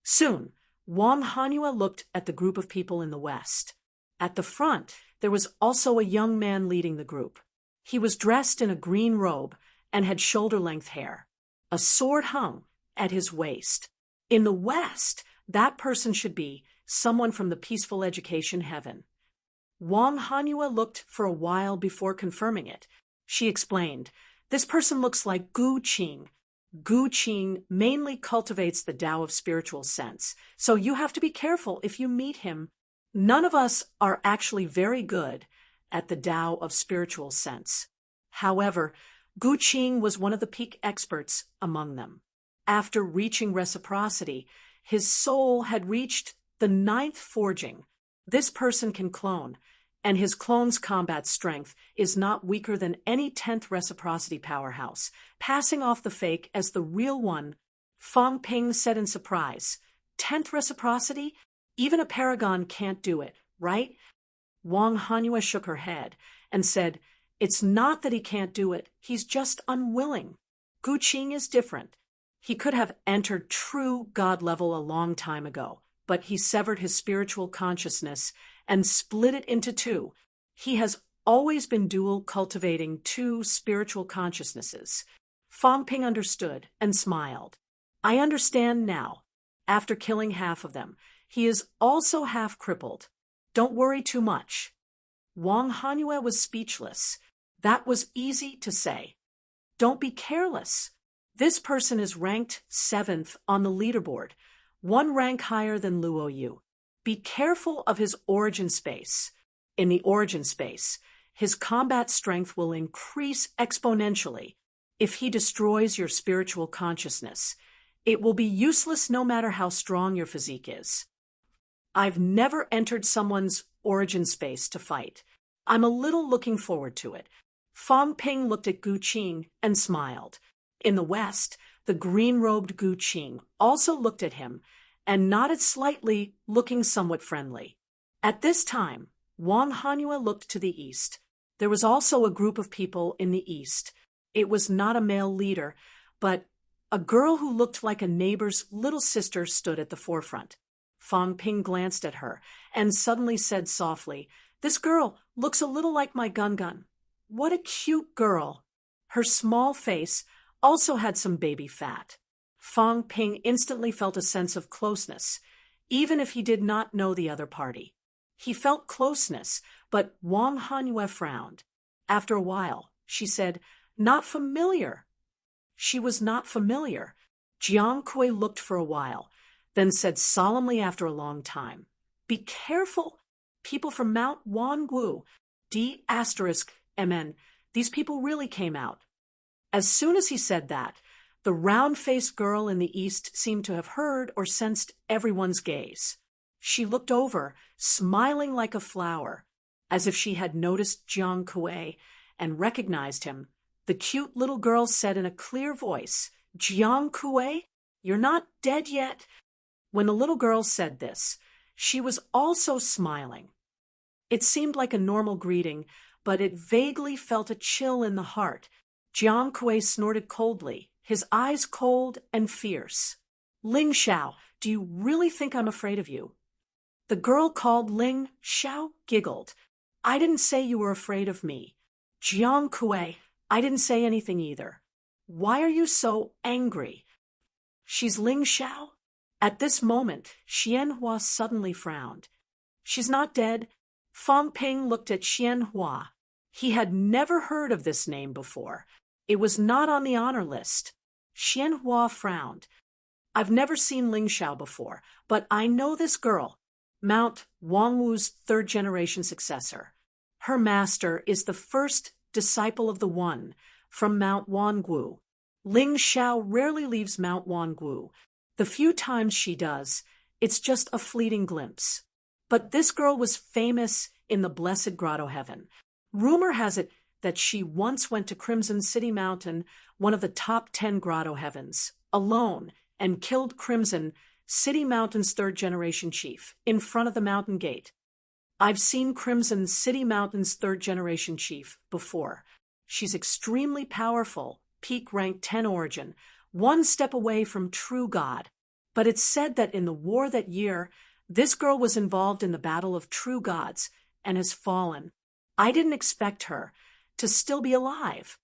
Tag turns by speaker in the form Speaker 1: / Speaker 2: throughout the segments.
Speaker 1: Soon, Wang Hanyue looked at the group of people in the west. At the front, there was also a young man leading the group. He was dressed in a green robe and had shoulder-length hair. A sword hung at his waist. In the west, that person should be someone from the peaceful education heaven. Wang Hanyue looked for a while before confirming it. She explained, "This person looks like Gu Qing. Gu Qing mainly cultivates the Tao of spiritual sense, so you have to be careful if you meet him. None of us are actually very good at the Tao of spiritual sense. However, Gu Qing was one of the peak experts among them. After reaching reciprocity, his soul had reached the 9th forging. This person can clone, and his clone's combat strength is not weaker than any 10th reciprocity powerhouse, passing off the fake as the real one." Fang Ping said in surprise, "10th reciprocity? Even a paragon can't do it, right?" Wang Hanyue shook her head and said, "It's not that he can't do it, he's just unwilling. Gu Qing is different. He could have entered true God level a long time ago, but he severed his spiritual consciousness and split it into two. He has always been dual, cultivating two spiritual consciousnesses." Fang Ping understood and smiled. "I understand now. After killing half of them, he is also half crippled. Don't worry too much." Wang Hanyue was speechless. That was easy to say. "Don't be careless. This person is ranked 7th on the leaderboard, one rank higher than Luo Yu. Be careful of his origin space. In the origin space, his combat strength will increase exponentially. If he destroys your spiritual consciousness, it will be useless no matter how strong your physique is. I've never entered someone's origin space to fight. I'm a little looking forward to it." Fang Ping looked at Gu Qing and smiled. In the west, the green-robed Gu Qing also looked at him and nodded slightly, looking somewhat friendly. At this time, Wang Hanyue looked to the east. There was also a group of people in the east. It was not a male leader, but a girl who looked like a neighbor's little sister stood at the forefront. Fang Ping glanced at her and suddenly said softly, "This girl looks a little like my Gun. What a cute girl." Her small face also had some baby fat. Fang Ping instantly felt a sense of closeness, even if he did not know the other party. He felt closeness, but Wang Hanyue frowned. After a while, she said, "Not familiar." She was not familiar. Jiang Kui looked for a while, then said solemnly after a long time, "Be careful. People from Mount Wangu, D*MN, these people really came out." As soon as he said that, the round-faced girl in the east seemed to have heard or sensed everyone's gaze. She looked over, smiling like a flower, as if she had noticed Jiang Kui and recognized him. The cute little girl said in a clear voice, "Jiang Kui, you're not dead yet." When the little girl said this, she was also smiling. It seemed like a normal greeting, but it vaguely felt a chill in the heart. Jiang Kui snorted coldly, his eyes cold and fierce. "Ling Xiao, do you really think I'm afraid of you?" The girl called Ling Xiao giggled. "I didn't say you were afraid of me." "Jiang Kui, I didn't say anything either. Why are you so angry?" "She's Ling Xiao?" At this moment, Xianhua suddenly frowned. "She's not dead." Fang Ping looked at Xianhua. He had never heard of this name before. It was not on the honor list. Xianhua frowned. "I've never seen Ling Xiao before, but I know this girl, Mount Wangwu's 3rd-generation successor. Her master is the first disciple of the One from Mount Wangu. Ling Xiao rarely leaves Mount Wangu. The few times she does, it's just a fleeting glimpse. But this girl was famous in the Blessed Grotto Heaven. Rumor has it that she once went to Crimson City Mountain, one of the top 10 grotto heavens, alone, and killed Crimson City Mountain's 3rd-generation chief in front of the mountain gate. I've seen Crimson City Mountain's 3rd-generation chief before. She's extremely powerful, peak rank 10 origin, one step away from true God. But it's said that in the war that year, this girl was involved in the battle of true gods and has fallen. I didn't expect her to still be alive.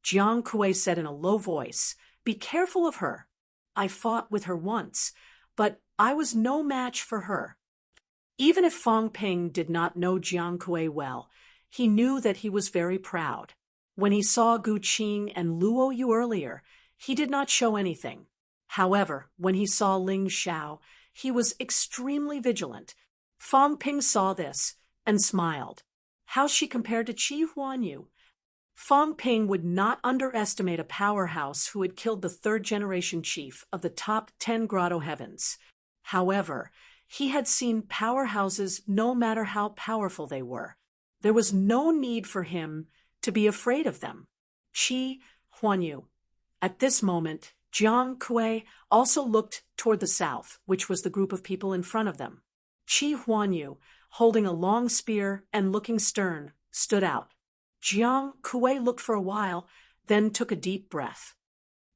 Speaker 1: Jiang Kuei said in a low voice, "Be careful of her. I fought with her once, but I was no match for her." Even if Fang Ping did not know Jiang Kuei well, he knew that he was very proud. When he saw Gu Qing and Luo Yu earlier, he did not show anything. However, when he saw Ling Xiao, he was extremely vigilant. Fang Ping saw this and smiled. How she compared to Qi Huanyu. Fang Ping would not underestimate a powerhouse who had killed the third-generation chief of the top 10 Grotto Heavens. However, he had seen powerhouses no matter how powerful they were. There was no need for him to be afraid of them. Qi Huanyu. At this moment, Jiang Kuei also looked toward the south, which was the group of people in front of them. Qi Huanyu, holding a long spear and looking stern, stood out. Jiang Kuei looked for a while, then took a deep breath.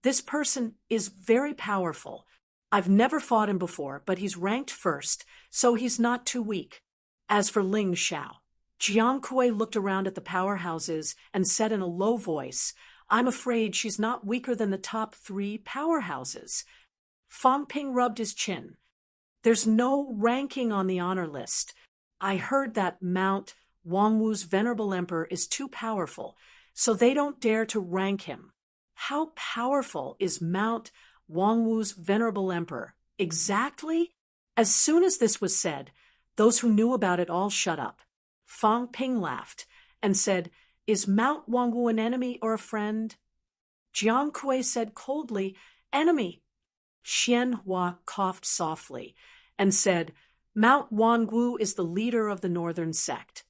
Speaker 1: This person is very powerful. I've never fought him before, but he's ranked first, so he's not too weak. As for Ling Xiao, Jiang Kuei looked around at the powerhouses and said in a low voice, "I'm afraid she's not weaker than the top 3 powerhouses." Fang Ping rubbed his chin. "There's no ranking on the honor list. I heard that Mount Wangwu's venerable emperor is too powerful, so they don't dare to rank him." How powerful is Mount Wangwu's venerable emperor? Exactly? As soon as this was said, those who knew about it all shut up. Fang Ping laughed and said, "Is Mount Wangwu an enemy or a friend?" Jiang Kuei said coldly, "Enemy." Xian Hua coughed softly and said, "Mount Wangwu is the leader of the northern sect.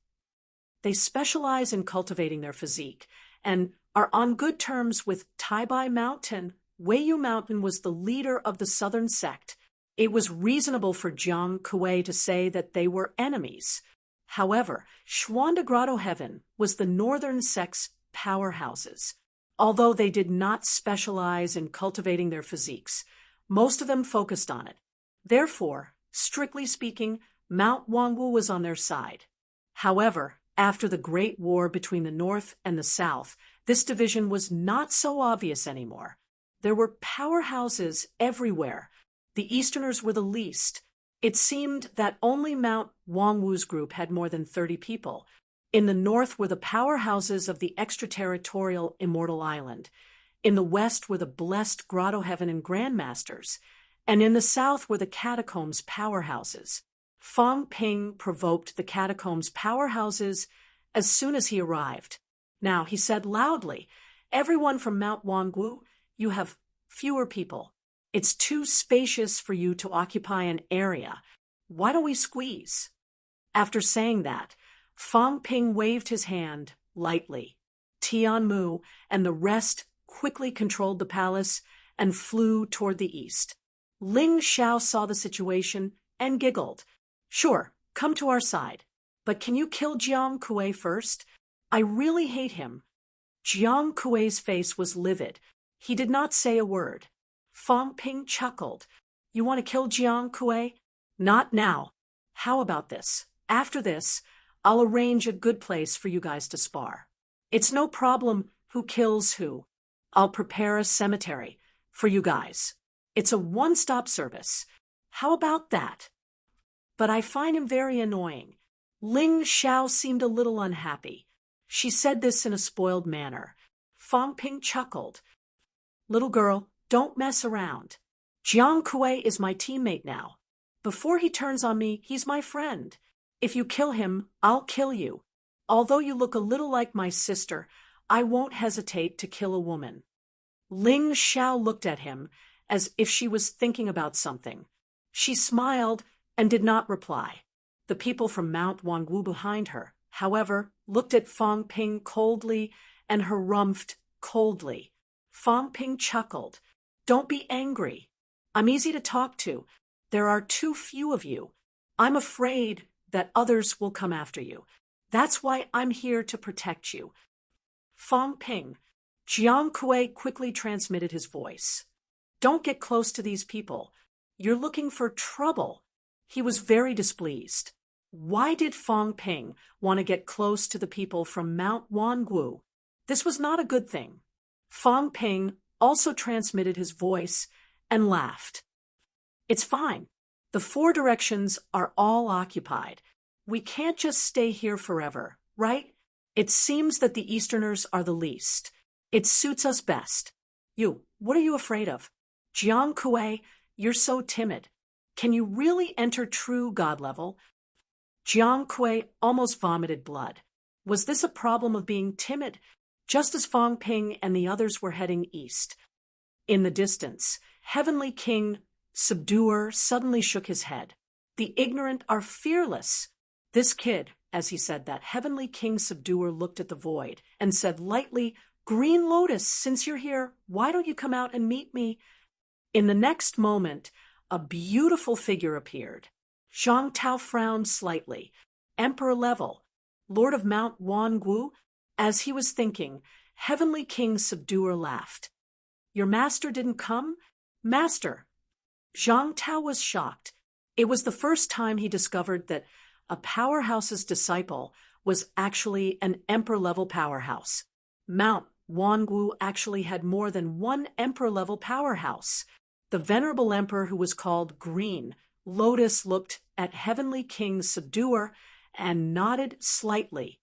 Speaker 1: They specialize in cultivating their physique and are on good terms with Taibai Mountain. Weiyu Mountain was the leader of the southern sect. It was reasonable for Jiang Kuei to say that they were enemies. However, Xuanda Grotto Heaven was the northern sect's powerhouses. Although they did not specialize in cultivating their physiques, most of them focused on it. Therefore, strictly speaking, Mount Wangwu was on their side. However, after the Great War between the North and the South, this division was not so obvious anymore. There were powerhouses everywhere. The Easterners were the least. It seemed that only Mount Wangwu's group had more than 30 people. In the north were the powerhouses of the extraterritorial Immortal Island. In the west were the blessed Grotto Heaven and Grandmasters. And in the south were the Catacombs powerhouses. Fang Ping provoked the Catacombs powerhouses as soon as he arrived. Now, he said loudly, "Everyone from Mount Wangwu, you have fewer people. It's too spacious for you to occupy an area. Why don't we squeeze?" After saying that, Fang Ping waved his hand lightly. Tian Mu and the rest quickly controlled the palace and flew toward the east. Ling Xiao saw the situation and giggled. "Sure, come to our side. But can you kill Jiang Kuei first? I really hate him." Jiang Kuei's face was livid. He did not say a word. Fang Ping chuckled. "You want to kill Jiang Kuei? Not now. How about this? After this, I'll arrange a good place for you guys to spar. It's no problem who kills who. I'll prepare a cemetery for you guys. It's a one-stop service. How about that?" But I find him very annoying. Ling Xiao seemed a little unhappy. She said this in a spoiled manner. Fang Ping chuckled. "Little girl, don't mess around. Jiang Kuei is my teammate now. Before he turns on me, he's my friend. If you kill him, I'll kill you. Although you look a little like my sister, I won't hesitate to kill a woman." Ling Xiao looked at him as if she was thinking about something. She smiled and did not reply. The people from Mount Wangwu behind her, however, looked at Fang Ping coldly and harumphed coldly. Fang Ping chuckled. "Don't be angry. I'm easy to talk to. There are too few of you. I'm afraid that others will come after you. That's why I'm here to protect you." Fang Ping. Jiang Kuei quickly transmitted his voice. "Don't get close to these people. You're looking for trouble. He was very displeased. Why did Fong Ping want to get close to the people from Mount Wangu? This was not a good thing. Fong Ping also transmitted his voice and laughed. It's fine. The 4 directions are all occupied. We can't just stay here forever, right? It seems that the Easterners are the least. It suits us best. What are you afraid of? Jiang Kuei, you're so timid. Can you really enter true God level? Jiang Kuei almost vomited blood. Was this a problem of being timid? Just as Fong Ping and the others were heading east. In the distance, Heavenly King Subduer suddenly shook his head. The ignorant are fearless. This kid, as he said that, Heavenly King Subduer looked at the void and said lightly, Green Lotus, since you're here, why don't you come out and meet me? In the next moment, a beautiful figure appeared. Zhang Tao frowned slightly. Emperor level, Lord of Mount Wangu. As he was thinking, Heavenly King Subduer laughed. Your master didn't come? Master. Zhang Tao was shocked. It was the first time he discovered that a powerhouse's disciple was actually an emperor-level powerhouse. Mount Wangu actually had more than one emperor-level powerhouse. The venerable emperor, who was called Green Lotus, looked at Heavenly King Subduer and nodded slightly.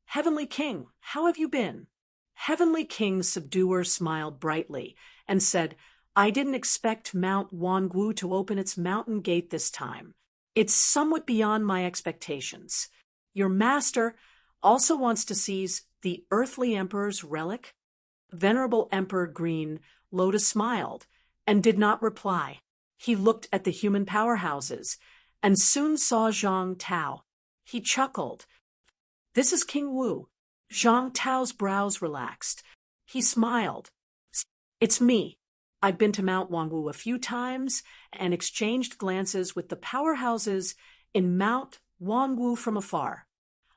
Speaker 1: Heavenly King, how have you been? Heavenly King Subduer smiled brightly and said, I didn't expect Mount Wangu to open its mountain gate this time. It's somewhat beyond my expectations. Your master also wants to seize the earthly emperor's relic? Venerable Emperor Green Lotus smiled and did not reply. He looked at the human powerhouses and soon saw Zhang Tao. He chuckled. This is King Wu. Zhang Tao's brows relaxed. He smiled. It's me. I've been to Mount Wangu a few times and exchanged glances with the powerhouses in Mount Wangu from afar.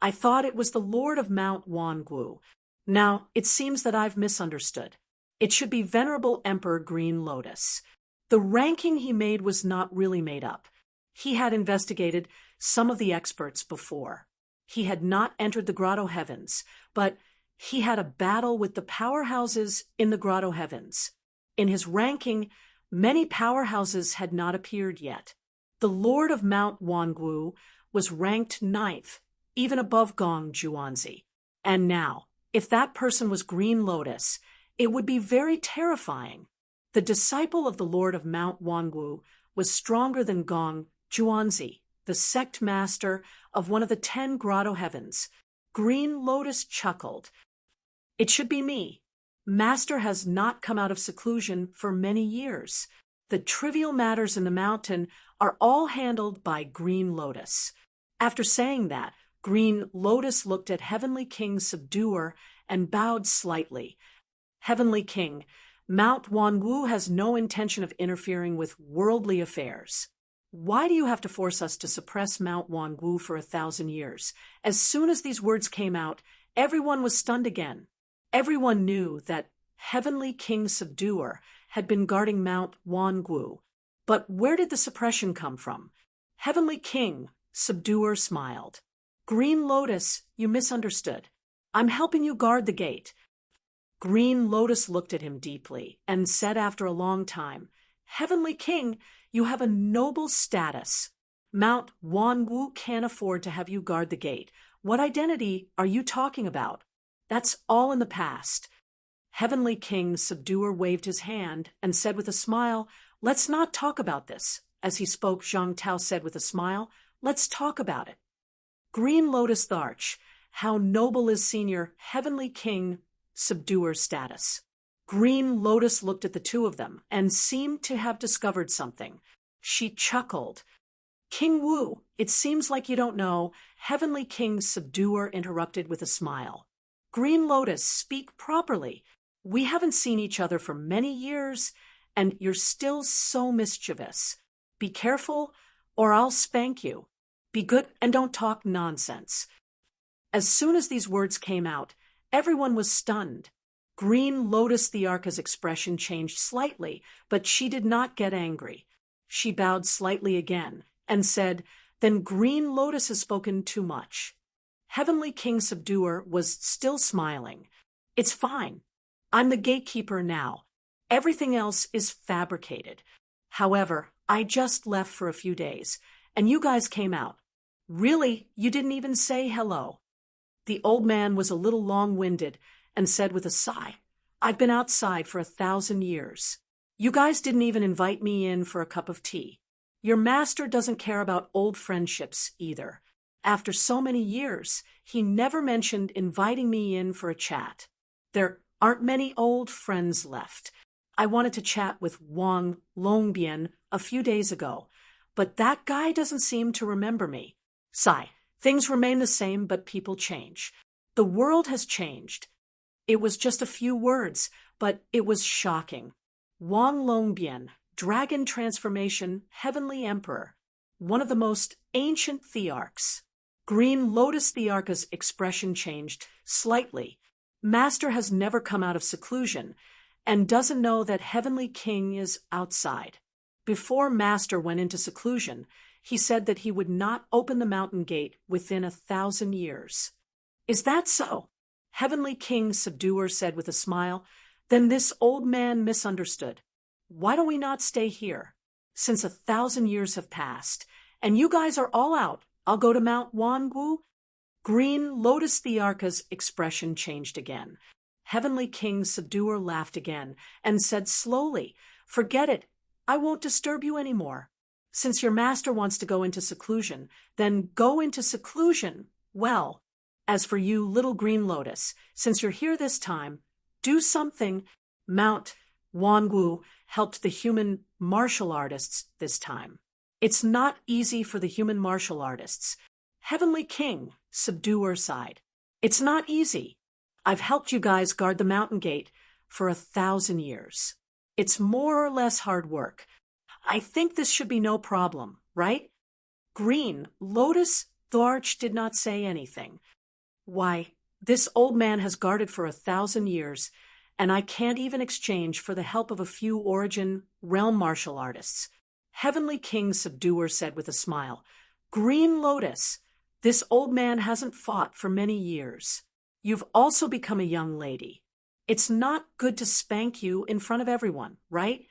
Speaker 1: I thought it was the Lord of Mount Wangu. Now, it seems that I've misunderstood. It should be Venerable Emperor Green Lotus. The ranking he made was not really made up. He had investigated some of the experts before. He had not entered the Grotto Heavens, but he had a battle with the powerhouses in the Grotto Heavens. In his ranking, many powerhouses had not appeared yet. The Lord of Mount Wangu was ranked 9th, even above Gong Juanzi. And now, if that person was Green Lotus, it would be very terrifying. The disciple of the Lord of Mount Wangu was stronger than Gong Juanzi, the sect master of one of the 10 Grotto Heavens. Green Lotus chuckled. It should be me. Master has not come out of seclusion for many years. The trivial matters in the mountain are all handled by Green Lotus. After saying that, Green Lotus looked at Heavenly King Subduer and bowed slightly. Heavenly King, Mount Wanwu has no intention of interfering with worldly affairs. Why do you have to force us to suppress Mount Wanwu for 1,000 years? As soon as these words came out, everyone was stunned again. Everyone knew that Heavenly King Subduer had been guarding Mount Wanwu. But where did the suppression come from? Heavenly King Subduer smiled. Green Lotus, you misunderstood. I'm helping you guard the gate. Green Lotus looked at him deeply and said after a long time, Heavenly King, you have a noble status. Mount Wanwu can't afford to have you guard the gate. What identity are you talking about? That's all in the past. Heavenly King Subduer waved his hand and said with a smile, Let's not talk about this. As he spoke, Zhang Tao said with a smile, Let's talk about it. Green Lotus Arch, how noble is Senior Heavenly King Subduer's status. Green Lotus looked at the two of them and seemed to have discovered something. She chuckled. King Wu, it seems like you don't know. Heavenly King Subduer interrupted with a smile. Green Lotus, speak properly. We haven't seen each other for many years, and you're still so mischievous. Be careful, or I'll spank you. Be good and don't talk nonsense. As soon as these words came out, everyone was stunned. Green Lotus the Arca's expression changed slightly, but she did not get angry. She bowed slightly again and said, "Then Green Lotus has spoken too much." Heavenly King Subduer was still smiling. "It's fine. I'm the gatekeeper now. Everything else is fabricated. However, I just left for a few days, and you guys came out. Really, you didn't even say hello." The old man was a little long-winded and said with a sigh, "I've been outside for 1,000 years. You guys didn't even invite me in for a cup of tea. Your master doesn't care about old friendships either. After so many years, he never mentioned inviting me in for a chat. There aren't many old friends left. I wanted to chat with Wang Longbien a few days ago, but that guy doesn't seem to remember me. Sigh, things remain the same, but people change. The world has changed." It was just a few words, but it was shocking. Wang Longbien, Dragon Transformation, Heavenly Emperor, one of the most ancient thearchs. Green Lotus Thearcha's expression changed slightly. Master has never come out of seclusion and doesn't know that Heavenly King is outside. Before Master went into seclusion, he said that he would not open the mountain gate within 1,000 years. "Is that so?" Heavenly King Subduer said with a smile. "Then this old man misunderstood. Why don't we not stay here? Since 1,000 years have passed, and you guys are all out, I'll go to Mount Wangu." Green Lotus Thearcha's expression changed again. Heavenly King Subduer laughed again and said slowly, "Forget it. I won't disturb you anymore. Since your master wants to go into seclusion, then go into seclusion. Well, as for you, little Green Lotus, since you're here this time, do something." Mount Wangu helped the human martial artists this time. It's not easy for the human martial artists. Heavenly King Subduer sighed. "It's not easy. I've helped you guys guard the mountain gate for 1,000 years. It's more or less hard work. I think this should be no problem, right?" Green Lotus Thearch did not say anything. "Why, this old man has guarded for 1,000 years, and I can't even exchange for the help of a few Origin realm martial artists." Heavenly King Subduer said with a smile, "Green Lotus, this old man hasn't fought for many years. You've also become a young lady. It's not good to spank you in front of everyone, right?"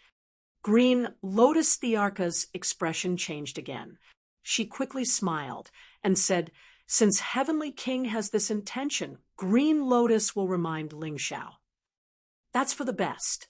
Speaker 1: Green Lotus Thearcha's expression changed again. She quickly smiled and said, "Since Heavenly King has this intention, Green Lotus will remind Ling Xiao. That's for the best."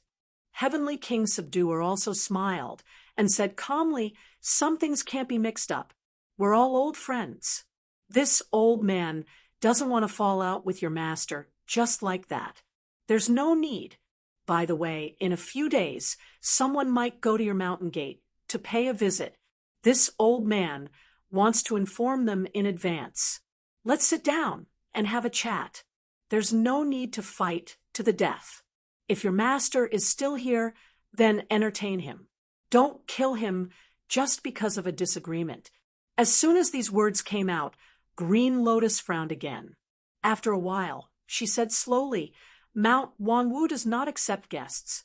Speaker 1: Heavenly King Subduer also smiled and said calmly, "Some things can't be mixed up. We're all old friends. This old man doesn't want to fall out with your master just like that. There's no need. By the way, in a few days, someone might go to your mountain gate to pay a visit. This old man wants to inform them in advance. Let's sit down and have a chat. There's no need to fight to the death. If your master is still here, then entertain him. Don't kill him just because of a disagreement." As soon as these words came out, Green Lotus frowned again. After a while, she said slowly, "Mount Wanwu does not accept guests.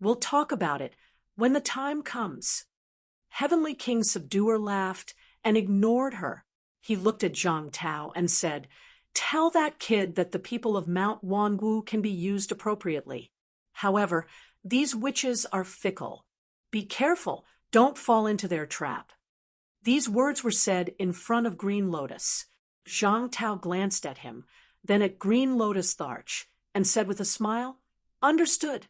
Speaker 1: We'll talk about it when the time comes." Heavenly King Subduer laughed and ignored her. He looked at Zhang Tao and said, "Tell that kid that the people of Mount Wanwu can be used appropriately. However, these witches are fickle. Be careful, don't fall into their trap." These words were said in front of Green Lotus. Zhang Tao glanced at him, then at Green Lotus Thearch, and said with a smile, "Understood."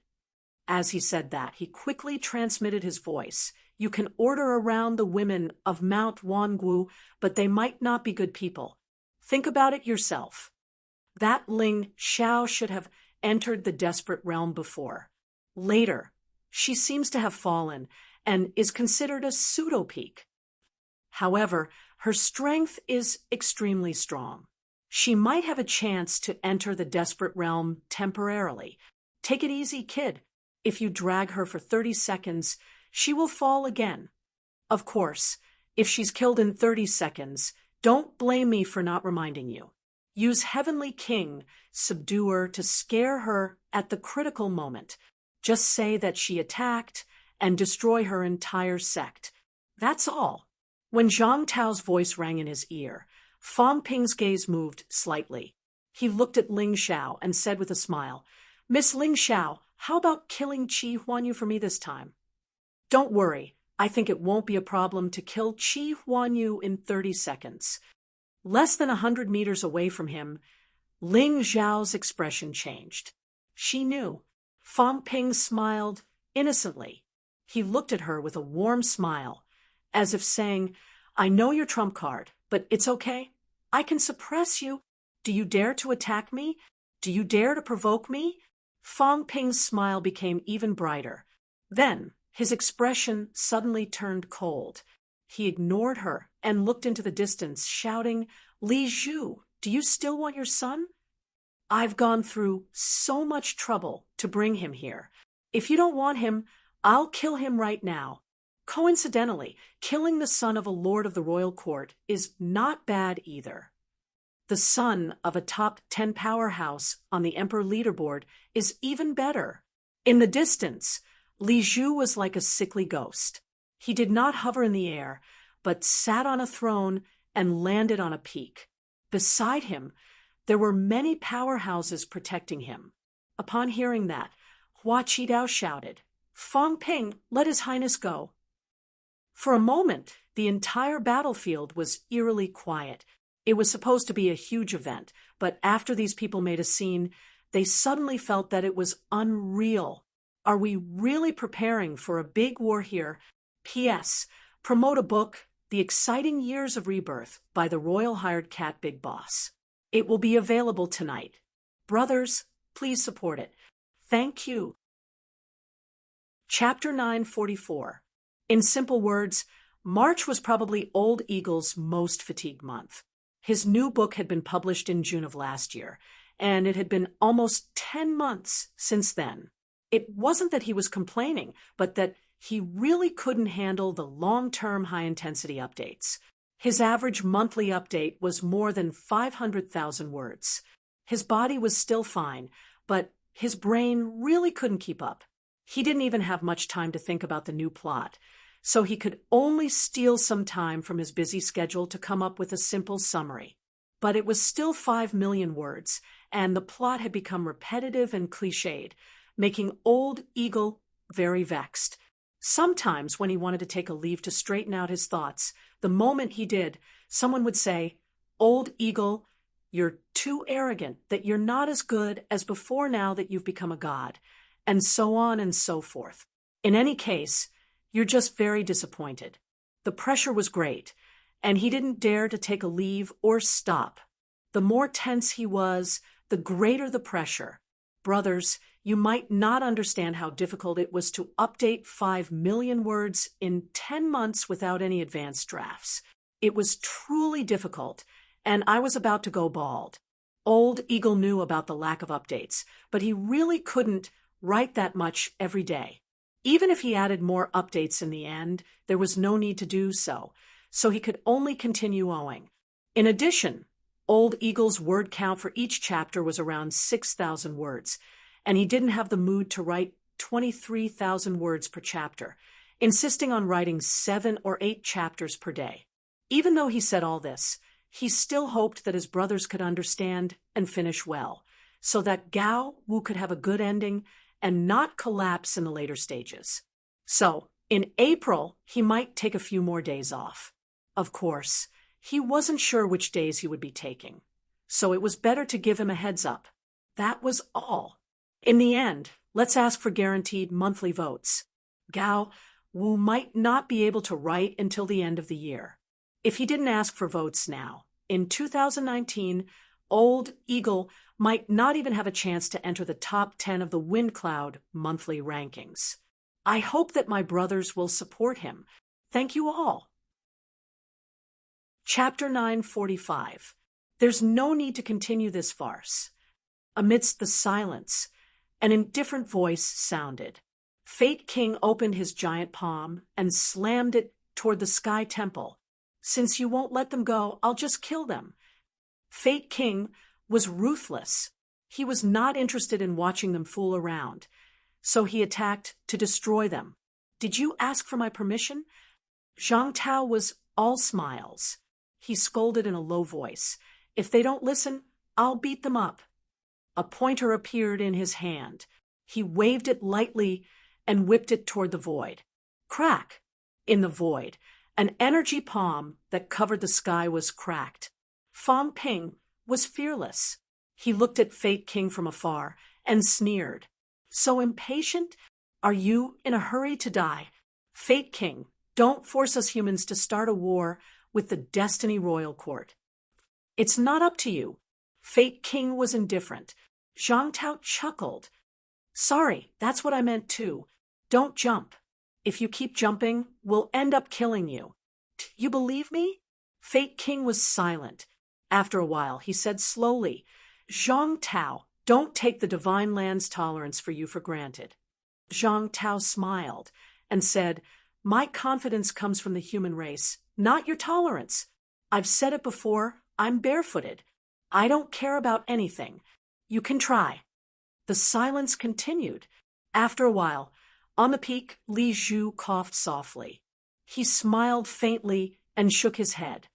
Speaker 1: As he said that, he quickly transmitted his voice. "You can order around the women of Mount Wangu, but they might not be good people. Think about it yourself. That Ling Xiao should have entered the desperate realm before. Later, she seems to have fallen and is considered a pseudo-peak. However, her strength is extremely strong. She might have a chance to enter the desperate realm temporarily. Take it easy, kid. If you drag her for 30 seconds, she will fall again. Of course, if she's killed in 30 seconds, don't blame me for not reminding you. Use Heavenly King Subduer to scare her at the critical moment. Just say that she attacked and destroy her entire sect. That's all. When Zhang Tao's voice rang in his ear, Fang Ping's gaze moved slightly. He looked at Ling Xiao and said with a smile, "Miss Ling Xiao, how about killing Qi Huanyu for me this time?" "Don't worry, I think it won't be a problem to kill Qi Huanyu in 30 seconds. Less than 100 meters away from him, Ling Xiao's expression changed. She knew. Fang Ping smiled innocently. He looked at her with a warm smile, as if saying, "I know your trump card, but it's okay. I can suppress you. Do you dare to attack me? Do you dare to provoke me?" Fang Ping's smile became even brighter. Then, his expression suddenly turned cold. He ignored her and looked into the distance, shouting, "Li Zhu, do you still want your son? I've gone through so much trouble to bring him here. If you don't want him, I'll kill him right now." Coincidentally, killing the son of a lord of the royal court is not bad either. The son of a top 10 powerhouse on the emperor leaderboard is even better. In the distance, Li Zhu was like a sickly ghost. He did not hover in the air, but sat on a throne and landed on a peak. Beside him, there were many powerhouses protecting him. Upon hearing that, Hua Qidao shouted, "Fang Ping, let His Highness go." For a moment, the entire battlefield was eerily quiet. It was supposed to be a huge event, but after these people made a scene, they suddenly felt that it was unreal. Are we really preparing for a big war here? P.S. Promote a book, The Exciting Years of Rebirth, by the Royal Hired Cat Big Boss. It will be available tonight. Brothers, please support it. Thank you. Chapter 944. In simple words, March was probably Old Eagle's most fatigued month. His new book had been published in June of last year, and it had been almost 10 months since then. It wasn't that he was complaining, but that he really couldn't handle the long-term high-intensity updates. His average monthly update was more than 500,000 words. His body was still fine, but his brain really couldn't keep up. He didn't even have much time to think about the new plot, so he could only steal some time from his busy schedule to come up with a simple summary. But it was still 5 million words, and the plot had become repetitive and cliched, making Old Eagle very vexed. Sometimes when he wanted to take a leave to straighten out his thoughts, the moment he did, someone would say, "Old Eagle, you're too arrogant, that you're not as good as before now that you've become a god," and so on and so forth. In any case, you're just very disappointed. The pressure was great, and he didn't dare to take a leave or stop. The more tense he was, the greater the pressure. Brothers, you might not understand how difficult it was to update 5 million words in 10 months without any advanced drafts. It was truly difficult, and I was about to go bald. Old Eagle knew about the lack of updates, but he really couldn't write that much every day. Even if he added more updates in the end, there was no need to do so, so he could only continue owing. In addition, Old Eagle's word count for each chapter was around 6,000 words, and he didn't have the mood to write 23,000 words per chapter, insisting on writing 7 or 8 chapters per day. Even though he said all this, he still hoped that his brothers could understand and finish well, so that Gao Wu could have a good ending and not collapse in the later stages. So, in April, he might take a few more days off. Of course, he wasn't sure which days he would be taking, so it was better to give him a heads up. That was all. In the end, let's ask for guaranteed monthly votes. Gao Wu might not be able to write until the end of the year. If he didn't ask for votes now, in 2019, Old Eagle might not even have a chance to enter the top 10 of the Wind Cloud monthly rankings. I hope that my brothers will support him. Thank you all. Chapter 945. There's no need to continue this farce. Amidst the silence, an indifferent voice sounded. Fate King opened his giant palm and slammed it toward the Sky Temple. "Since you won't let them go, I'll just kill them." Fate King was ruthless. He was not interested in watching them fool around, so he attacked to destroy them. Did you ask for my permission? Zhang Tao was all smiles. He scolded in a low voice. If they don't listen, I'll beat them up. A pointer appeared in his hand. He waved it lightly and whipped it toward the void. Crack! In the void, an energy palm that covered the sky was cracked. Fang Ping was fearless. He looked at Fate King from afar and sneered. So impatient? Are you in a hurry to die? Fate King, don't force us humans to start a war with the Destiny Royal Court. It's not up to you. Fate King was indifferent. Zhang Tao chuckled. Sorry, that's what I meant too. Don't jump. If you keep jumping, we'll end up killing you. You believe me? Fate King was silent. After a while, he said slowly, Zhang Tao, don't take the Divine Land's tolerance for you for granted. Zhang Tao smiled and said, my confidence comes from the human race, not your tolerance. I've said it before, I'm barefooted. I don't care about anything. You can try. The silence continued. After a while, on the peak, Li Zhu coughed softly. He smiled faintly and shook his head.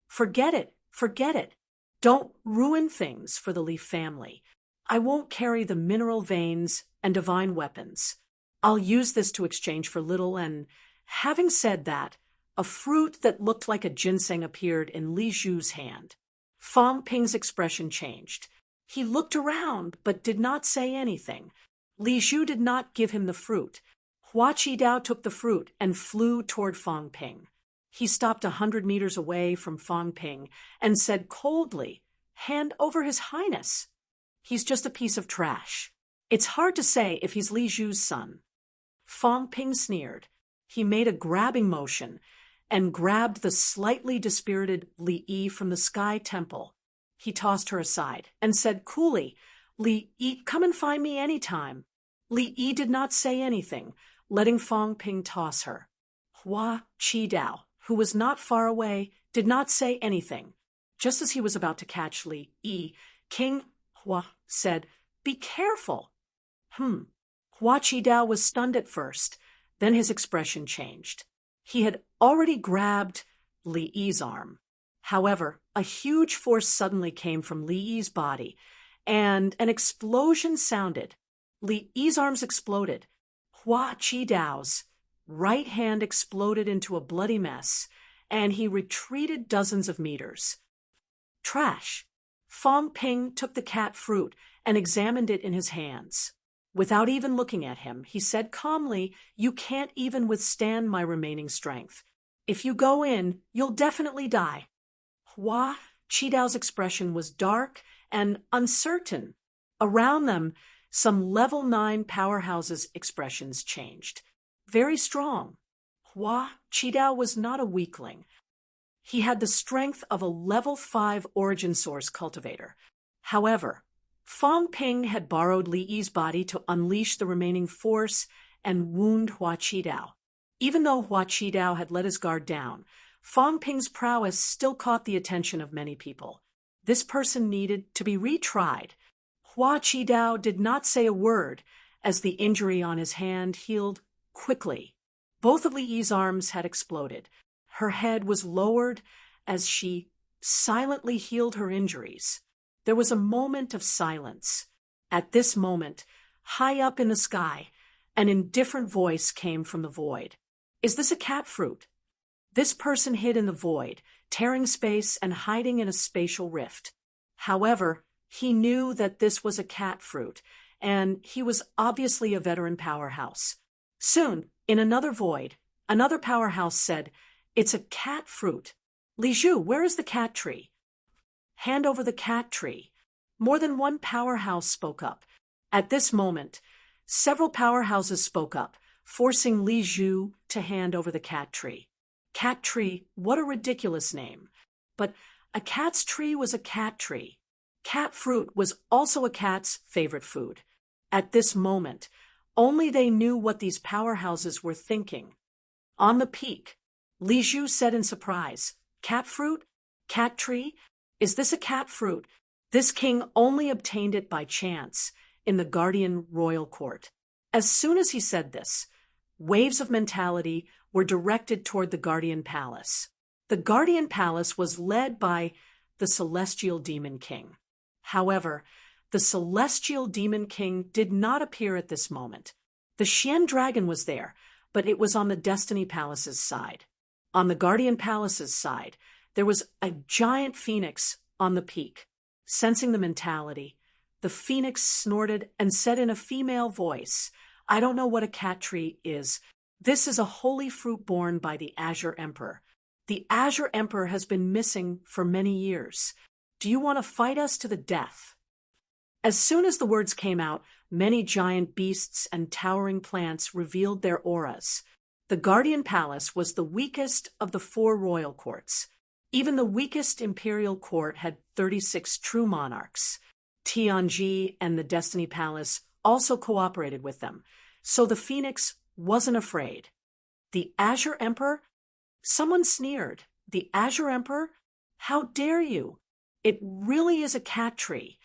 Speaker 1: Forget it, forget it. Don't ruin things for the Li family. I won't carry the mineral veins and divine weapons. I'll use this to exchange for little and, having said that, a fruit that looked like a ginseng appeared in Li Zhu's hand. Fang Ping's expression changed. He looked around but did not say anything. Li Zhu did not give him the fruit. Hua Qidao took the fruit and flew toward Fang Ping. He stopped 100 meters away from Fang Ping and said coldly, Hand over His Highness. He's just a piece of trash. It's hard to say if he's Li Zhu's son. Fang Ping sneered. He made a grabbing motion and grabbed the slightly dispirited Li Yi from the Sky Temple. He tossed her aside and said coolly, Li Yi, come and find me anytime. Li Yi did not say anything, letting Fang Ping toss her. Hua Qidao, who was not far away, did not say anything. Just as he was about to catch Li Yi, King Hua said, Be careful. Hua Qidao was stunned at first, then his expression changed. He had already grabbed Li Yi's arm. However, a huge force suddenly came from Li Yi's body, and an explosion sounded. Li Yi's arms exploded. Hua Qidao's right hand exploded into a bloody mess, and he retreated dozens of meters. Trash! Fang Ping took the cat fruit and examined it in his hands. Without even looking at him, he said calmly, You can't even withstand my remaining strength. If you go in, you'll definitely die. Hua Qidao's expression was dark and uncertain. Around them, some level 9 powerhouses' expressions changed. Very strong. Hua Qidao was not a weakling. He had the strength of a level 5 origin source cultivator. However, Fang Ping had borrowed Li Yi's body to unleash the remaining force and wound Hua Qidao. Even though Hua Qidao had let his guard down, Fang Ping's prowess still caught the attention of many people. This person needed to be retried. Hua Qidao did not say a word as the injury on his hand healed quickly. Both of Li Yi's arms had exploded. Her head was lowered as she silently healed her injuries. There was a moment of silence. At this moment, high up in the sky, an indifferent voice came from the void. Is this a cat fruit? This person hid in the void, tearing space and hiding in a spatial rift. However, he knew that this was a cat fruit, and he was obviously a veteran powerhouse. Soon, in another void, another powerhouse said, It's a cat fruit. Li Zhu, where is the cat tree? Hand over the cat tree. More than one powerhouse spoke up. At this moment, several powerhouses spoke up, forcing Li Zhu to hand over the cat tree. Cat tree, what a ridiculous name. But a cat's tree was a cat tree. Cat fruit was also a cat's favorite food. At this moment, only they knew what these powerhouses were thinking. On the peak, Li Zhu said in surprise, Cat fruit? Cat tree? Is this a cat fruit? This king only obtained it by chance in the Guardian Royal Court. As soon as he said this, Waves of mentality were directed toward the Guardian Palace. The Guardian Palace was led by the Celestial Demon King. However, the Celestial Demon King did not appear at this moment. The Xian Dragon was there, but it was on the Destiny Palace's side. On the Guardian Palace's side, there was a giant phoenix on the peak. Sensing the mentality, the phoenix snorted and said in a female voice, "I don't know what a cat tree is. This is a holy fruit borne by the Azure Emperor. The Azure Emperor has been missing for many years. Do you want to fight us to the death?" As soon as the words came out, many giant beasts and towering plants revealed their auras. The Guardian Palace was the weakest of the 4 royal courts. Even the weakest imperial court had 36 true monarchs. Tianji and the Destiny Palace also cooperated with them, so the phoenix wasn't afraid. The Azure Emperor? Someone sneered. The Azure Emperor? How dare you? It really is a cat tree.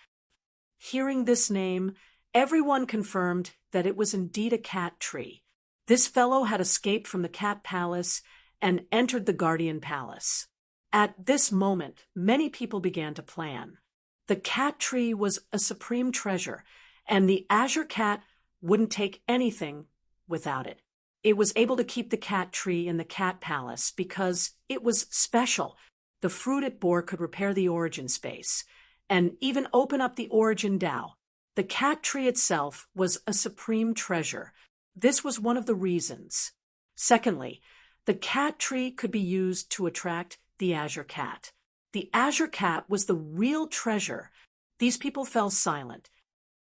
Speaker 1: Hearing this name, everyone confirmed that it was indeed a cat tree. This fellow had escaped from the Cat Palace and entered the Guardian Palace. At this moment, many people began to plan. The cat tree was a supreme treasure, and the Azure Cat wouldn't take anything without it. It was able to keep the cat tree in the Cat Palace because it was special. The fruit it bore could repair the origin space, and even open up the origin Tao. The cat tree itself was a supreme treasure. This was one of the reasons. Secondly, the cat tree could be used to attract the Azure Cat. The Azure Cat was the real treasure. These people fell silent.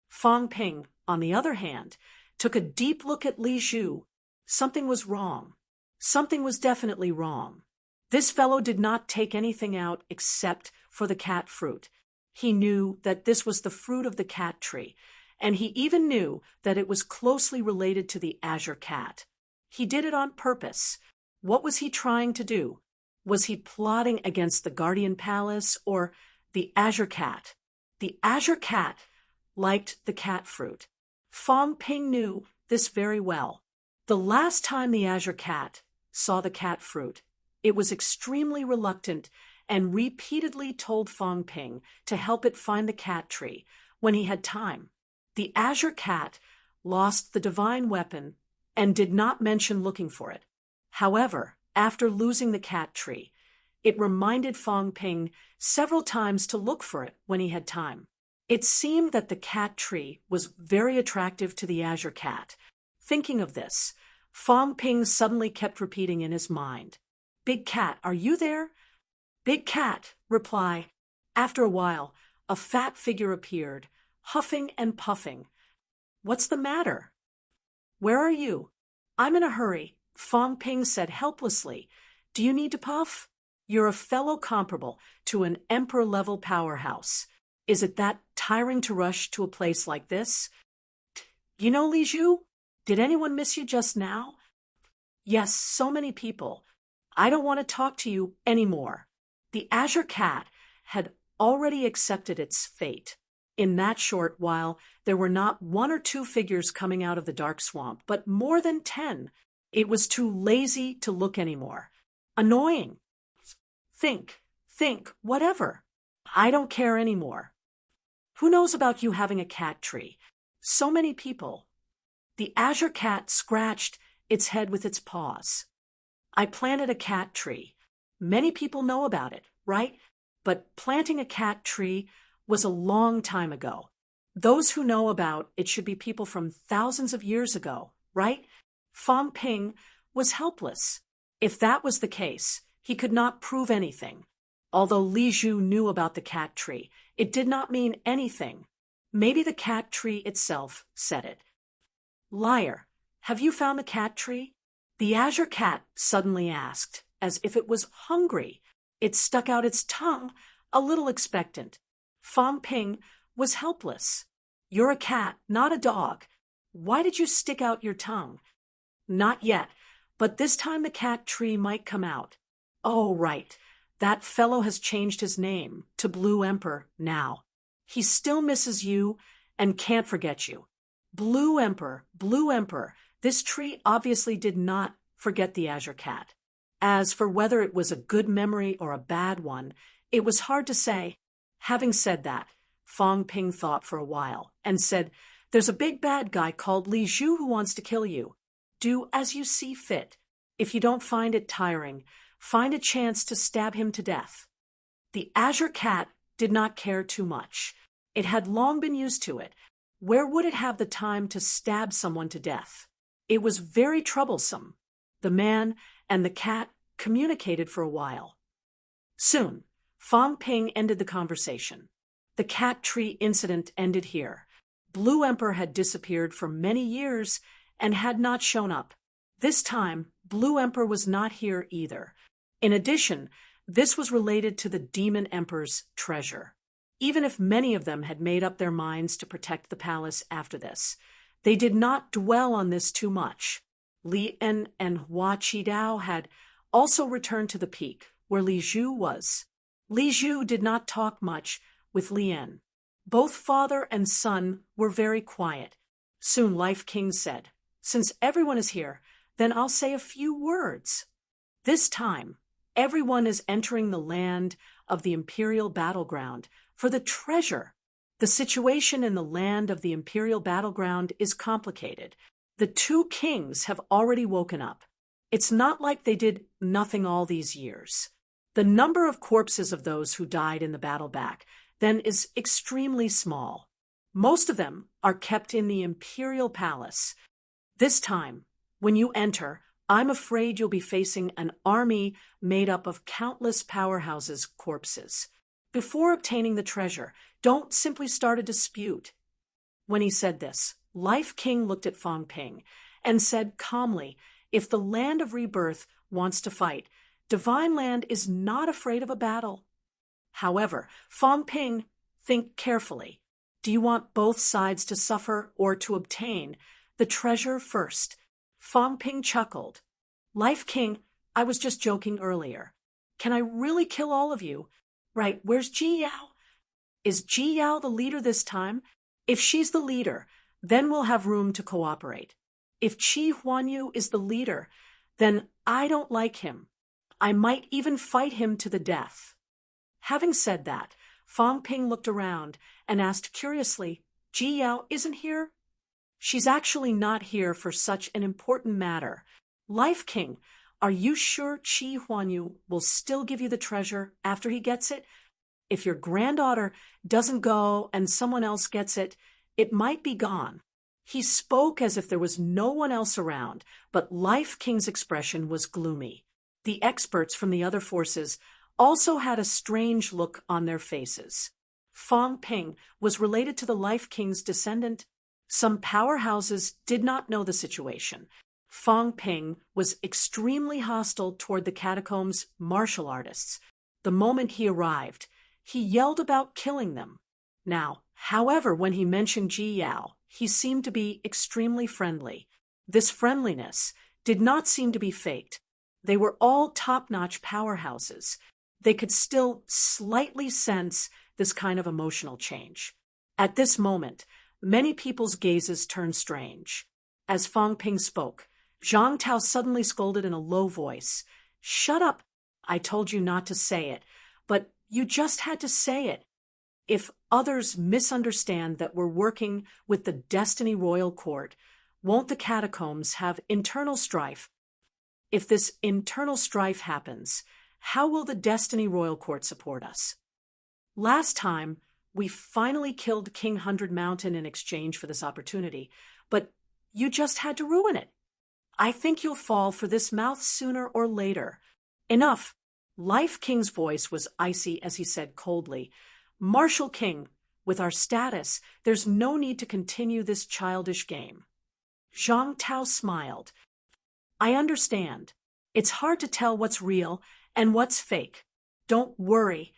Speaker 1: Fang Ping, on the other hand, took a deep look at Li Zhu. Something was wrong. Something was definitely wrong. This fellow did not take anything out except for the cat fruit. He knew that this was the fruit of the cat tree, and he even knew that it was closely related to the Azure Cat. He did it on purpose. What was he trying to do? Was he plotting against the Guardian Palace or the Azure Cat? The Azure Cat liked the cat fruit. Fang Ping knew this very well. The last time the Azure Cat saw the cat fruit, it was extremely reluctant and repeatedly told Fang Ping to help it find the cat tree when he had time. The Azure Cat lost the divine weapon and did not mention looking for it. However, after losing the cat tree, it reminded Fang Ping several times to look for it when he had time. It seemed that the cat tree was very attractive to the Azure Cat. Thinking of this, Fang Ping suddenly kept repeating in his mind, "Big Cat, are you there? Big Cat, reply." After a while, a fat figure appeared, huffing and puffing. "What's the matter?" "Where are you?" "I'm in a hurry," Fang Ping said helplessly. "Do you need to puff? You're a fellow comparable to an emperor-level powerhouse. Is it that tiring to rush to a place like this?" "You know, Li Zhu, did anyone miss you just now?" "Yes, so many people. I don't want to talk to you anymore." The Azure Cat had already accepted its fate. In that short while, there were not 1 or 2 figures coming out of the dark swamp, but more than 10. It was too lazy to look anymore. Annoying. Think, whatever. I don't care anymore. Who knows about you having a cat tree? So many people. The Azure Cat scratched its head with its paws. "I planted a cat tree. Many people know about it, right? But planting a cat tree was a long time ago. Those who know about it should be people from thousands of years ago, right?" Fang Ping was helpless. If that was the case, he could not prove anything. Although Li Zhu knew about the cat tree, it did not mean anything. Maybe the cat tree itself said it. "Liar, have you found the cat tree?" The Azure Cat suddenly asked, as if it was hungry. It stuck out its tongue, a little expectant. Fang Ping was helpless. "You're a cat, not a dog. Why did you stick out your tongue?" "Not yet, but this time the cat tree might come out." "Oh, right. That fellow has changed his name to Blue Emperor now. He still misses you and can't forget you. Blue Emperor, This tree obviously did not forget the Azure Cat. As for whether it was a good memory or a bad one, it was hard to say. Having said that, Fong Ping thought for a while and said, "There's a big bad guy called Li Zhu who wants to kill you. Do as you see fit. If you don't find it tiring, find a chance to stab him to death." The Azure Cat did not care too much. It had long been used to it. Where would it have the time to stab someone to death? It was very troublesome. The man and the cat communicated for a while. Soon, Fong Ping ended the conversation. The cat tree incident ended here. Blue Emperor had disappeared for many years and had not shown up. This time, Blue Emperor was not here either. In addition, this was related to the Demon Emperor's treasure. Even if many of them had made up their minds to protect the palace after this, they did not dwell on this too much. Li En and Hua Qidao had also returned to the peak, where Li Zhu was. Li Zhu did not talk much with Li En. Both father and son were very quiet. Soon Life King said, "Since everyone is here, then I'll say a few words." This time, everyone is entering the land of the imperial battleground for the treasure. The situation in the land of the imperial battleground is complicated. The two kings have already woken up. It's not like they did nothing all these years. The number of corpses of those who died in the battle back then is extremely small. Most of them are kept in the imperial palace. This time, when you enter, I'm afraid you'll be facing an army made up of countless powerhouses' corpses. Before obtaining the treasure, don't simply start a dispute. When he said this, Life King looked at Fong Ping and said calmly, "If the land of rebirth wants to fight, Divine Land is not afraid of a battle." However, Fong Ping, think carefully. Do you want both sides to suffer or to obtain the treasure first? Fong Ping chuckled. "Life King, I was just joking earlier. Can I really kill all of you? Right, where's Ji Yao? Is Ji Yao the leader this time? If she's the leader, then we'll have room to cooperate. If Qi Huanyu is the leader, then I don't like him. I might even fight him to the death." Having said that, Fong Ping looked around and asked curiously, "Ji Yao isn't here?" "She's actually not here for such an important matter. Life King, are you sure Qi Huanyu will still give you the treasure after he gets it? If your granddaughter doesn't go and someone else gets it, it might be gone." He spoke as if there was no one else around, but Life King's expression was gloomy. The experts from the other forces also had a strange look on their faces. Fong Ping was related to the Life King's descendant. Some powerhouses did not know the situation. Fong Ping was extremely hostile toward the catacombs' martial artists. The moment he arrived, he yelled about killing them. Now, however, when he mentioned Ji Yao, he seemed to be extremely friendly. This friendliness did not seem to be faked. They were all top-notch powerhouses. They could still slightly sense this kind of emotional change. At this moment, many people's gazes turned strange. As Fong Ping spoke, Zhang Tao suddenly scolded in a low voice, "Shut up! I told you not to say it, but you just had to say it. If others misunderstand that we're working with the Destiny Royal Court, won't the catacombs have internal strife? If this internal strife happens, how will the Destiny Royal Court support us? Last time, we finally killed King 100 Mountain in exchange for this opportunity, but you just had to ruin it. I think you'll fall for this mouth sooner or later. Enough." Life King's voice was icy as he said coldly, "Martial King, with our status, there's no need to continue this childish game." Zhang Tao smiled. "I understand. It's hard to tell what's real and what's fake. Don't worry.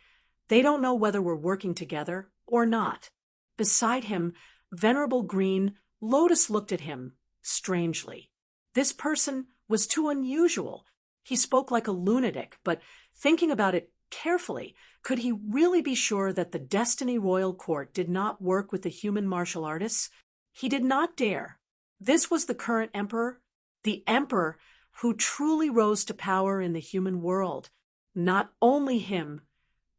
Speaker 1: They don't know whether we're working together or not." Beside him, Venerable Green Lotus looked at him strangely. This person was too unusual. He spoke like a lunatic, but thinking about it carefully, could he really be sure that the Destiny Royal Court did not work with the human martial artists? He did not dare. This was the current emperor, the emperor who truly rose to power in the human world. Not only him,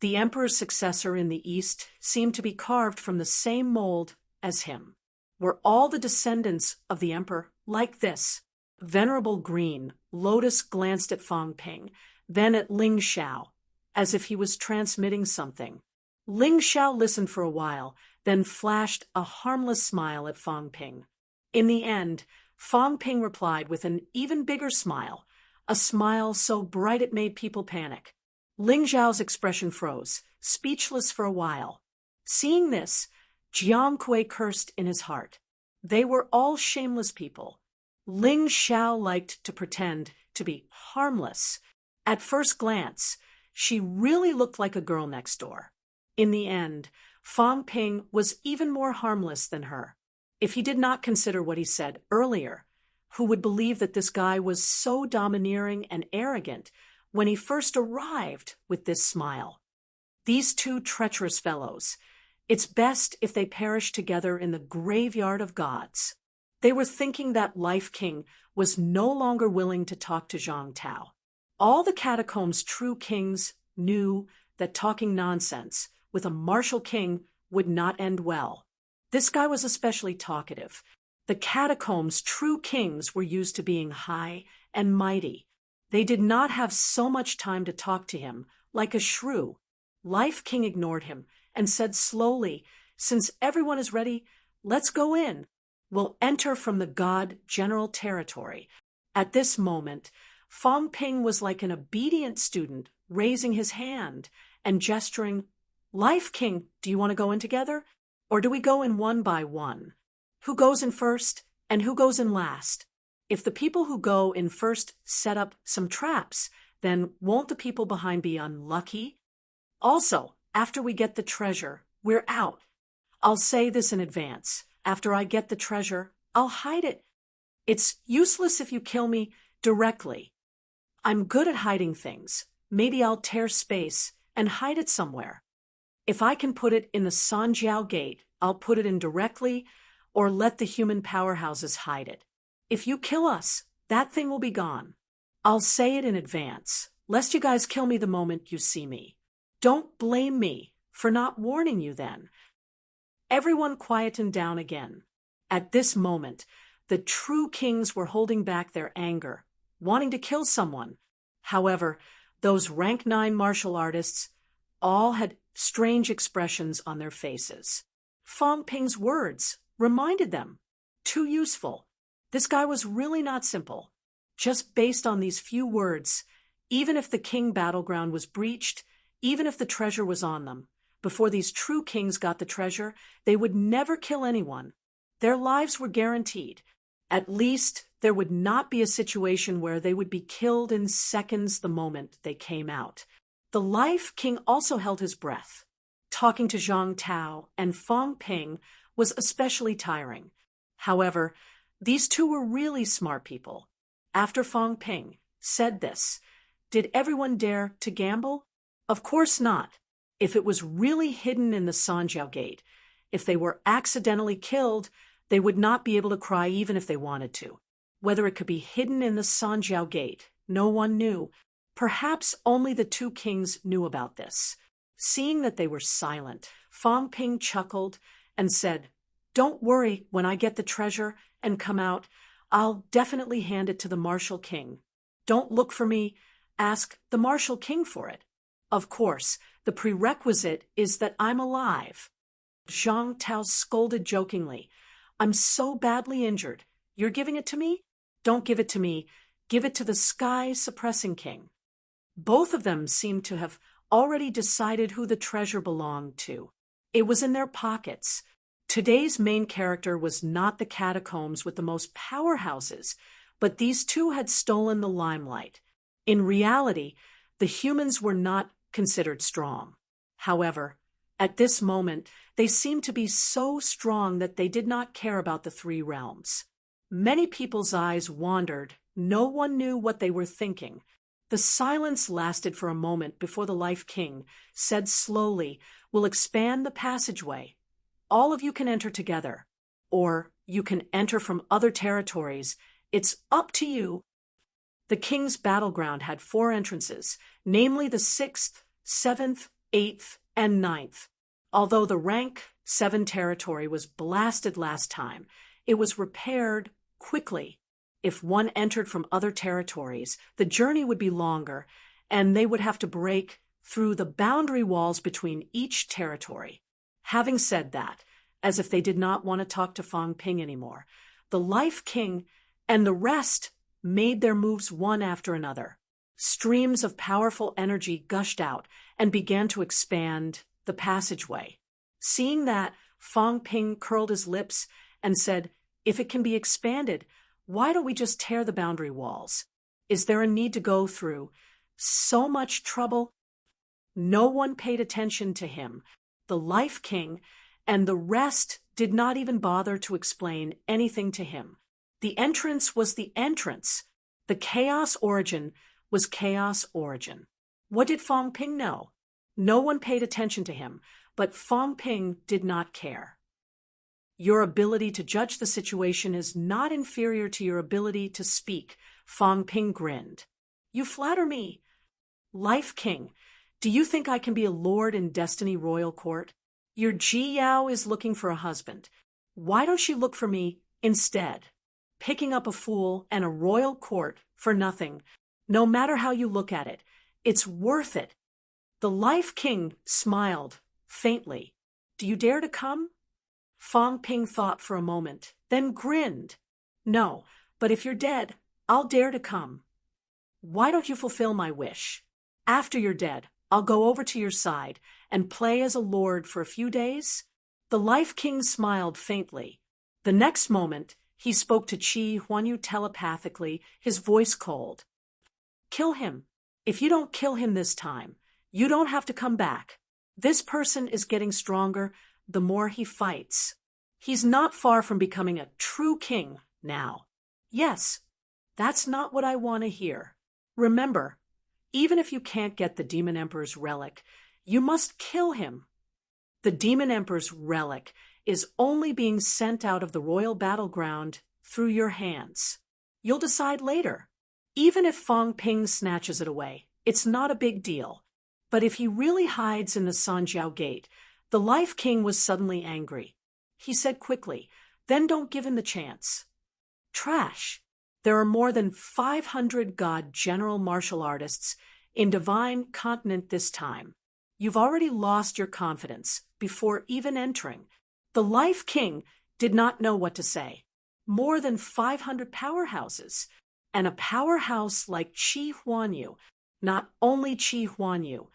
Speaker 1: the emperor's successor in the East seemed to be carved from the same mold as him. Were all the descendants of the emperor like this? Venerable Green, Lotus glanced at Fang Ping, then at Ling Xiao, as if he was transmitting something. Ling Xiao listened for a while, then flashed a harmless smile at Fang Ping. In the end, Fang Ping replied with an even bigger smile, a smile so bright it made people panic. Ling Xiao's expression froze, speechless for a while. Seeing this, Jiang Kui cursed in his heart. They were all shameless people. Ling Xiao liked to pretend to be harmless. At first glance, she really looked like a girl next door. In the end, Fang Ping was even more harmless than her. If he did not consider what he said earlier, who would believe that this guy was so domineering and arrogant when he first arrived with this smile? These two treacherous fellows, it's best if they perish together in the graveyard of gods. They were thinking that Life King was no longer willing to talk to Zhang Tao. All the catacombs' true kings knew that talking nonsense with a martial king would not end well. This guy was especially talkative. The catacombs' true kings were used to being high and mighty. They did not have so much time to talk to him like a shrew. Life King ignored him and said slowly, "Since everyone is ready, let's go in. We'll enter from the god general territory." At this moment, Fang Ping was like an obedient student, raising his hand and gesturing. "Life King, do you want to go in together? Or do we go in one by one? Who goes in first and who goes in last? If the people who go in first set up some traps, then won't the people behind be unlucky? Also, after we get the treasure, we're out. I'll say this in advance. After I get the treasure, I'll hide it. It's useless if you kill me directly. I'm good at hiding things. Maybe I'll tear space and hide it somewhere. If I can put it in the Sanjiao Gate, I'll put it in directly, or let the human powerhouses hide it. If you kill us, that thing will be gone. I'll say it in advance, lest you guys kill me the moment you see me. Don't blame me for not warning you then." Everyone quietened down again. At this moment, the true kings were holding back their anger, wanting to kill someone. However, those rank 9 martial artists all had strange expressions on their faces. Fang Ping's words reminded them. Too useful. This guy was really not simple. Just based on these few words, even if the king battleground was breached, even if the treasure was on them, before these true kings got the treasure, they would never kill anyone. Their lives were guaranteed. At least there would not be a situation where they would be killed in seconds the moment they came out. The Life King also held his breath. Talking to Zhang Tao and Fang Ping was especially tiring. However, these two were really smart people. After Fang Ping said this, did everyone dare to gamble? Of course not. If it was really hidden in the Sanjiao Gate, if they were accidentally killed, they would not be able to cry even if they wanted to. Whether it could be hidden in the Sanjiao Gate, no one knew. Perhaps only the two kings knew about this. Seeing that they were silent, Fang Ping chuckled and said, "Don't worry, when I get the treasure and come out, I'll definitely hand it to the martial king. Don't look for me, ask the martial king for it. Of course, the prerequisite is that I'm alive." Zhang Tao scolded jokingly. "I'm so badly injured. You're giving it to me? Don't give it to me. Give it to the sky-suppressing king." Both of them seemed to have already decided who the treasure belonged to. It was in their pockets. Today's main character was not the catacombs with the most powerhouses, but these two had stolen the limelight. In reality, the humans were not considered strong. However, at this moment, they seemed to be so strong that they did not care about the 3 realms. Many people's eyes wandered. No one knew what they were thinking. The silence lasted for a moment before the Life King said slowly, "We'll expand the passageway. All of you can enter together. Or You can enter from other territories. It's up to you. The king's battleground had 4 entrances, namely the 6th, 7th, 8th, and 9th. Although the rank 7 territory was blasted last time, it was repaired quickly. If one entered from other territories, the journey would be longer, and they would have to break through the boundary walls between each territory. Having said that, as if they did not want to talk to Fang Ping anymore, the Life King and the rest made their moves one after another. Streams of powerful energy gushed out and began to expand the passageway. Seeing that, Fang Ping curled his lips and said, "If it can be expanded, why don't we just tear the boundary walls? Is there a need to go through so much trouble?" No one paid attention to him. The Life King and the rest did not even bother to explain anything to him. The entrance was the entrance. The chaos origin was chaos origin. What did Fang Ping know? No one paid attention to him, but Fang Ping did not care. Your ability to judge the situation is not inferior to your ability to speak, Fang Ping grinned. You flatter me. Life King, do you think I can be a lord in Destiny Royal Court? Your Ji Yao is looking for a husband. Why don't you look for me instead? Picking up a fool and a royal court for nothing, no matter how you look at it, it's worth it. The Life King smiled faintly. Do you dare to come? Fang Ping thought for a moment, then grinned. No, but if you're dead, I'll dare to come. Why don't you fulfill my wish? After you're dead, I'll go over to your side and play as a lord for a few days. The Life King smiled faintly. The next moment, he spoke to Qi Huanyu telepathically, his voice cold. Kill him. If you don't kill him this time, you don't have to come back. This person is getting stronger the more he fights. He's not far from becoming a true king now. Yes, that's not what I want to hear. Remember, even if you can't get the Demon Emperor's relic, you must kill him. The Demon Emperor's relic is only being sent out of the royal battleground through your hands. You'll decide later. Even if Fang Ping snatches it away, it's not a big deal. But if he really hides in the Sanjiao Gate, the Life King was suddenly angry. He said quickly, "Then don't give him the chance." Trash. There are more than 500 god general martial artists in Divine Continent this time. You've already lost your confidence before even entering. The Life King did not know what to say. More than 500 powerhouses. And a powerhouse like Qi Huanyu. Not only Qi Huanyu.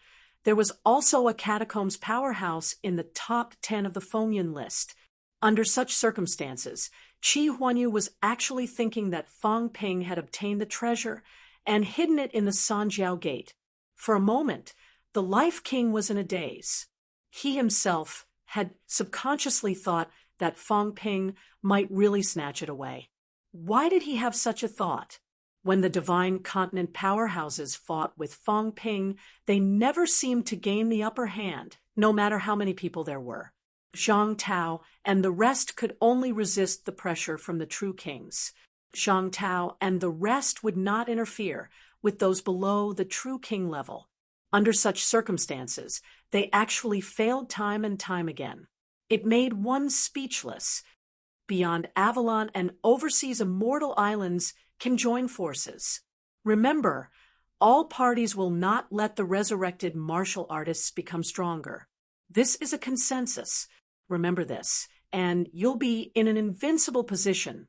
Speaker 1: There was also a Catacombs powerhouse in the top 10 of the Fengyan list. Under such circumstances, Qi Huanyu was actually thinking that Fang Ping had obtained the treasure and hidden it in the Sanjiao Gate. For a moment, the Life King was in a daze. He himself had subconsciously thought that Fang Ping might really snatch it away. Why did he have such a thought? When the Divine Continent powerhouses fought with Fang Ping, they never seemed to gain the upper hand, no matter how many people there were. Zhang Tao and the rest could only resist the pressure from the true kings. Zhang Tao and the rest would not interfere with those below the true king level. Under such circumstances, they actually failed time and time again. It made one speechless. Beyond Avalon and overseas immortal islands can join forces. Remember, all parties will not let the resurrected martial artists become stronger. This is a consensus. Remember this, and you'll be in an invincible position.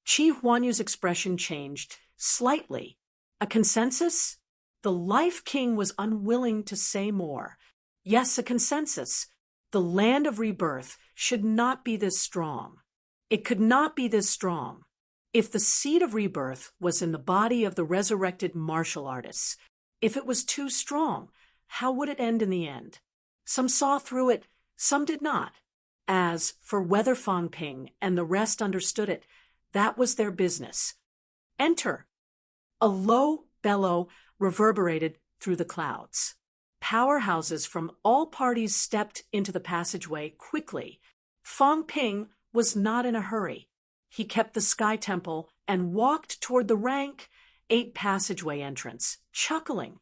Speaker 1: Qi Huanyu's expression changed slightly. A consensus? The Life King was unwilling to say more. Yes, a consensus. The land of rebirth should not be this strong. It could not be this strong. If the seed of rebirth was in the body of the resurrected martial artists, if it was too strong, how would it end in the end? Some saw through it, some did not. As for whether Fang Ping and the rest understood it, that was their business. Enter. A low bellow reverberated through the clouds. Powerhouses from all parties stepped into the passageway quickly. Fang Ping was not in a hurry. He kept the Sky Temple and walked toward the rank 8 passageway entrance, chuckling.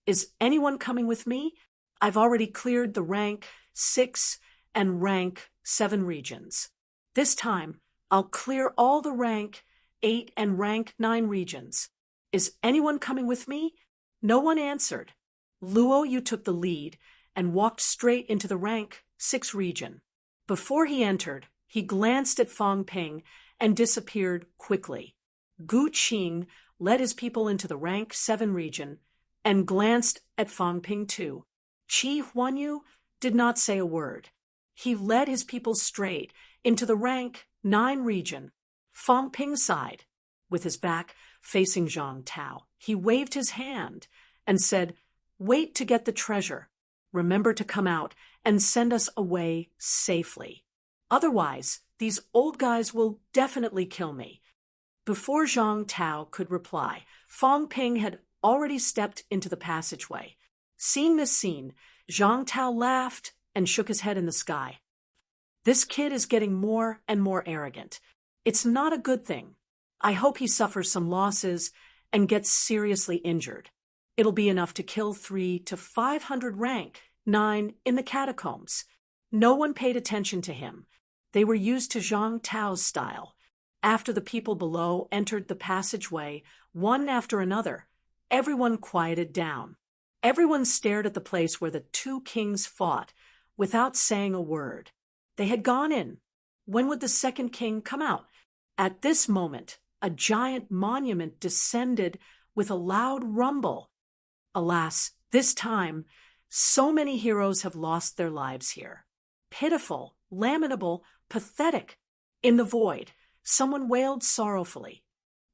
Speaker 1: Is anyone coming with me? I've already cleared the rank 6 and rank 7 regions. This time, I'll clear all the rank 8 and rank 9 regions. Is anyone coming with me? No one answered. Luo Yu took the lead and walked straight into the rank 6 region. Before he entered, he glanced at Fang Ping and disappeared quickly. Gu Qing led his people into the rank 7 region and glanced at Fang Ping too. Qi Huanyu did not say a word. He led his people straight into the rank 9 region. Fang Ping sighed. With his back facing Zhang Tao, he waved his hand and said, "Wait to get the treasure. Remember to come out and send us away safely. Otherwise, these old guys will definitely kill me." Before Zhang Tao could reply, Fang Ping had already stepped into the passageway. Seeing this scene, Zhang Tao laughed and shook his head in the sky. This kid is getting more and more arrogant. It's not a good thing. I hope he suffers some losses and gets seriously injured. It'll be enough to kill 300 to 500 rank 9 in the catacombs. No one paid attention to him. They were used to Zhang Tao's style. After the people below entered the passageway, one after another, everyone quieted down. Everyone stared at the place where the 2 kings fought, without saying a word. They had gone in. When would the second king come out? At this moment, a giant monument descended with a loud rumble. Alas, this time, so many heroes have lost their lives here. Pitiful, lamentable, pathetic. In the void, someone wailed sorrowfully.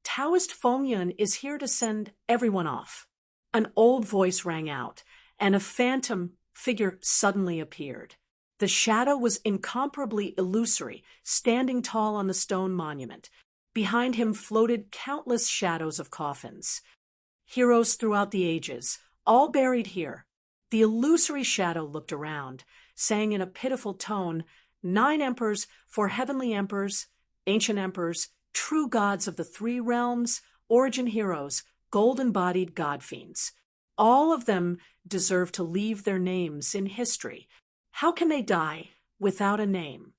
Speaker 1: Taoist Fengyun is here to send everyone off. An old voice rang out, and a phantom figure suddenly appeared. The shadow was incomparably illusory, standing tall on the stone monument. Behind him floated countless shadows of coffins. Heroes throughout the ages, all buried here. The illusory shadow looked around, saying in a pitiful tone, 9 emperors for heavenly emperors, ancient emperors, true gods of the 3 realms, origin heroes, golden-bodied god-fiends. All of them deserve to leave their names in history. How can they die without a name?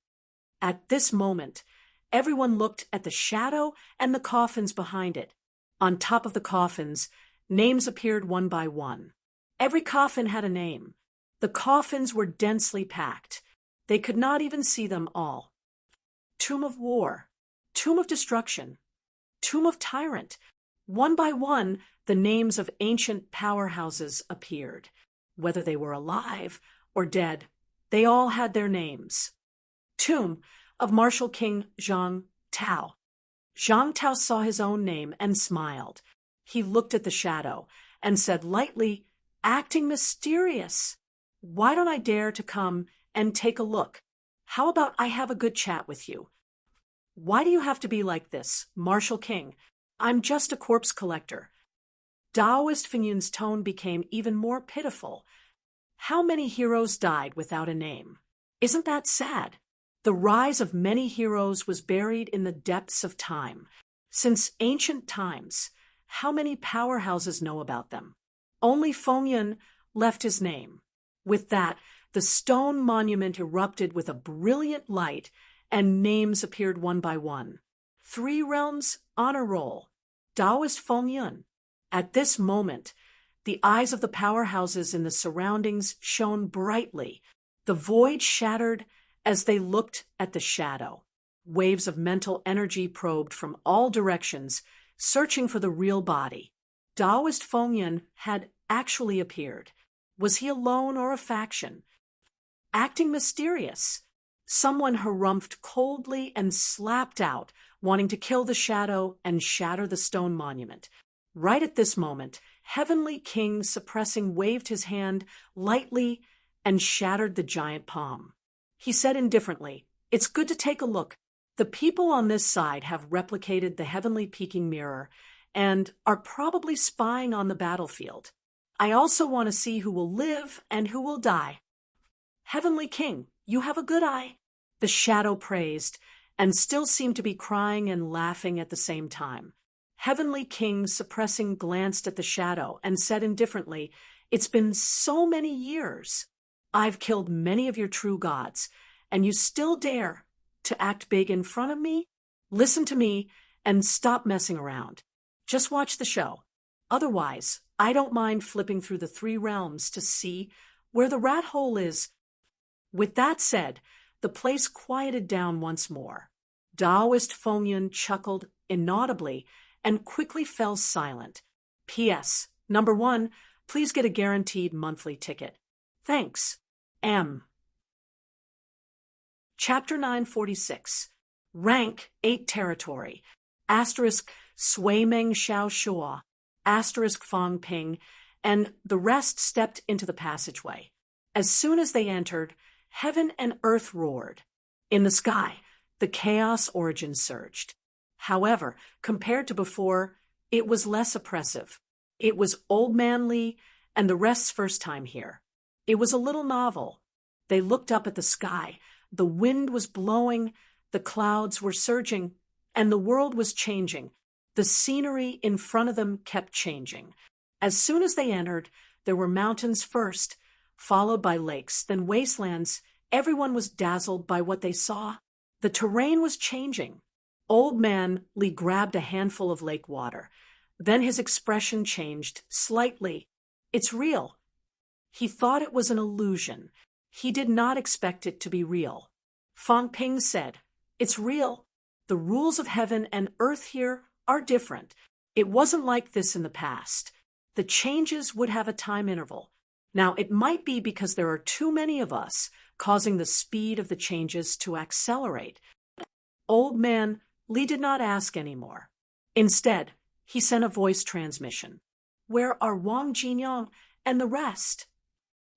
Speaker 1: At this moment, everyone looked at the shadow and the coffins behind it. On top of the coffins, names appeared one by one. Every coffin had a name. The coffins were densely packed. They could not even see them all. Tomb of War, Tomb of Destruction, Tomb of Tyrant. One by one, the names of ancient powerhouses appeared. Whether they were alive or dead, they all had their names. Tomb of Martial King Zhang Tao. Zhang Tao saw his own name and smiled. He looked at the shadow and said lightly, acting mysterious, "Why don't I dare to come and take a look? How about I have a good chat with you?" "Why do you have to be like this, Martial King? I'm just a corpse collector." Taoist Fengyun's tone became even more pitiful. How many heroes died without a name? Isn't that sad? The rise of many heroes was buried in the depths of time. Since ancient times, how many powerhouses know about them? Only Fengyun left his name. With that, the stone monument erupted with a brilliant light, and names appeared one by one. 3 realms honor roll. Taoist Fengyun. At this moment, the eyes of the powerhouses in the surroundings shone brightly. The void shattered as they looked at the shadow. Waves of mental energy probed from all directions, searching for the real body. Taoist Fengyun had actually appeared. Was he alone or a faction? Acting mysterious. Someone harumphed coldly and slapped out, wanting to kill the shadow and shatter the stone monument. Right at this moment, Heavenly King Suppressing waved his hand lightly and shattered the giant palm. He said indifferently, "It's good to take a look. The people on this side have replicated the heavenly peeking mirror and are probably spying on the battlefield. I also want to see who will live and who will die." "Heavenly King, you have a good eye," the shadow praised, and still seemed to be crying and laughing at the same time. Heavenly King, suppressing, glanced at the shadow and said indifferently, "It's been so many years. I've killed many of your true gods, and you still dare to act big in front of me? Listen to me and stop messing around. Just watch the show. Otherwise, I don't mind flipping through the 3 realms to see where the rat hole is." With that said, the place quieted down once more. Taoist Fengyun chuckled inaudibly and quickly fell silent. P.S. Number 1, please get a guaranteed monthly ticket. Thanks. M. Chapter 946. Rank 8 Territory. Asterisk Sui Meng Xiao Shua. Asterisk Fong Ping. And the rest stepped into the passageway. As soon as they entered, heaven and earth roared. In the sky, the chaos origin surged. However, compared to before, it was less oppressive. It was Old Man Lee and the rest's first time here. It was a little novel. They looked up at the sky. The wind was blowing, the clouds were surging, and the world was changing. The scenery in front of them kept changing. As soon as they entered, there were mountains first, followed by lakes, then wastelands. Everyone was dazzled by what they saw. The terrain was changing. Old Man Lee grabbed a handful of lake water. Then his expression changed slightly. "It's real." He thought it was an illusion. He did not expect it to be real. Fong Ping said, "It's real. The rules of heaven and earth here are different. It wasn't like this in the past. The changes would have a time interval. Now, it might be because there are too many of us, causing the speed of the changes to accelerate." Old Man Lee did not ask anymore. Instead, he sent a voice transmission. "Where are Wang Jinyang and the rest?"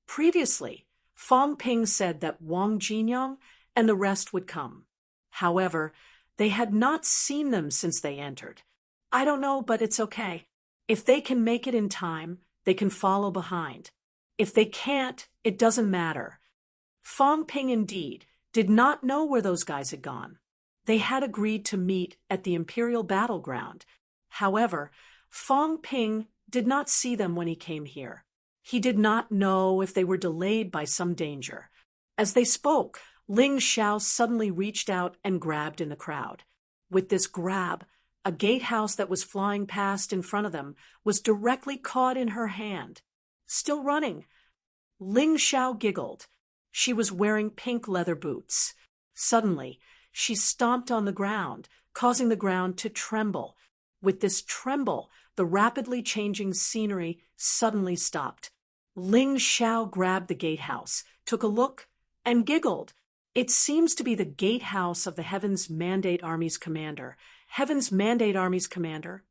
Speaker 1: Previously, Fong Ping said that Wang Jinyang and the rest would come. However, they had not seen them since they entered. "I don't know, but it's okay. If they can make it in time, they can follow behind. If they can't, it doesn't matter." Fong Ping indeed did not know where those guys had gone. They had agreed to meet at the Imperial Battleground. However, Fong Ping did not see them when he came here. He did not know if they were delayed by some danger. As they spoke, Ling Xiao suddenly reached out and grabbed in the crowd. With this grab, a gatehouse that was flying past in front of them was directly caught in her hand. Still running. Ling Xiao giggled. She was wearing pink leather boots. Suddenly, she stomped on the ground, causing the ground to tremble. With this tremble, the rapidly changing scenery suddenly stopped. Ling Xiao grabbed the gatehouse, took a look, and giggled. "It seems to be the gatehouse of the Heaven's Mandate Army's commander." Heaven's Mandate Army's commander?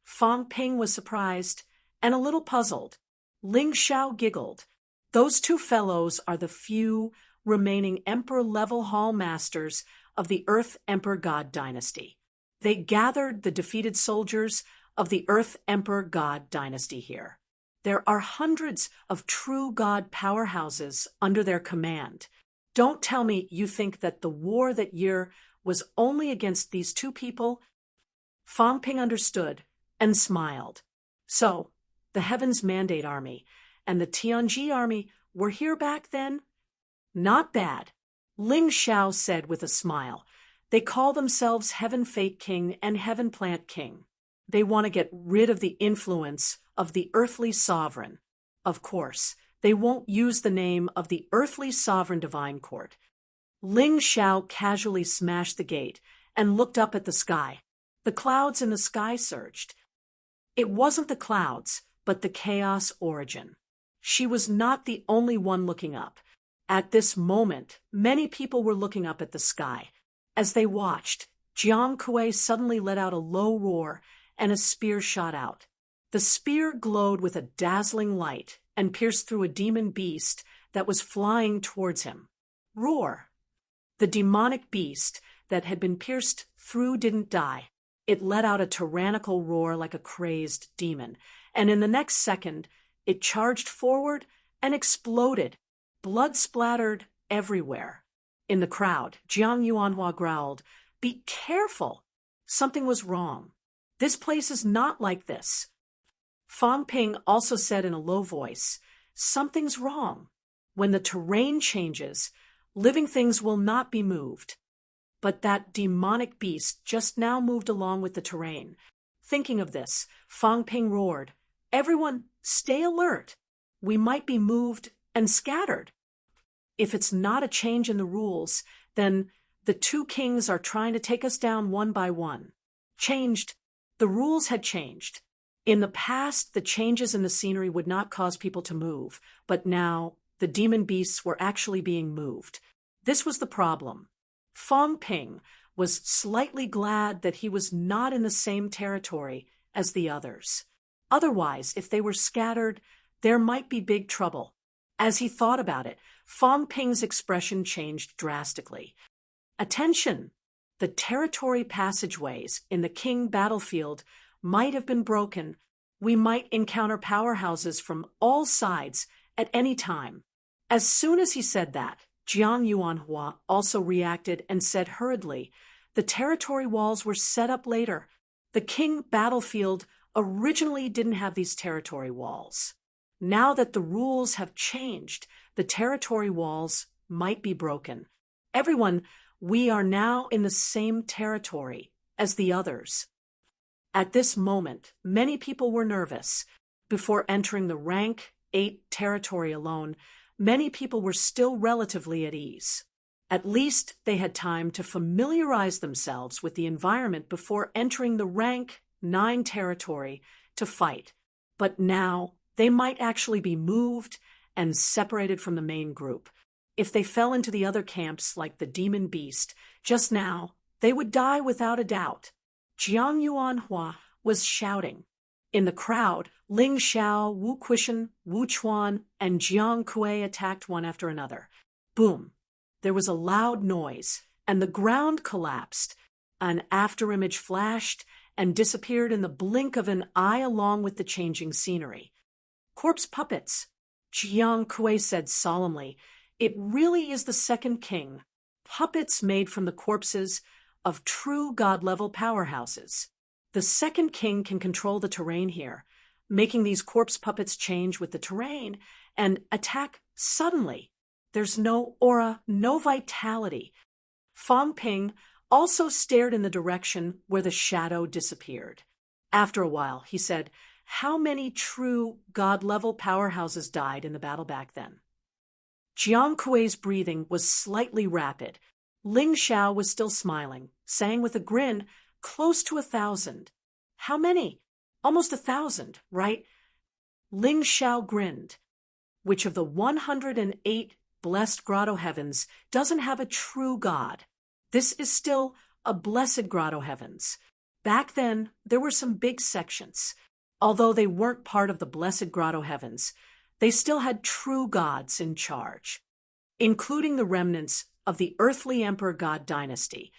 Speaker 1: Fong Ping was surprised and a little puzzled. Ling Xiao giggled. "Those 2 fellows are the few remaining Emperor-level hall masters of the Earth Emperor God dynasty. They gathered the defeated soldiers of the Earth Emperor God dynasty here. There are hundreds of true God powerhouses under their command. Don't tell me you think that the war that year was only against these 2 people?" Fong Ping understood and smiled. "So, the Heaven's Mandate Army and the Tianji Army were here back then?" "Not bad," Ling Xiao said with a smile. "They call themselves Heaven Fate King and Heaven Plant King. They want to get rid of the influence of the earthly sovereign. Of course, they won't use the name of the earthly sovereign divine court." Ling Xiao casually smashed the gate and looked up at the sky. The clouds in the sky surged. It wasn't the clouds, but the chaos origin. She was not the only one looking up. At this moment, many people were looking up at the sky. As they watched, Jiang Kuei suddenly let out a low roar, and a spear shot out. The spear glowed with a dazzling light and pierced through a demon beast that was flying towards him. Roar! The demonic beast that had been pierced through didn't die. It let out a tyrannical roar like a crazed demon, and in the next second, it charged forward and exploded. Blood splattered everywhere. In the crowd, Jiang Yuanhua growled, "Be careful! Something was wrong. This place is not like this." Fang Ping also said in a low voice, "Something's wrong. When the terrain changes, living things will not be moved." But that demonic beast just now moved along with the terrain. Thinking of this, Fang Ping roared, "Everyone, stay alert. We might be moved and scattered. If it's not a change in the rules, then the two kings are trying to take us down one by one." Changed. The rules had changed. In the past, the changes in the scenery would not cause people to move, but now the demon beasts were actually being moved. This was the problem. Fang Ping was slightly glad that he was not in the same territory as the others. Otherwise, if they were scattered, there might be big trouble. As he thought about it, Fang Ping's expression changed drastically. Attention! The territory passageways in the King battlefield might have been broken. We might encounter powerhouses from all sides at any time. As soon as he said that, Jiang Yuanhua also reacted and said hurriedly, "The territory walls were set up later. The King battlefield originally didn't have these territory walls. Now that the rules have changed, the territory walls might be broken. Everyone, we are now in the same territory as the others." At this moment, many people were nervous. Before entering the rank 8 territory alone, many people were still relatively at ease. At least they had time to familiarize themselves with the environment before entering the rank 9 territory to fight. But now they might actually be moved and separated from the main group. If they fell into the other camps like the demon beast, just now, they would die without a doubt. Jiang Yuanhua was shouting. In the crowd, Ling Xiao, Wu Quishan, Wu Chuan, and Jiang Kuei attacked one after another. Boom! There was a loud noise, and the ground collapsed. An afterimage flashed and disappeared in the blink of an eye along with the changing scenery. "Corpse puppets," Jiang Kuei said solemnly. "It really is the second king. Puppets made from the corpses of true god-level powerhouses. The second king can control the terrain here, making these corpse puppets change with the terrain and attack suddenly. There's no aura, no vitality." Fang Ping also stared in the direction where the shadow disappeared. After a while, he said, "How many true god-level powerhouses died in the battle back then?" Jiang Kuei's breathing was slightly rapid. Ling Xiao was still smiling, saying with a grin, "Close to 1,000. "How many?" "Almost 1,000, right?" Ling Xiao grinned. "Which of the 108 blessed grotto heavens doesn't have a true god? This is still a blessed grotto heavens. Back then, there were some big sections. Although they weren't part of the blessed grotto heavens, they still had true gods in charge, including the remnants of the earthly emperor god dynasty.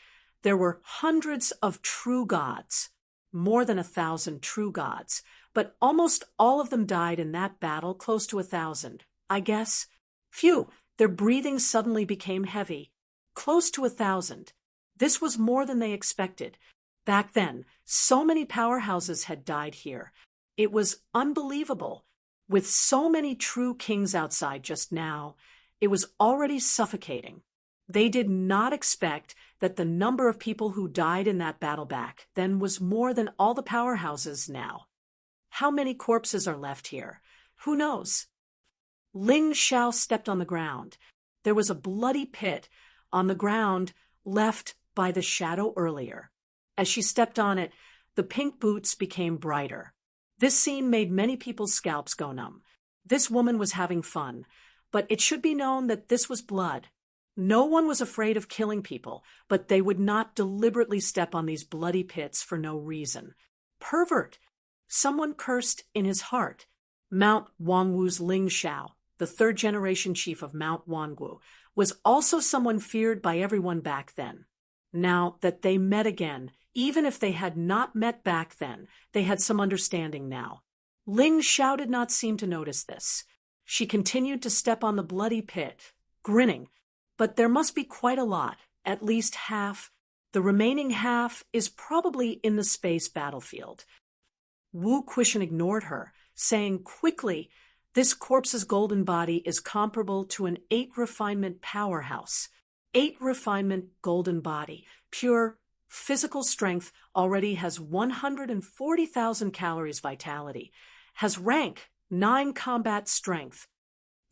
Speaker 1: There were hundreds of true gods, more than 1,000 true gods, but almost all of them died in that battle, close to 1,000, I guess. Phew, their breathing suddenly became heavy. Close to 1,000. This was more than they expected. Back then, so many powerhouses had died here. It was unbelievable. With so many true kings outside just now, it was already suffocating. They did not expect that the number of people who died in that battle back then was more than all the powerhouses now. How many corpses are left here? Who knows? Ling Xiao stepped on the ground. There was a bloody pit on the ground left by the shadow earlier. As she stepped on it, the pink boots became brighter. This scene made many people's scalps go numb. This woman was having fun, but it should be known that this was blood. No one was afraid of killing people, but they would not deliberately step on these bloody pits for no reason. Pervert! Someone cursed in his heart. Mount Wangwu's Ling Xiao, the third-generation chief of Mount Wangwu, was also someone feared by everyone back then. Now that they met again, even if they had not met back then, they had some understanding now. Ling Xiao did not seem to notice this. She continued to step on the bloody pit, grinning. but there must be quite a lot, at least half. The remaining half is probably in the space battlefield. Wu Quishan ignored her, saying quickly, "This corpse's golden body is comparable to an 8-refinement powerhouse. 8-refinement golden body, pure physical strength, already has 140,000 calories vitality, has rank 9 combat strength."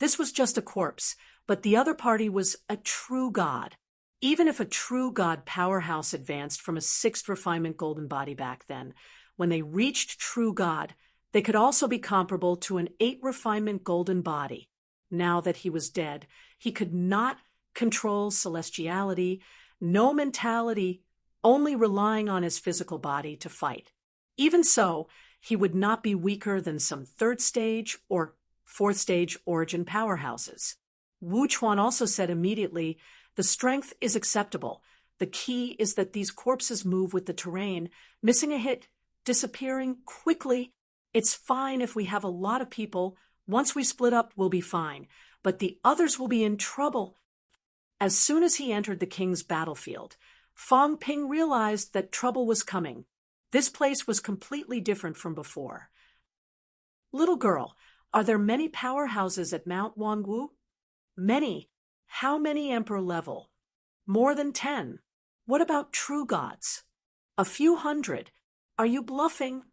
Speaker 1: This was just a corpse, but the other party was a true god. Even if a true god powerhouse advanced from a 6th refinement golden body back then, when they reached true god, they could also be comparable to an 8-refinement golden body. Now that he was dead, he could not control celestiality, no mentality, only relying on his physical body to fight. Even so, he would not be weaker than some 3rd stage or 4th stage origin powerhouses. Wu Chuan also said immediately, "The strength is acceptable. The key is that these corpses move with the terrain, missing a hit, disappearing quickly. It's fine if we have a lot of people. Once we split up, we'll be fine. But the others will be in trouble." As soon as he entered the king's battlefield, Fang Ping realized that trouble was coming. This place was completely different from before. "Little girl, are there many powerhouses at Mount Wangwu?" "Many. How many emperor level?" "More than 10. What about true gods?" "A few hundred. Are you bluffing?"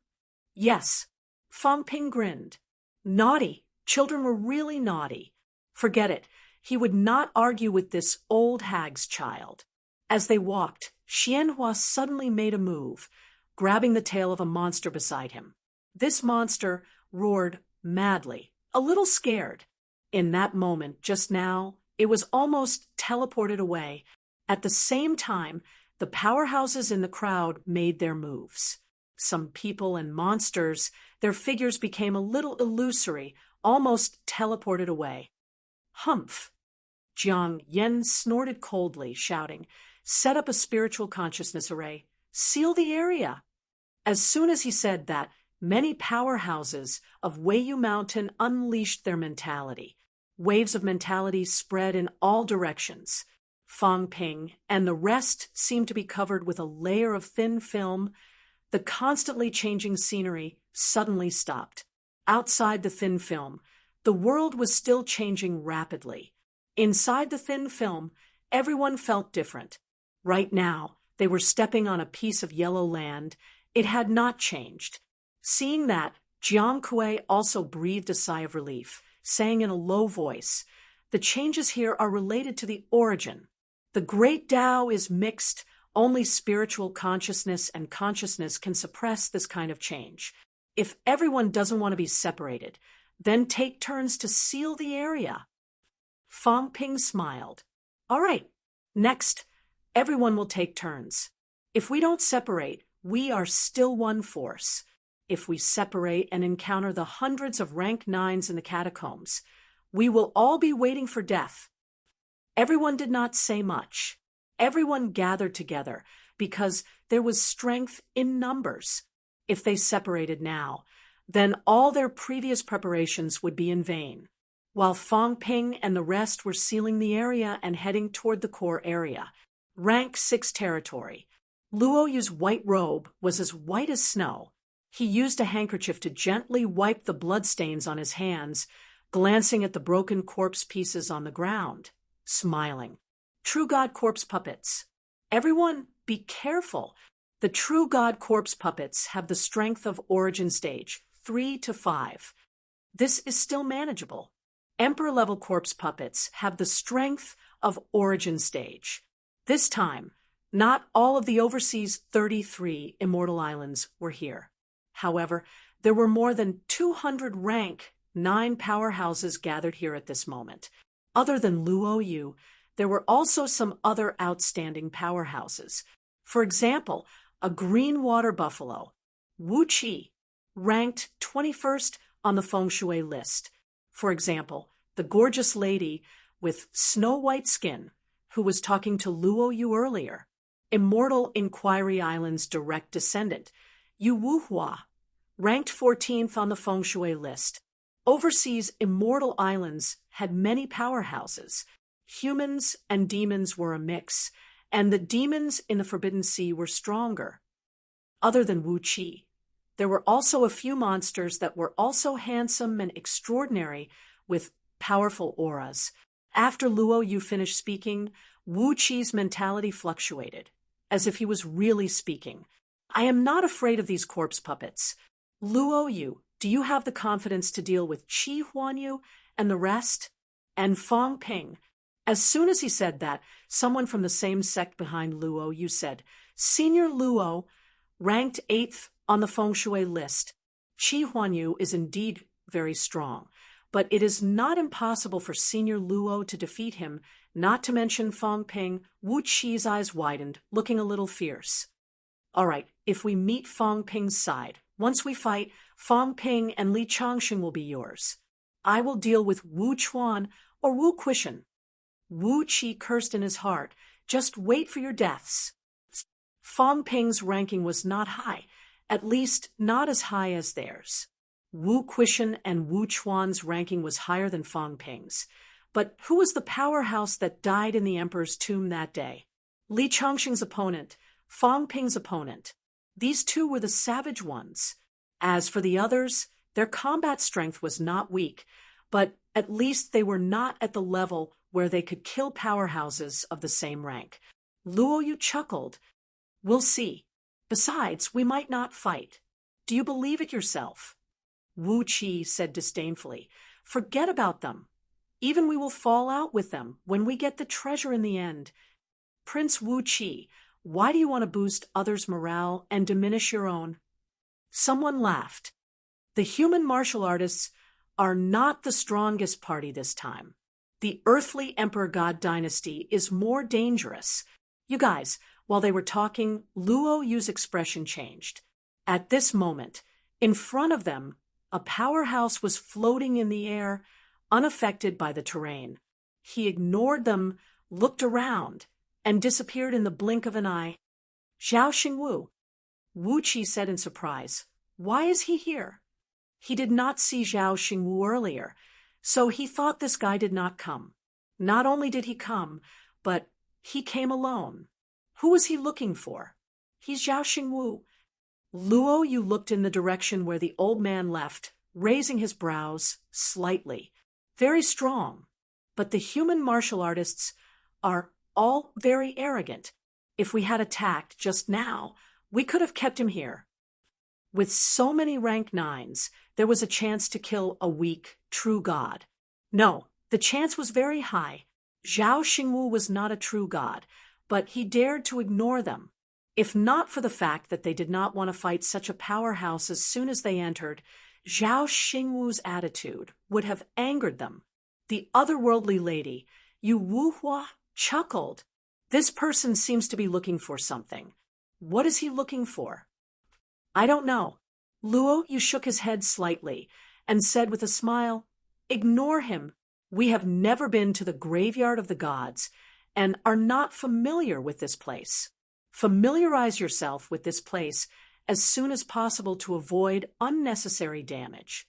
Speaker 1: "Yes." Fang Ping grinned. Naughty. Children were really naughty. Forget it. He would not argue with this old hag's child. As they walked, Xianhua suddenly made a move, grabbing the tail of a monster beside him. This monster roared madly, a little scared. In that moment, just now, it was almost teleported away. At the same time, the powerhouses in the crowd made their moves. Some people and monsters, their figures became a little illusory, almost teleported away. "Humph!" Jiang Yen snorted coldly, shouting, "Set up a spiritual consciousness array. Seal the area." As soon as he said that, many powerhouses of Weiyu Mountain unleashed their mentality. Waves of mentality spread in all directions. Fang Ping and the rest seemed to be covered with a layer of thin film. The constantly changing scenery suddenly stopped. Outside the thin film, the world was still changing rapidly. Inside the thin film, everyone felt different. Right now, they were stepping on a piece of yellow land. It had not changed. Seeing that, Jiang Kuei also breathed a sigh of relief, saying in a low voice, "The changes here are related to the origin. The great Tao is mixed. Only spiritual consciousness and consciousness can suppress this kind of change. If everyone doesn't want to be separated, then take turns to seal the area." Fang Ping smiled. "All right, next, everyone will take turns. If we don't separate, we are still one force. If we separate and encounter the hundreds of rank 9s in the catacombs, we will all be waiting for death." Everyone did not say much. Everyone gathered together because there was strength in numbers. If they separated now, then all their previous preparations would be in vain. While Fang Ping and the rest were sealing the area and heading toward the core area, rank 6 territory, Luo Yu's white robe was as white as snow. He used a handkerchief to gently wipe the bloodstains on his hands, glancing at the broken corpse pieces on the ground, smiling. True God corpse puppets. Everyone, be careful. The true God corpse puppets have the strength of origin stage, 3 to 5. This is still manageable. Emperor-level corpse puppets have the strength of origin stage. This time, not all of the overseas 33 immortal islands were here. However, there were more than 200 rank 9 powerhouses gathered here at this moment. Other than Luo Yu, there were also some other outstanding powerhouses. For example, a green water buffalo, Wu Qi, ranked 21st on the feng shui list. For example, the gorgeous lady with snow-white skin who was talking to Luo Yu earlier, Immortal Inquiry Island's direct descendant, Yu Wuhua, ranked 14th on the feng shui list. Overseas Immortal Islands had many powerhouses. Humans and demons were a mix, and the demons in the Forbidden Sea were stronger. Other than Wu Qi, there were also a few monsters that were also handsome and extraordinary with powerful auras. After Luo Yu finished speaking, Wu Qi's mentality fluctuated, as if he was really speaking. I am not afraid of these corpse puppets. Luo Yu, do you have the confidence to deal with Qi Huanyu and the rest? And Fong Ping. As soon as he said that, someone from the same sect behind Luo Yu said, Senior Luo, ranked 8th on the feng shui list. Qi Huanyu is indeed very strong, but it is not impossible for Senior Luo to defeat him, not to mention Fong Ping. Wu Qi's eyes widened, looking a little fierce. All right, if we meet Fong Ping's side, once we fight, Fong Ping and Li Changxing will be yours. I will deal with Wu Chuan or Wu Quishan. Wu Qi cursed in his heart, just wait for your deaths. Fong Ping's ranking was not high, at least not as high as theirs. Wu Quishan and Wu Chuan's ranking was higher than Fong Ping's. But who was the powerhouse that died in the emperor's tomb that day? Li Changxing's opponent, Fong Ping's opponent. These two were the savage ones. As for the others, their combat strength was not weak, but at least they were not at the level where they could kill powerhouses of the same rank. Luo Yu chuckled. We'll see. Besides, we might not fight. Do you believe it yourself? Wu Qi said disdainfully, forget about them. Even we will fall out with them when we get the treasure in the end. Prince Wu Qi, why do you want to boost others' morale and diminish your own? Someone laughed. The human martial artists are not the strongest party this time. The earthly Emperor God dynasty is more dangerous. You guys, while they were talking, Luo Yu's expression changed. At this moment, in front of them, a powerhouse was floating in the air, unaffected by the terrain. He ignored them, looked around, and disappeared in the blink of an eye. Zhao Xingwu. Wu Qi said in surprise, why is he here? He did not see Zhao Xingwu earlier, so he thought this guy did not come. Not only did he come, but he came alone. Who was he looking for? He's Zhao Xingwu. Luo Yu looked in the direction where the old man left, raising his brows slightly. Very strong. But the human martial artists are all very arrogant. If we had attacked just now, we could have kept him here. With so many rank 9s, there was a chance to kill a weak, true god. No, the chance was very high. Zhao Xingwu was not a true god, but he dared to ignore them. If not for the fact that they did not want to fight such a powerhouse as soon as they entered, Zhao Xingwu's attitude would have angered them. The otherworldly lady, Yu Wuhua, chuckled. This person seems to be looking for something. What is he looking for? I don't know. Luo Yu shook his head slightly and said with a smile, ignore him. We have never been to the graveyard of the gods and are not familiar with this place. Familiarize yourself with this place as soon as possible to avoid unnecessary damage.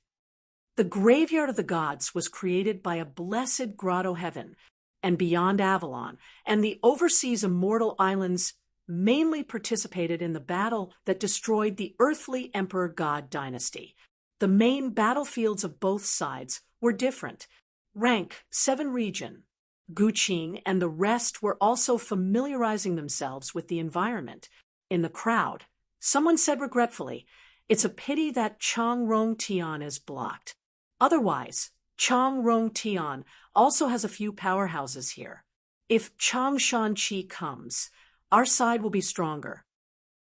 Speaker 1: The graveyard of the gods was created by a blessed grotto heaven and beyond Avalon, and the overseas immortal islands mainly participated in the battle that destroyed the earthly Emperor God dynasty. The main battlefields of both sides were different. Rank 7 region. Guqing and the rest were also familiarizing themselves with the environment. In the crowd, someone said regretfully, it's a pity that Chang Rong Tian is blocked. Otherwise, Chang Rong Tian also has a few powerhouses here. If Chang Shanqi comes, our side will be stronger.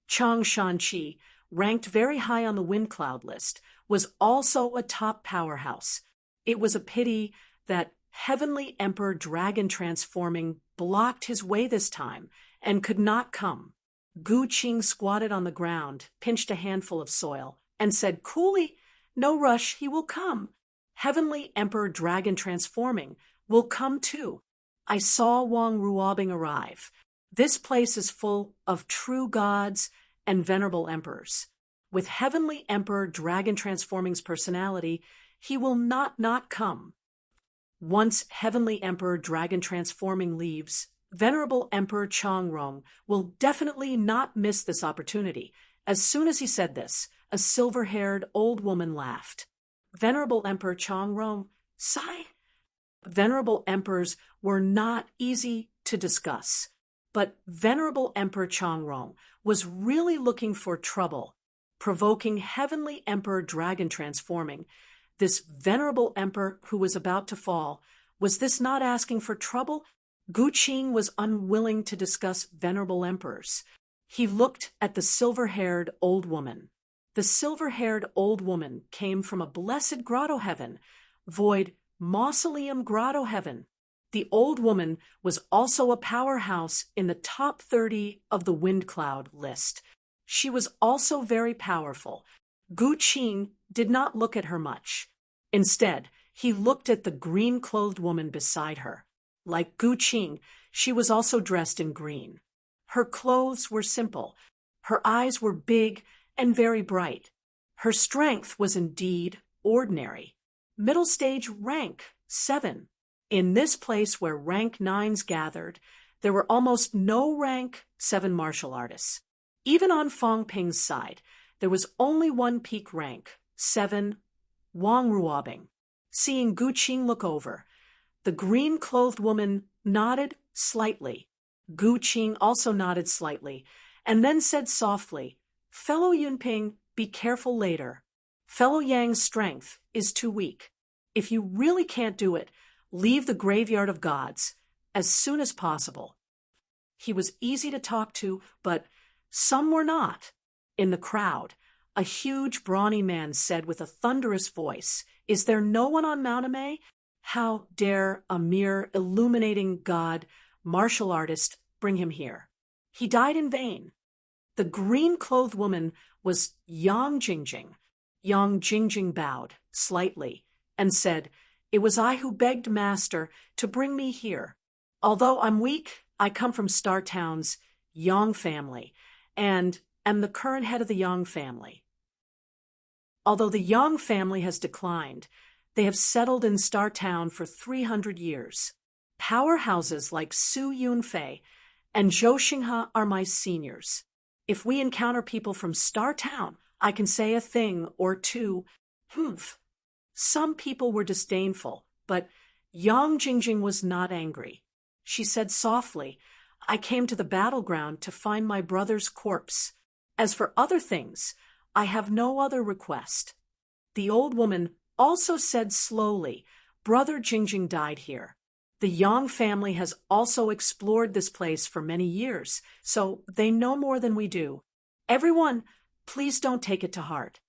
Speaker 1: Chang Shanqi, ranked very high on the wind cloud list, was also a top powerhouse. It was a pity that Heavenly Emperor Dragon Transforming blocked his way this time and could not come. Gu Qing squatted on the ground, pinched a handful of soil, and said coolly, no rush, he will come. Heavenly Emperor Dragon Transforming will come too. I saw Wang Ruobing arrive. This place is full of true gods and venerable emperors. With Heavenly Emperor Dragon Transforming's personality, he will not come. once Heavenly Emperor Dragon Transforming leaves, Venerable Emperor Chongrong will definitely not miss this opportunity. As soon as he said this, a silver-haired old woman laughed. Venerable Emperor Chongrong, sigh. Venerable emperors were not easy to discuss, but Venerable Emperor Chongrong was really looking for trouble, provoking Heavenly Emperor Dragon Transforming. This venerable emperor who was about to fall, was this not asking for trouble? Gu Qing was unwilling to discuss venerable emperors. He looked at the silver-haired old woman. The silver-haired old woman came from a blessed grotto heaven, void mausoleum grotto heaven. The old woman was also a powerhouse in the top 30 of the wind cloud list. She was also very powerful. Gu Qing did not look at her much. Instead, he looked at the green-clothed woman beside her. Like Gu Qing, she was also dressed in green. Her clothes were simple. Her eyes were big and very bright. Her strength was indeed ordinary. Middle stage rank 7. In this place where rank 9s gathered, there were almost no rank 7 martial artists. Even on Fang Ping's side, there was only one peak rank, 7, Wang Ruobing. Seeing Gu Qing look over, the green-clothed woman nodded slightly. Gu Qing also nodded slightly, and then said softly, "Fellow Yunping, be careful later. Fellow Yang's strength is too weak. If you really can't do it, leave the graveyard of gods as soon as possible." He was easy to talk to, but some were not. In the crowd, a huge brawny man said with a thunderous voice, "Is there no one on Mount Amei? How dare a mere illuminating god, martial artist, bring him here? He died in vain." The green-clothed woman was Yang Jingjing. Yang Jingjing bowed slightly and said, "It was I who begged Master to bring me here. Although I'm weak, I come from Star Town's Yang family, and am the current head of the Yang family. Although the Yang family has declined, they have settled in Star Town for 300 years. Powerhouses like Su Yunfei and Zhou Xinghe are my seniors. If we encounter people from Star Town, I can say a thing or two. Humph." Some people were disdainful, but Yang Jingjing was not angry. She said softly, "I came to the battleground to find my brother's corpse. As for other things, I have no other request." The old woman also said slowly, "Brother Jingjing died here. The Yang family has also explored this place for many years, so they know more than we do. Everyone, please don't take it to heart."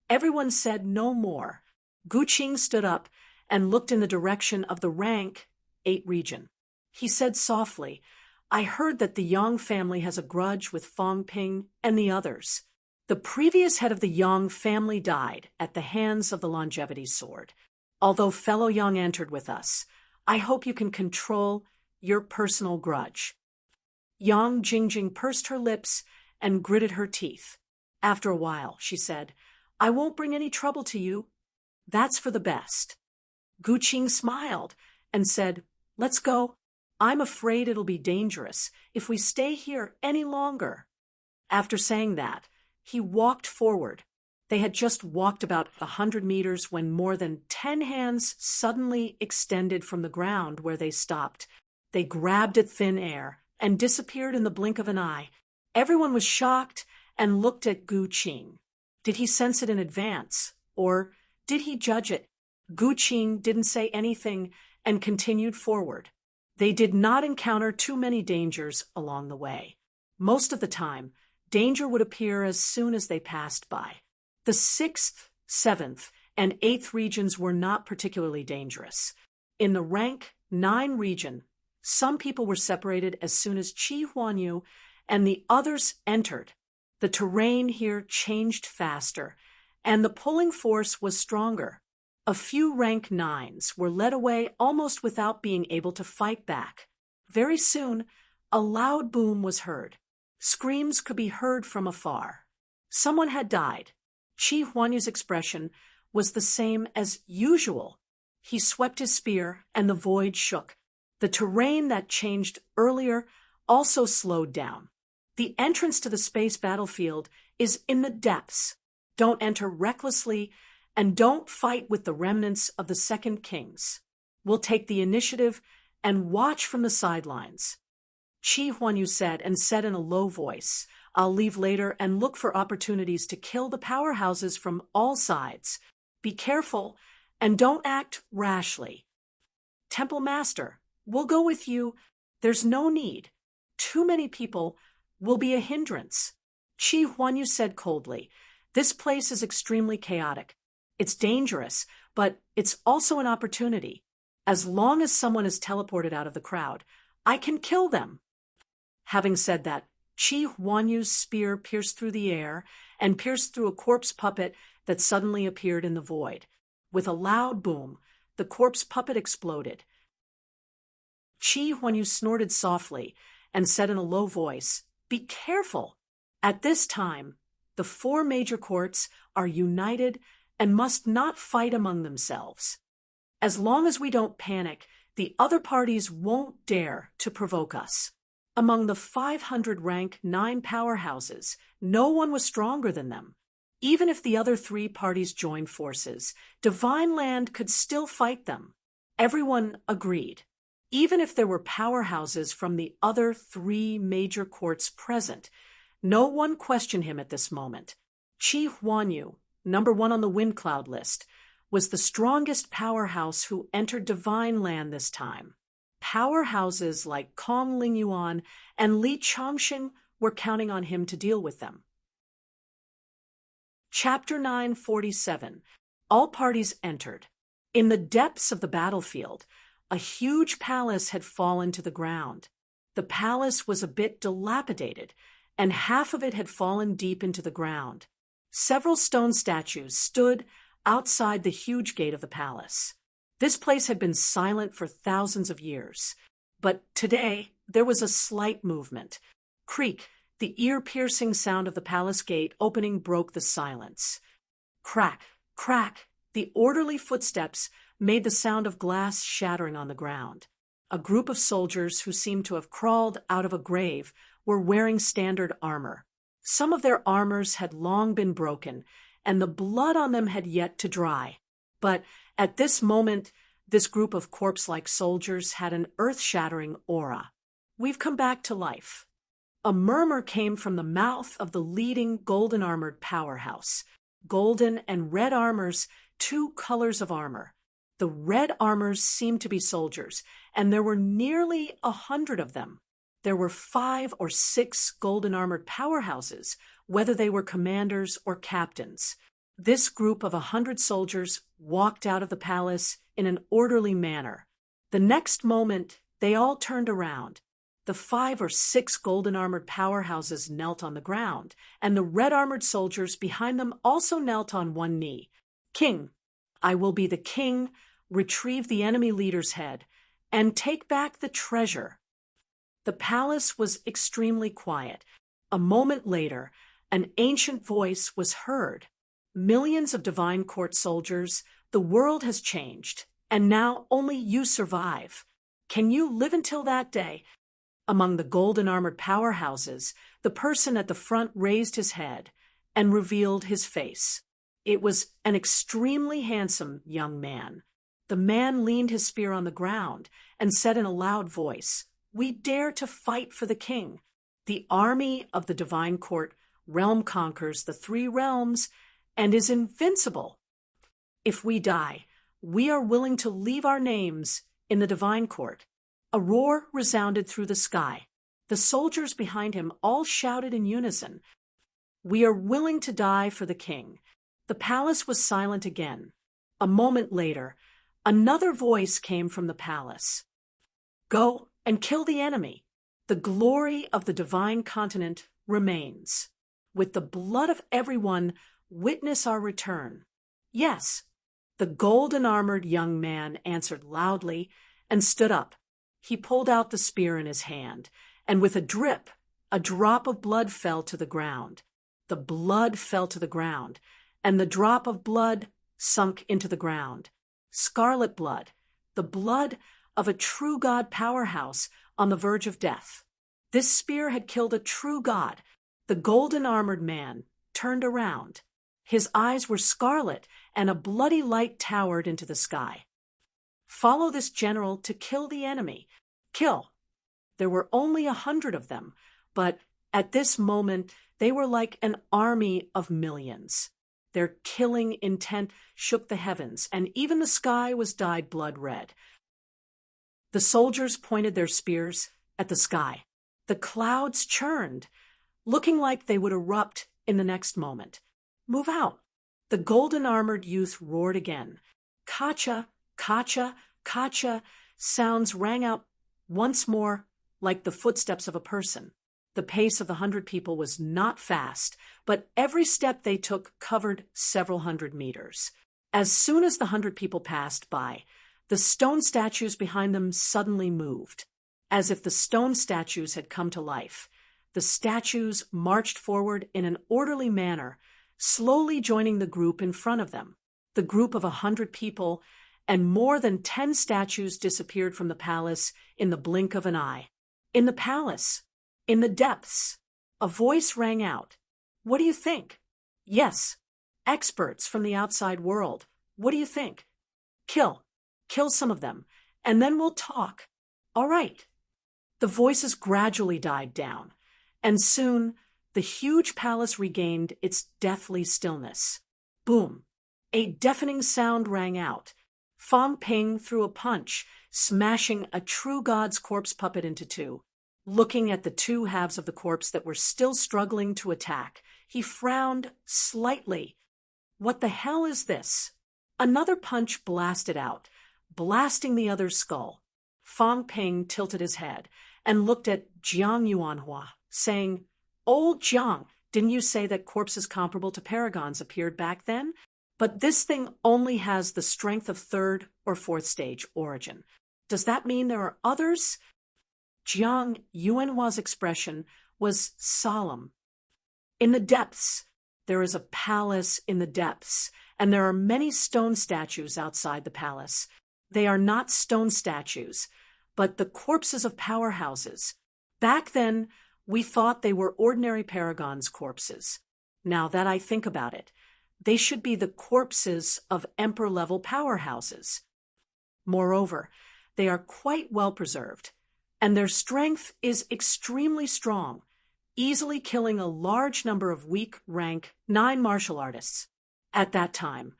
Speaker 1: Everyone said no more. Gu Qing stood up and looked in the direction of the rank 8 region. He said softly, "I heard that the Yang family has a grudge with Fang Ping and the others. The previous head of the Yang family died at the hands of the longevity sword. Although fellow Yang entered with us, I hope you can control your personal grudge." Yang Jingjing pursed her lips and gritted her teeth. After a while, she said, "I won't bring any trouble to you. That's for the best." Gu Qing smiled and said, "Let's go. I'm afraid it'll be dangerous if we stay here any longer." After saying that, he walked forward. They had just walked about 100 meters when more than 10 hands suddenly extended from the ground where they stopped. They grabbed at thin air and disappeared in the blink of an eye. Everyone was shocked and looked at Gu Qing. Did he sense it in advance, or did he judge it? Gu Qing didn't say anything and continued forward. They did not encounter too many dangers along the way. Most of the time, danger would appear as soon as they passed by. The 6th, 7th, and 8th regions were not particularly dangerous. In the rank 9 region, some people were separated as soon as Qi Huanyu and the others entered. The terrain here changed faster, and the pulling force was stronger. A few rank 9s were led away almost without being able to fight back. Very soon, a loud boom was heard. Screams could be heard from afar. Someone had died. Qi Huanyu's expression was the same as usual. He swept his spear, and the void shook. The terrain that changed earlier also slowed down. The entrance to the space battlefield is in the depths. Don't enter recklessly, and don't fight with the remnants of the Second Kings. We'll take the initiative and watch from the sidelines. Chi Huanyu said, and said in a low voice, I'll leave later and look for opportunities to kill the powerhouses from all sides. Be careful and don't act rashly. Temple Master, we'll go with you. There's no need. Too many people will be a hindrance. Chi Huanyu said coldly, this place is extremely chaotic. It's dangerous, but it's also an opportunity. As long as someone is teleported out of the crowd, I can kill them. Having said that, Chi Huanyu's spear pierced through the air and pierced through a corpse puppet that suddenly appeared in the void. With a loud boom, the corpse puppet exploded. Chi Huanyu snorted softly and said in a low voice, Be careful! At this time, the 4 major courts are united and must not fight among themselves. As long as we don't panic, the other parties won't dare to provoke us. Among the 500 rank 9 powerhouses, no one was stronger than them. Even if the other 3 parties joined forces, Divine Land could still fight them. Everyone agreed. Even if there were powerhouses from the other 3 major courts present, no one questioned him at this moment. Chi Huanyu, number 1 on the Wind Cloud list, was the strongest powerhouse who entered Divine Land this time. Powerhouses like Kong Lingyuan and Li Chongxing were counting on him to deal with them. Chapter 947. All parties entered. In the depths of the battlefield, a huge palace had fallen to the ground. The palace was a bit dilapidated, and half of it had fallen deep into the ground. Several stone statues stood outside the huge gate of the palace. This place had been silent for thousands of years, but today there was a slight movement. Creak, the ear-piercing sound of the palace gate opening broke the silence. Crack, crack, the orderly footsteps made the sound of glass shattering on the ground. A group of soldiers who seemed to have crawled out of a grave were wearing standard armor. Some of their armors had long been broken, and the blood on them had yet to dry. But at this moment, this group of corpse-like soldiers had an earth-shattering aura. We've come back to life. A murmur came from the mouth of the leading golden-armored powerhouse. Golden and red armors, 2 colors of armor. The red armors seemed to be soldiers, and there were nearly 100 of them. There were 5 or 6 golden-armored powerhouses, whether they were commanders or captains. This group of 100 soldiers walked out of the palace in an orderly manner. The next moment, they all turned around. The 5 or 6 golden-armored powerhouses knelt on the ground, and the red-armored soldiers behind them also knelt on one knee. King, I will be the king, retrieve the enemy leader's head, and take back the treasure. The palace was extremely quiet. A moment later, an ancient voice was heard. Millions of Divine Court soldiers, the world has changed, and now only you survive. Can you live until that day? Among the golden-armored powerhouses, the person at the front raised his head and revealed his face. It was an extremely handsome young man. The man leaned his spear on the ground and said in a loud voice, We dare to fight for the king. The army of the Divine Court realm conquers the 3 realms and is invincible. If we die, we are willing to leave our names in the Divine Court. A roar resounded through the sky. The soldiers behind him all shouted in unison, We are willing to die for the king. The palace was silent again. A moment later, another voice came from the palace. Go and kill the enemy. The glory of the divine continent remains. With the blood of everyone, witness our return. Yes, the golden-armored young man answered loudly and stood up. He pulled out the spear in his hand, and with a drop of blood fell to the ground. The blood fell to the ground, and the drop of blood sunk into the ground. scarlet blood, the blood of a true god powerhouse on the verge of death. This spear had killed a true god. The golden-armored man turned around. His eyes were scarlet, and a bloody light towered into the sky. Follow this general to kill the enemy. Kill. There were only 100 of them, but at this moment they were like an army of millions. Their killing intent shook the heavens, and even the sky was dyed blood red. The soldiers pointed their spears at the sky. The clouds churned, looking like they would erupt in the next moment. Move out. The golden-armored youth roared again. Kacha, kacha, kacha. Sounds rang out once more like the footsteps of a person. The pace of the 100 people was not fast, but every step they took covered several hundred meters. As soon as the 100 people passed by, the stone statues behind them suddenly moved, as if the stone statues had come to life. The statues marched forward in an orderly manner, slowly joining the group in front of them. The group of 100 people and more than 10 statues disappeared from the palace in the blink of an eye. In the palace, in the depths, a voice rang out. What do you think? Yes, experts from the outside world. What do you think? Kill some of them, and then we'll talk. All right. The voices gradually died down, and soon the huge palace regained its deathly stillness. Boom! A deafening sound rang out. Fang Ping threw a punch, smashing a true god's corpse puppet into two. Looking at the two halves of the corpse that were still struggling to attack, he frowned slightly. What the hell is this? Another punch blasted out, blasting the other's skull. Fang Ping tilted his head and looked at Jiang Yuanhua, saying, Old Jiang, didn't you say that corpses comparable to paragons appeared back then? But this thing only has the strength of 3rd or 4th stage origin. Does that mean there are others? Jiang Yuanhua's expression was solemn. In the depths, there is a palace in the depths, and there are many stone statues outside the palace. They are not stone statues, but the corpses of powerhouses. Back then, we thought they were ordinary paragons' corpses. Now that I think about it, they should be the corpses of emperor-level powerhouses. Moreover, they are quite well preserved, and their strength is extremely strong, easily killing a large number of weak rank 9 martial artists. At that time,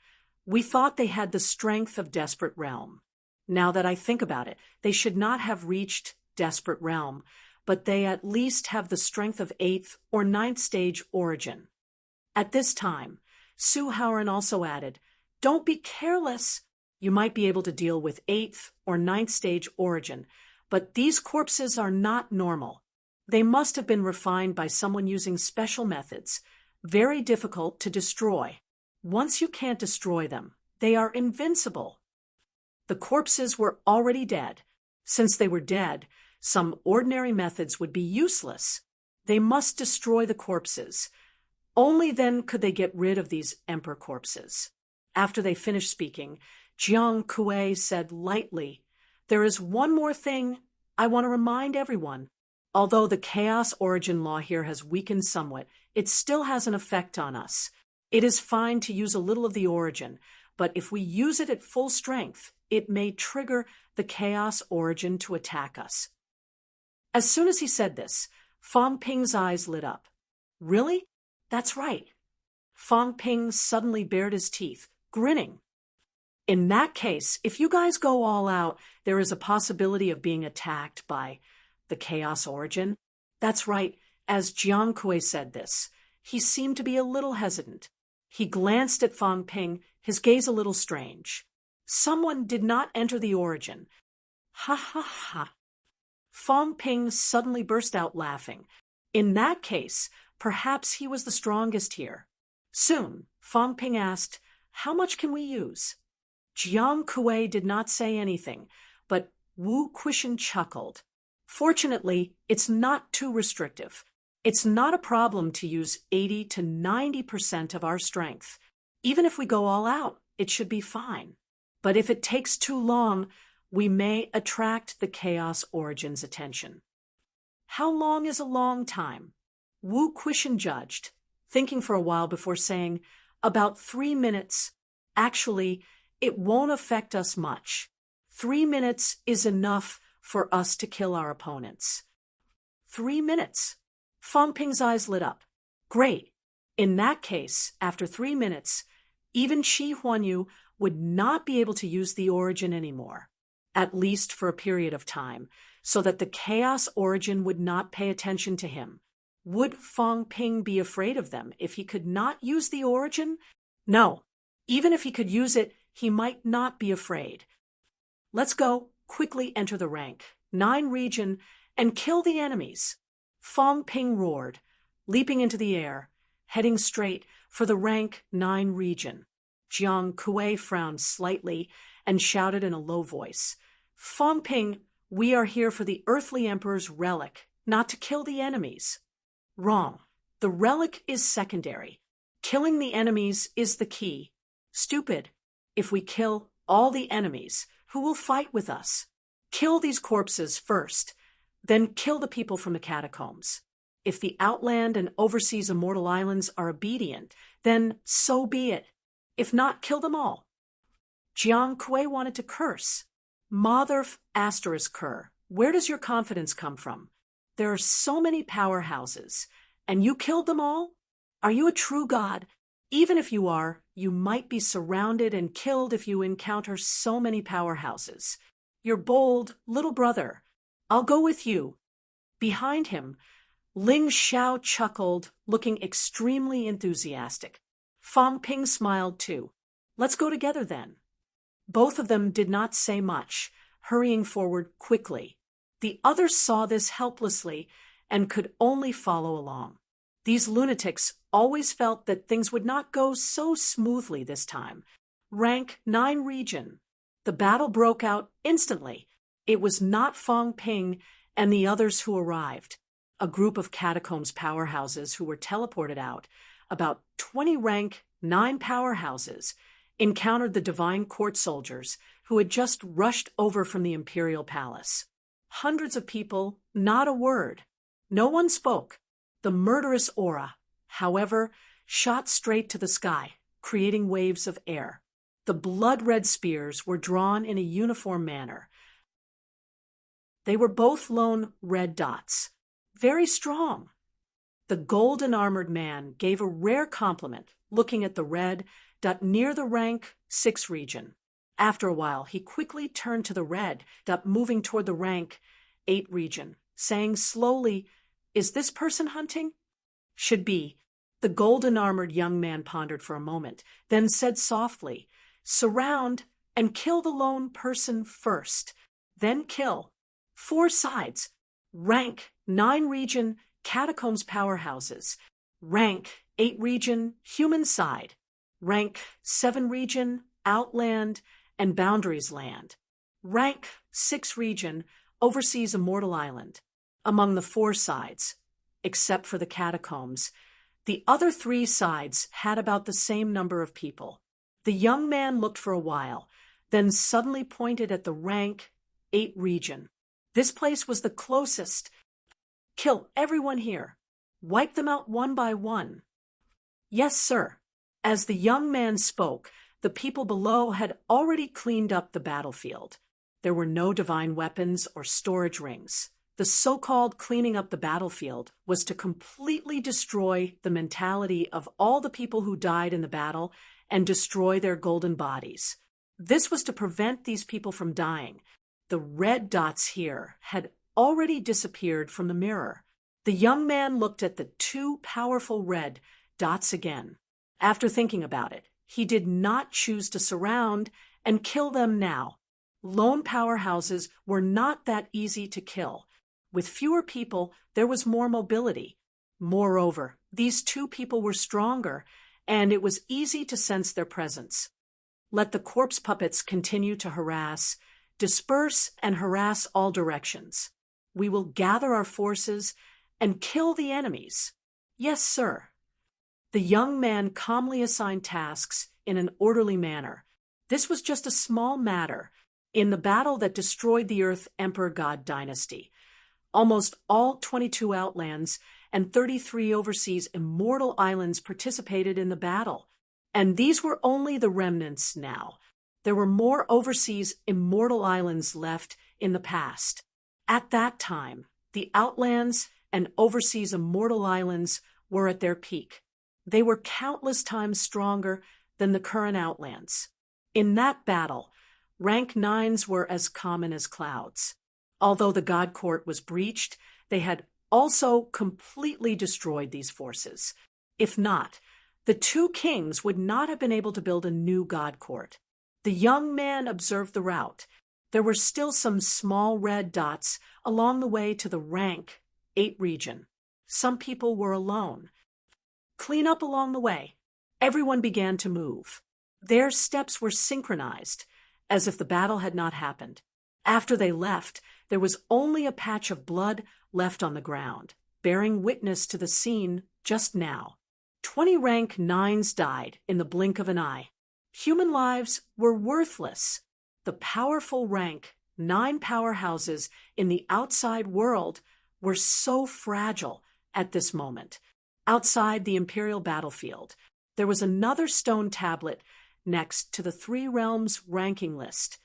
Speaker 1: we thought they had the strength of Desperate Realm. Now that I think about it, they should not have reached Desperate Realm, but they at least have the strength of 8th or 9th stage origin. At this time, Su Haoran also added, Don't be careless. You might be able to deal with 8th or 9th stage origin, but these corpses are not normal. They must have been refined by someone using special methods, very difficult to destroy. Once you can't destroy them, they are invincible. The corpses were already dead. Since they were dead, some ordinary methods would be useless. They must destroy the corpses. Only then could they get rid of these emperor corpses. After they finished speaking, Jiang Kuei said lightly, There is one more thing I want to remind everyone. Although the chaos origin law here has weakened somewhat, it still has an effect on us. It is fine to use a little of the origin, but if we use it at full strength, it may trigger the chaos origin to attack us. As soon as he said this, Fang Ping's eyes lit up. Really? That's right. Fang Ping suddenly bared his teeth, grinning. In that case, if you guys go all out, there is a possibility of being attacked by the chaos origin. That's right. As Jiang Kuei said this, he seemed to be a little hesitant. He glanced at Fang Ping, his gaze a little strange. Someone did not enter the origin. Ha ha ha. Fang Ping suddenly burst out laughing. In that case, perhaps he was the strongest here. Soon, Fang Ping asked, How much can we use? Jiang Kuei did not say anything, but Wu Quishan chuckled. Fortunately, it's not too restrictive. It's not a problem to use 80 to 90% of our strength. Even if we go all out, it should be fine. But if it takes too long, we may attract the Chaos Origin's attention. How long is a long time? Wu Quishan judged, thinking for a while before saying, about 3 minutes. Actually, it won't affect us much. 3 minutes is enough for us to kill our opponents. 3 minutes. Fang Ping's eyes lit up. Great. In that case, after 3 minutes, even Shi Huanyu would not be able to use the Origin anymore, at least for a period of time, so that the Chaos Origin would not pay attention to him. Would Fang Ping be afraid of them if he could not use the Origin? No. Even if he could use it, he might not be afraid. Let's go, quickly enter the rank 9 region, and kill the enemies. Fang Ping roared, leaping into the air, heading straight for the rank 9 region. Jiang Kuei frowned slightly and shouted in a low voice, Fang Ping, we are here for the Earthly Emperor's relic, not to kill the enemies. Wrong. The relic is secondary. Killing the enemies is the key. Stupid. If we kill all the enemies, who will fight with us? Kill these corpses first, then kill the people from the catacombs. If the Outland and Overseas Immortal Islands are obedient, then so be it. If not, kill them all. Jiang Kuei wanted to curse. Mother *Ker, where does your confidence come from? There are so many powerhouses, and you killed them all? Are you a true god? Even if you are, you might be surrounded and killed if you encounter so many powerhouses. You're bold, little brother. I'll go with you. Behind him, Ling Xiao chuckled, looking extremely enthusiastic. Fang Ping smiled too. Let's go together then. Both of them did not say much, hurrying forward quickly. The others saw this helplessly and could only follow along. These lunatics always felt that things would not go so smoothly this time. Rank 9 region. The battle broke out instantly. It was not Fang Ping and the others who arrived. A group of catacombs powerhouses who were teleported out, about 20 rank 9 powerhouses, encountered the divine court soldiers who had just rushed over from the imperial palace. Hundreds of people, not a word. No one spoke. The murderous aura, however, shot straight to the sky, creating waves of air. The blood-red spears were drawn in a uniform manner. They were both lone red dots. Very strong. The golden-armored man gave a rare compliment, looking at the red dot near the rank 6 region. After a while, he quickly turned to the red dot moving toward the rank 8 region, saying slowly, Is this person hunting? Should be. The golden-armored young man pondered for a moment, then said softly, Surround and kill the lone person first. Then kill. 4 sides. Rank 9 region, catacombs powerhouses. Rank 8 region, human side. Rank 7 region, outland and boundaries land. Rank 6 region, overseas immortal island. Among the 4 sides, except for the catacombs, the other 3 sides had about the same number of people. The young man looked for a while, then suddenly pointed at the rank 8 region. This place was the closest. Kill everyone here. Wipe them out one by one. Yes, sir. As the young man spoke, the people below had already cleaned up the battlefield. There were no divine weapons or storage rings. The so-called cleaning up the battlefield was to completely destroy the mentality of all the people who died in the battle and destroy their golden bodies. This was to prevent these people from dying. The red dots here had already disappeared from the mirror. The young man looked at the 2 powerful red dots again. After thinking about it, he did not choose to surround and kill them now. Lone powerhouses were not that easy to kill. With fewer people, there was more mobility. Moreover, these 2 people were stronger, and it was easy to sense their presence. Let the corpse puppets continue to harass, disperse and harass all directions. We will gather our forces and kill the enemies. Yes, sir. The young man calmly assigned tasks in an orderly manner. This was just a small matter in the battle that destroyed the Earth Emperor God dynasty. Almost all 22 outlands and 33 overseas immortal islands participated in the battle. And these were only the remnants now. There were more overseas immortal islands left in the past. At that time, the outlands and overseas immortal islands were at their peak. They were countless times stronger than the current outlands. In that battle, rank 9s were as common as clouds. Although the God Court was breached, they had also completely destroyed these forces. If not, the two kings would not have been able to build a new God Court. The young man observed the route. There were still some small red dots along the way to the rank 8 region. Some people were alone. Clean up along the way. Everyone began to move. Their steps were synchronized, as if the battle had not happened. After they left, there was only a patch of blood left on the ground, bearing witness to the scene just now. 20 rank 9s died in the blink of an eye. Human lives were worthless. The powerful rank 9 powerhouses in the outside world were so fragile at this moment. Outside the Imperial battlefield, there was another stone tablet next to the 3 realms ranking list.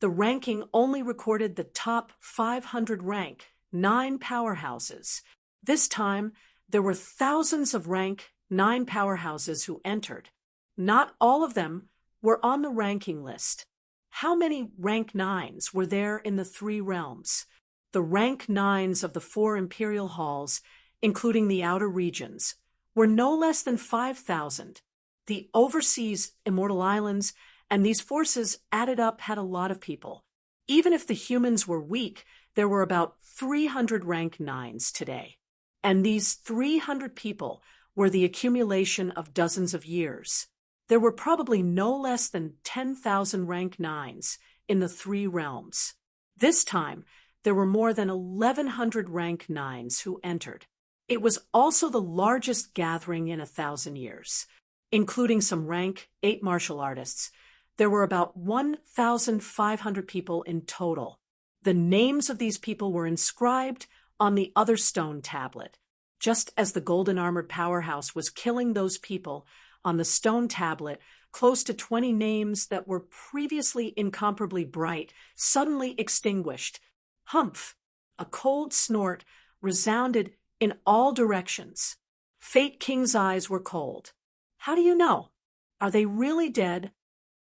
Speaker 1: The ranking only recorded the top 500 rank 9 powerhouses. This time, there were thousands of rank 9 powerhouses who entered. Not all of them were on the ranking list. How many rank 9s were there in the 3 realms? The rank 9s of the 4 imperial halls, including the outer regions, were no less than 5,000. The overseas immortal islands and these forces added up had a lot of people. Even if the humans were weak, there were about 300 rank 9s today. And these 300 people were the accumulation of dozens of years. There were probably no less than 10,000 rank 9s in the 3 realms. This time, there were more than 1,100 rank 9s who entered. It was also the largest gathering in 1,000 years, including some rank 8 martial artists. There were about 1,500 people in total. The names of these people were inscribed on the other stone tablet. Just as the golden armored powerhouse was killing those people, on the stone tablet, close to 20 names that were previously incomparably bright suddenly extinguished. Humph! A cold snort resounded in all directions. Fate King's eyes were cold. How do you know? Are they really dead?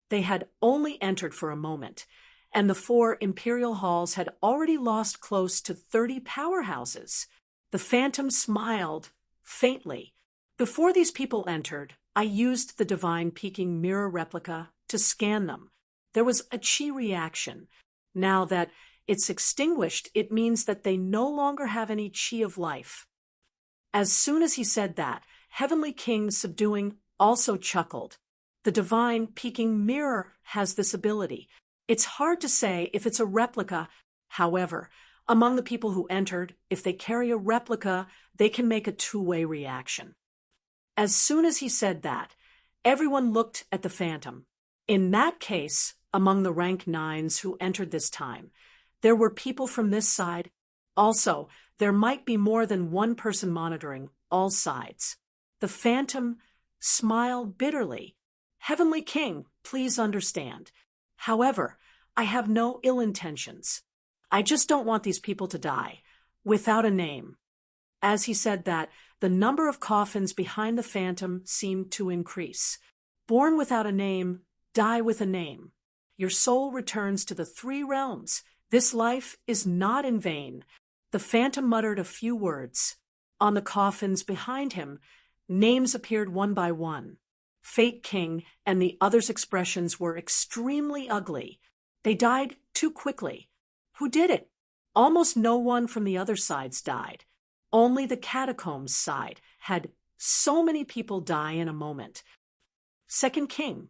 Speaker 1: They had only entered for a moment, and the 4 imperial halls had already lost close to 30 powerhouses. The phantom smiled faintly. Before these people entered, I used the divine peeking mirror replica to scan them. There was a chi reaction. Now that it's extinguished, it means that they no longer have any chi of life. As soon as he said that, Heavenly King subduing also chuckled. The divine peeking mirror has this ability. It's hard to say if it's a replica. However, among the people who entered, if they carry a replica, they can make a 2-way reaction. As soon as he said that, everyone looked at the phantom. In that case, among the rank 9s who entered this time, there were people from this side. Also, there might be more than one person monitoring all sides. The phantom smiled bitterly. Heavenly King, please understand. However, I have no ill intentions. I just don't want these people to die without a name. As he said that, the number of coffins behind the phantom seemed to increase. Born without a name, die with a name. Your soul returns to the 3 realms. This life is not in vain. The phantom muttered a few words. On the coffins behind him, names appeared one by one. Fate King and the others' expressions were extremely ugly. They died too quickly. Who did it? Almost no one from the other sides died. Only the catacombs side had so many people die in a moment. Second King.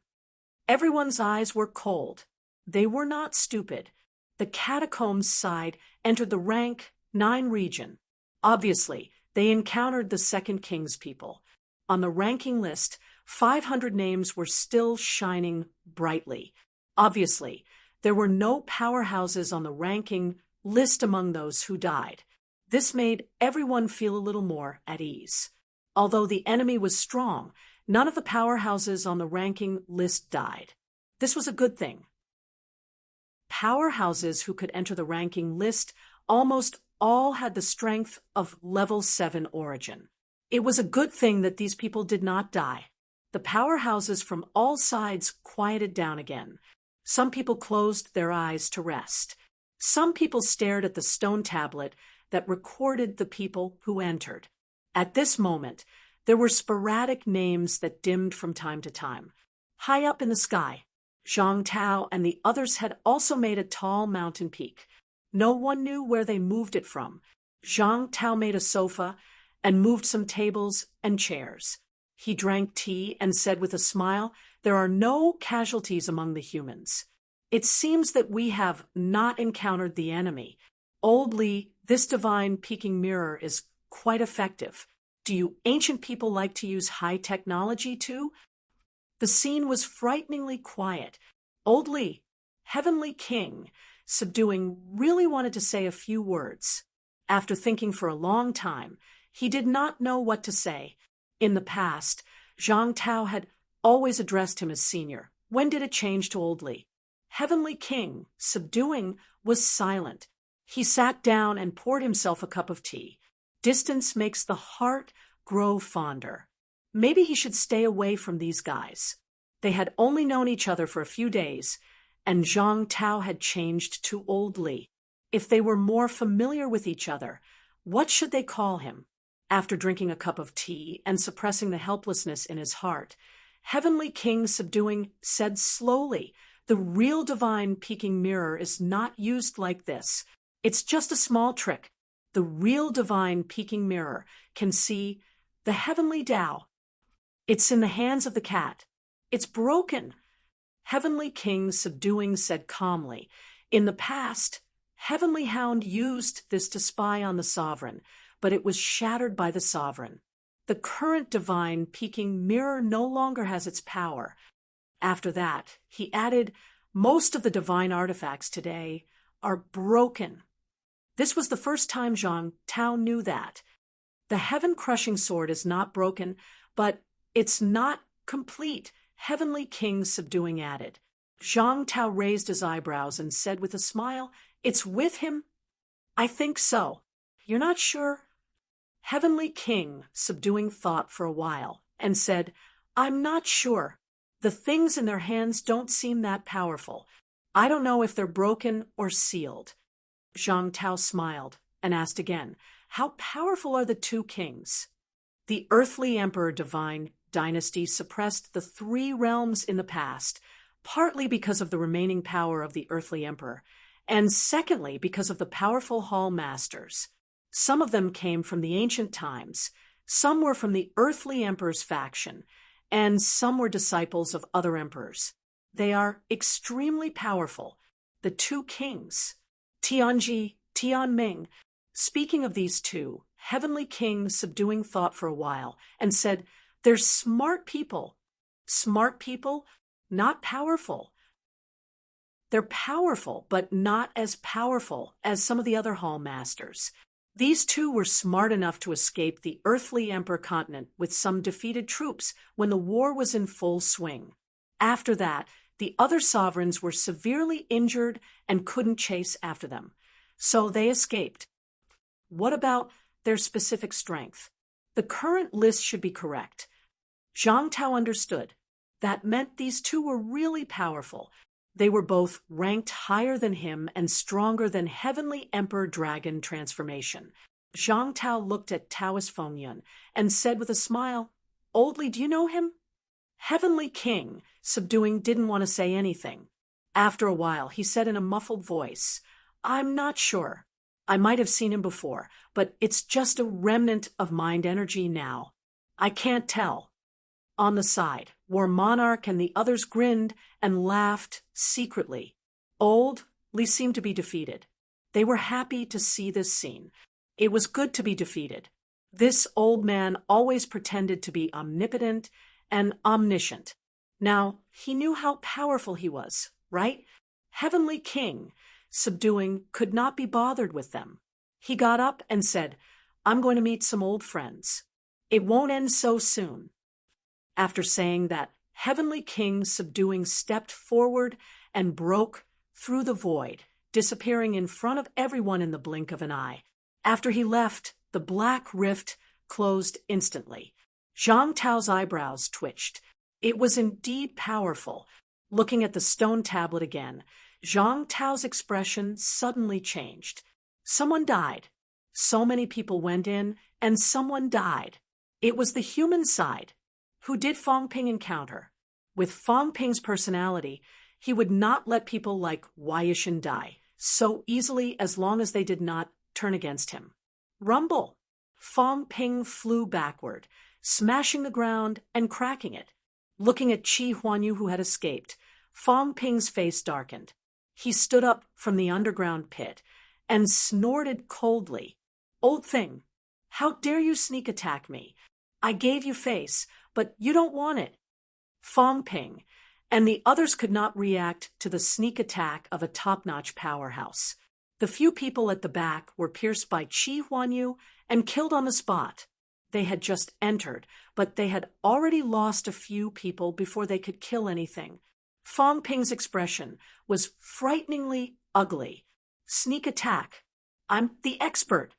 Speaker 1: Everyone's eyes were cold. They were not stupid. The catacombs side entered the rank 9 region. Obviously, they encountered the Second King's people. On the ranking list, 500 names were still shining brightly. Obviously, there were no powerhouses on the ranking list among those who died. This made everyone feel a little more at ease. Although the enemy was strong, none of the powerhouses on the ranking list died. This was a good thing. Powerhouses who could enter the ranking list almost all had the strength of level 7 origin. It was a good thing that these people did not die. The powerhouses from all sides quieted down again. Some people closed their eyes to rest. Some people stared at the stone tablet that recorded the people who entered. At this moment, there were sporadic names that dimmed from time to time. High up in the sky, Zhang Tao and the others had also made a tall mountain peak. No one knew where they moved it from. Zhang Tao made a sofa and moved some tables and chairs. He drank tea and said with a smile, "There are no casualties among the humans. It seems that we have not encountered the enemy. Old Li, this divine peeking mirror is quite effective. Do you ancient people like to use high technology too?" The scene was frighteningly quiet. Old Li, Heavenly King, subduing, really wanted to say a few words. After thinking for a long time, he did not know what to say. In the past, Zhang Tao had always addressed him as senior. When did it change to Old Li? Heavenly King, subduing, was silent. He sat down and poured himself a cup of tea. Distance makes the heart grow fonder. Maybe he should stay away from these guys. They had only known each other for a few days, and Zhang Tao had changed to Old Li. If they were more familiar with each other, what should they call him? After drinking a cup of tea and suppressing the helplessness in his heart, Heavenly King, subduing, said slowly, "The real divine peeking mirror is not used like this. It's just a small trick. The real divine peeking mirror can see the heavenly Tao. It's in the hands of the cat. It's broken." Heavenly King, subduing, said calmly, "In the past, Heavenly Hound used this to spy on the sovereign, but it was shattered by the sovereign. The current divine peeking mirror no longer has its power." After that, he added, "Most of the divine artifacts today are broken." This was the first time Zhang Tao knew that. The heaven-crushing sword is not broken, but it's not complete, Heavenly King, subduing, added. Zhang Tao raised his eyebrows and said with a smile, "It's with him?" "I think so." "You're not sure?" Heavenly King, subduing, thought for a while and said, "I'm not sure. The things in their hands don't seem that powerful. I don't know if they're broken or sealed." Zhang Tao smiled and asked again, "How powerful are the two kings?" The earthly emperor divine dynasty suppressed the 3 realms in the past, partly because of the remaining power of the earthly emperor, and secondly because of the powerful hall masters. Some of them came from the ancient times, some were from the earthly emperor's faction, and some were disciples of other emperors. They are extremely powerful, the 2 kings, Tianji, Tianming. Speaking of these 2, Heavenly King, subduing, thought for a while and said, "They're smart people." "Smart people? Not powerful." "They're powerful, but not as powerful as some of the other hall masters. These 2 were smart enough to escape the earthly emperor continent with some defeated troops when the war was in full swing. After that, the other sovereigns were severely injured and couldn't chase after them. So they escaped." "What about their specific strength?" "The current list should be correct." Zhang Tao understood. That meant these 2 were really powerful. They were both ranked higher than him and stronger than Heavenly Emperor Dragon transformation. Zhang Tao looked at Taoist Fengyun and said with a smile, "Old Li, do you know him?" Heavenly King, subduing, didn't want to say anything. After a while, he said in a muffled voice, "I'm not sure. I might have seen him before, but it's just a remnant of mind energy now. I can't tell." On the side, War Monarch and the others grinned and laughed secretly. Old Li seemed to be defeated. They were happy to see this scene. It was good to be defeated. This old man always pretended to be omnipotent and omniscient. Now, he knew how powerful he was, right? Heavenly King, subduing, could not be bothered with them. He got up and said, "I'm going to meet some old friends. It won't end so soon." After saying that, Heavenly King, subduing, stepped forward and broke through the void, disappearing in front of everyone in the blink of an eye. After he left, the black rift closed instantly. Zhang Tao's eyebrows twitched. It was indeed powerful. Looking at the stone tablet again, Zhang Tao's expression suddenly changed. Someone died. So many people went in, and someone died. It was the human side. Who did Fong Ping encounter? With Fong Ping's personality, he would not let people like Wei Yishan die so easily as long as they did not turn against him. Rumble! Fong Ping flew backward, smashing the ground and cracking it. Looking at Qi Huanyu, who had escaped, Fong Ping's face darkened. He stood up from the underground pit and snorted coldly. "Old thing, how dare you sneak attack me? I gave you face, but you don't want it." Fong Ping and the others could not react to the sneak attack of a top-notch powerhouse. The few people at the back were pierced by Qi Huanyu and killed on the spot. They had just entered, but they had already lost a few people before they could kill anything. Fong Ping's expression was frighteningly ugly. "Sneak attack. I'm the expert."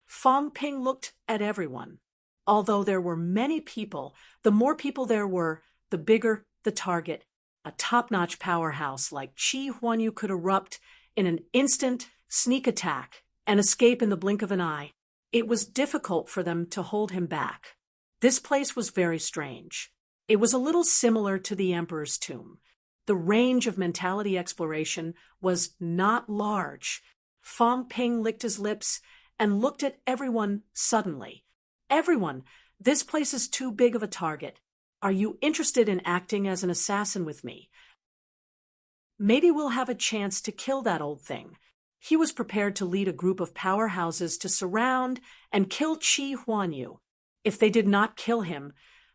Speaker 1: Fong Ping looked at everyone. Although there were many people, the more people there were, the bigger the target. A top-notch powerhouse like Qi Huanyu could erupt in an instant sneak attack and escape in the blink of an eye. It was difficult for them to hold him back. This place was very strange. It was a little similar to the Emperor's tomb. The range of mentality exploration was not large. Fong Ping licked his lips and looked at everyone suddenly. "Everyone, this place is too big of a target. Are you interested in acting as an assassin with me? Maybe we'll have a chance to kill that old thing." He was prepared to lead a group of powerhouses to surround and kill Qi Huanyu. If they did not kill him,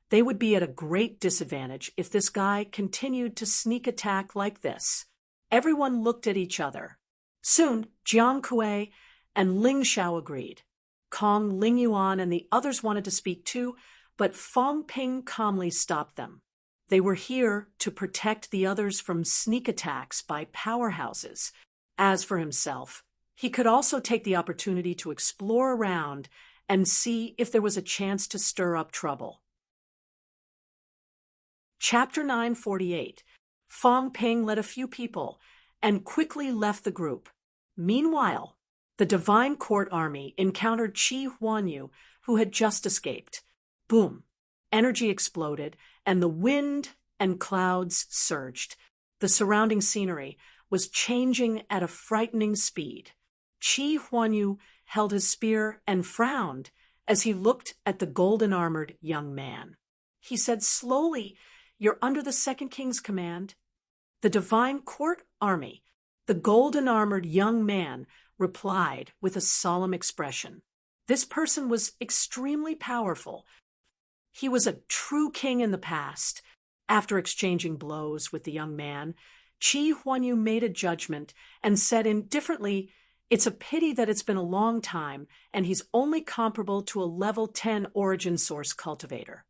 Speaker 1: they would be at a great disadvantage if this guy continued to sneak attack like this. Everyone looked at each other. Soon, Jiang Kuei and Ling Xiao agreed. Kong, Ling Yuan, and the others wanted to speak too, but Fong Ping calmly stopped them. They were here to protect the others from sneak attacks by powerhouses. As for himself, he could also take the opportunity to explore around and see if there was a chance to stir up trouble. Chapter 948. Fong Ping led a few people and quickly left the group. Meanwhile, the Divine Court army encountered Qi Huanyu, who had just escaped. Boom! Energy exploded, and the wind and clouds surged. The surrounding scenery was changing at a frightening speed. Qi Huanyu held his spear and frowned as he looked at the golden-armored young man. He said slowly, "You're under the Second King's command." The Divine Court army, the golden-armored young man, replied with a solemn expression. This person was extremely powerful. He was a true king in the past. After exchanging blows with the young man, Qi Huanyu made a judgment and said indifferently, "It's a pity that it's been a long time, and he's only comparable to a level 10 origin source cultivator."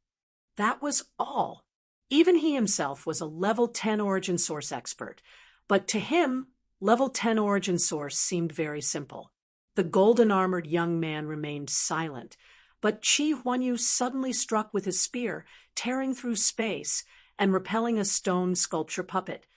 Speaker 1: That was all. Even he himself was a level 10 origin source expert, but to him, level 10 origin source seemed very simple. The golden-armored young man remained silent, but Qi Huanyu suddenly struck with his spear, tearing through space and repelling a stone sculpture puppet.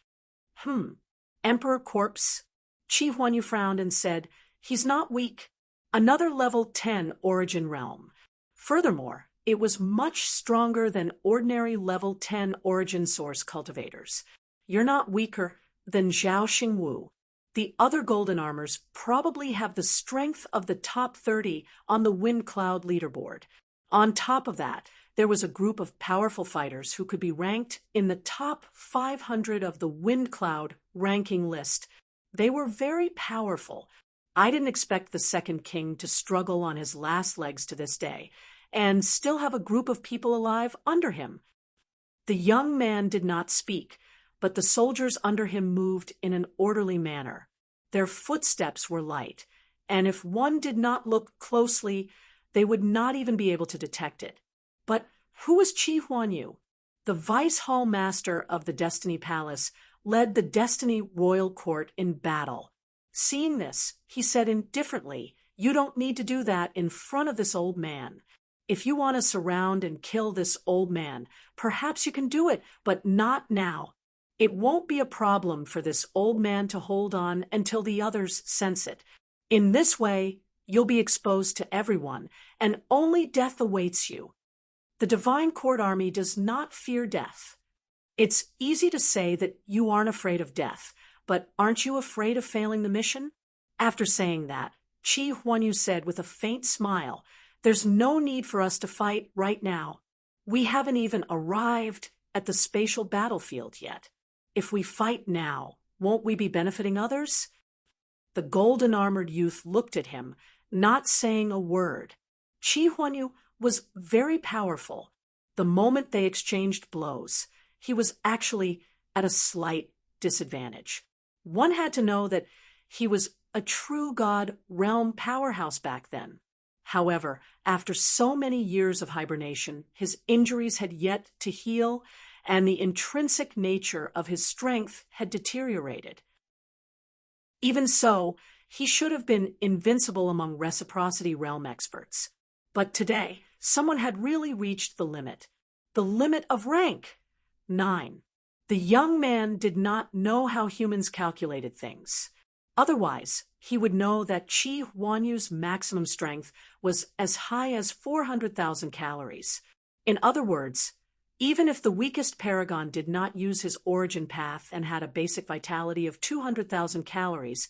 Speaker 1: Emperor Corpse? Qi Huanyu frowned and said, "He's not weak. Another level 10 origin realm. Furthermore, it was much stronger than ordinary level 10 origin source cultivators. You're not weaker than Zhao Xingwu. The other golden armors probably have the strength of the top 30 on the Wind Cloud leaderboard. On top of that, there was a group of powerful fighters who could be ranked in the top 500 of the Wind Cloud ranking list. They were very powerful. I didn't expect the Second King to struggle on his last legs to this day, and still have a group of people alive under him. The young man did not speak, but the soldiers under him moved in an orderly manner. Their footsteps were light, and if one did not look closely, they would not even be able to detect it. But who was Chi Huanyu? The vice hall master of the Destiny Palace led the Destiny Royal Court in battle. Seeing this, he said indifferently, "You don't need to do that in front of this old man. If you want to surround and kill this old man, perhaps you can do it, but not now. It won't be a problem for this old man to hold on until the others sense it. In this way, you'll be exposed to everyone, and only death awaits you." The Divine Court Army does not fear death. It's easy to say that you aren't afraid of death, but aren't you afraid of failing the mission? After saying that, Chi Huanyu said with a faint smile, "There's no need for us to fight right now. We haven't even arrived at the spatial battlefield yet. If we fight now, won't we be benefiting others?" The golden-armored youth looked at him, not saying a word. Chi Huanyu was very powerful. The moment they exchanged blows, he was actually at a slight disadvantage. One had to know that he was a true god realm powerhouse back then. However, after so many years of hibernation, his injuries had yet to heal, and the intrinsic nature of his strength had deteriorated. Even so, he should have been invincible among reciprocity realm experts. But today, someone had really reached the limit of rank 9. The young man did not know how humans calculated things. Otherwise, he would know that Chi Huanyu's maximum strength was as high as 400,000 calories. In other words, even if the weakest paragon did not use his origin path and had a basic vitality of 200,000 calories,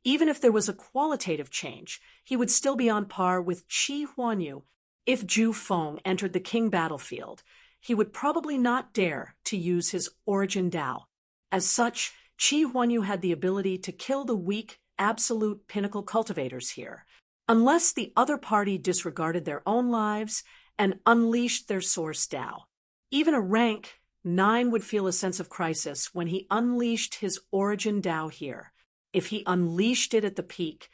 Speaker 1: even if there was a qualitative change, he would still be on par with Chi Huanyu. If Zhu Feng entered the king battlefield, he would probably not dare to use his origin Dao. As such, Chi Huanyu had the ability to kill the weak, absolute pinnacle cultivators here, unless the other party disregarded their own lives and unleashed their source Dao. Even a rank 9 would feel a sense of crisis when he unleashed his origin Dao here. If he unleashed it at the peak,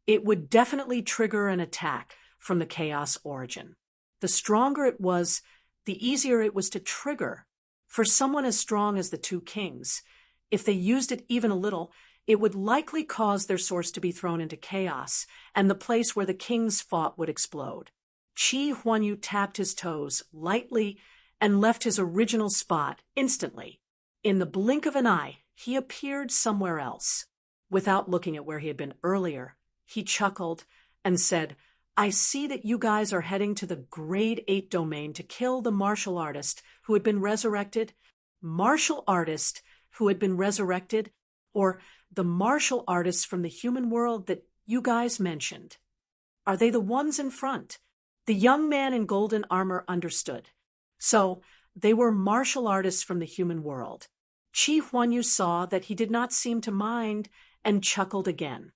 Speaker 1: it would definitely trigger an attack from the chaos origin. The stronger it was, the easier it was to trigger. For someone as strong as the two kings, if they used it even a little, it would likely cause their source to be thrown into chaos, and the place where the kings fought would explode. Chi Huanyu tapped his toes lightly and left his original spot instantly. In the blink of an eye, he appeared somewhere else. Without looking at where he had been earlier, he chuckled and said, "I see that you guys are heading to the Grade 8 domain to kill the martial artist who had been resurrected." Martial artist who had been resurrected, or the martial artists from the human world that you guys mentioned. Are they the ones in front? The young man in golden armor understood. So, they were martial artists from the human world. Chi Huanyu saw that he did not seem to mind and chuckled again.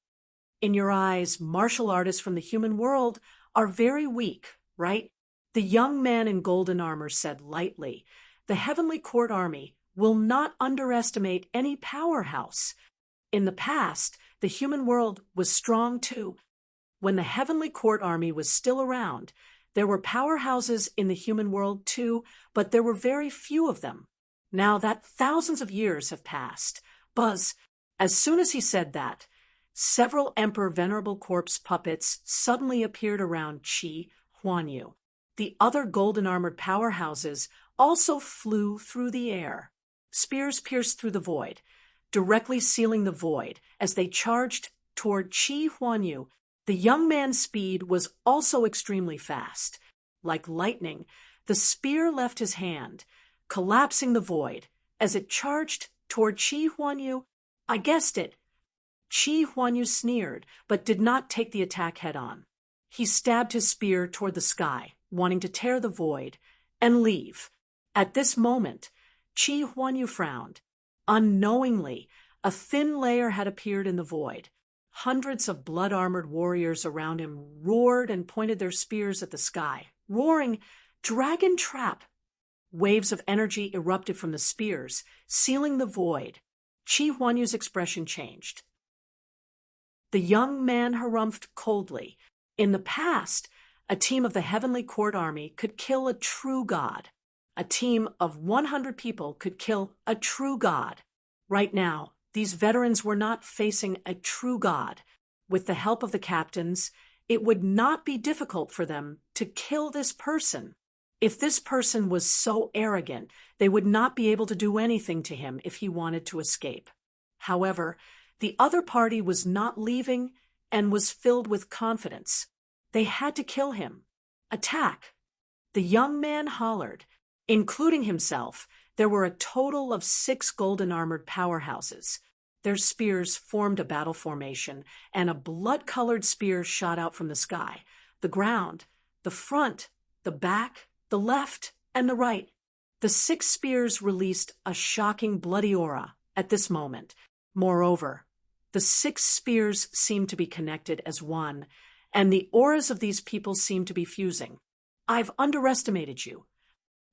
Speaker 1: "In your eyes, martial artists from the human world are very weak, right?" The young man in golden armor said lightly, "The Heavenly Court Army will not underestimate any powerhouse. In the past, the human world was strong too. When the Heavenly Court Army was still around, there were powerhouses in the human world too, but there were very few of them. Now that thousands of years have passed." Buzz, as soon as he said that, several Emperor Venerable Corpse puppets suddenly appeared around Chi Huanyu. The other golden-armored powerhouses also flew through the air. Spears pierced through the void, directly sealing the void as they charged toward Chi Huanyu. The young man's speed was also extremely fast. Like lightning, the spear left his hand, collapsing the void as it charged toward Chi Huanyu. "I guessed it." Chi Huanyu sneered, but did not take the attack head-on. He stabbed his spear toward the sky, wanting to tear the void and leave. At this moment, Chi Huanyu frowned. Unknowingly, a thin layer had appeared in the void. Hundreds of blood-armored warriors around him roared and pointed their spears at the sky, roaring, "Dragon trap!" Waves of energy erupted from the spears, sealing the void. Chi Huanyu's expression changed. The young man harumphed coldly. In the past, a team of the Heavenly Court Army could kill a true god. A team of 100 people could kill a true god. Right now, these veterans were not facing a true god. With the help of the captains, it would not be difficult for them to kill this person. If this person was so arrogant, they would not be able to do anything to him if he wanted to escape. However, the other party was not leaving and was filled with confidence. They had to kill him. Attack! The young man hollered. Including himself, there were a total of 6 golden-armored powerhouses. Their spears formed a battle formation, and a blood-colored spear shot out from the sky. The ground, the front, the back, the left, and the right. The 6 spears released a shocking bloody aura at this moment. Moreover, the 6 spears seemed to be connected as one, and the auras of these people seemed to be fusing. I've underestimated you.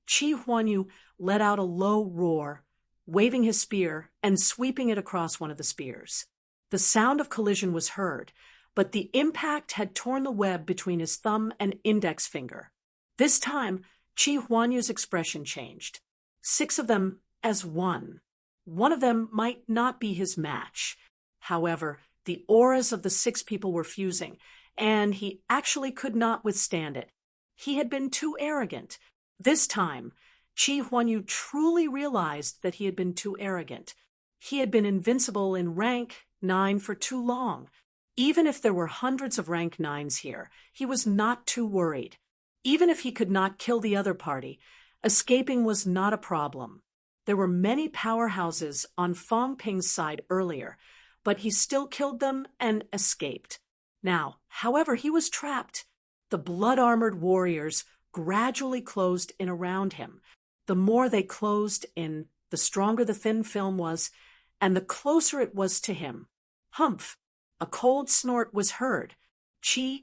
Speaker 1: Chi Huanyu let out a low roar, waving his spear and sweeping it across one of the spears. The sound of collision was heard, but the impact had torn the web between his thumb and index finger. This time, Chi Huanyu's expression changed. 6 of them as one. One of them might not be his match. However, the auras of the 6 people were fusing, and he actually could not withstand it. He had been too arrogant. This time, Chi Huanyu truly realized that he had been too arrogant. He had been invincible in rank 9 for too long. Even if there were hundreds of rank 9s here, he was not too worried. Even if he could not kill the other party, escaping was not a problem. There were many powerhouses on Fong Ping's side earlier, but he still killed them and escaped. Now, however, he was trapped. The blood-armored warriors gradually closed in around him. The more they closed in, the stronger the thin film was, and the closer it was to him. Humph! A cold snort was heard. Chi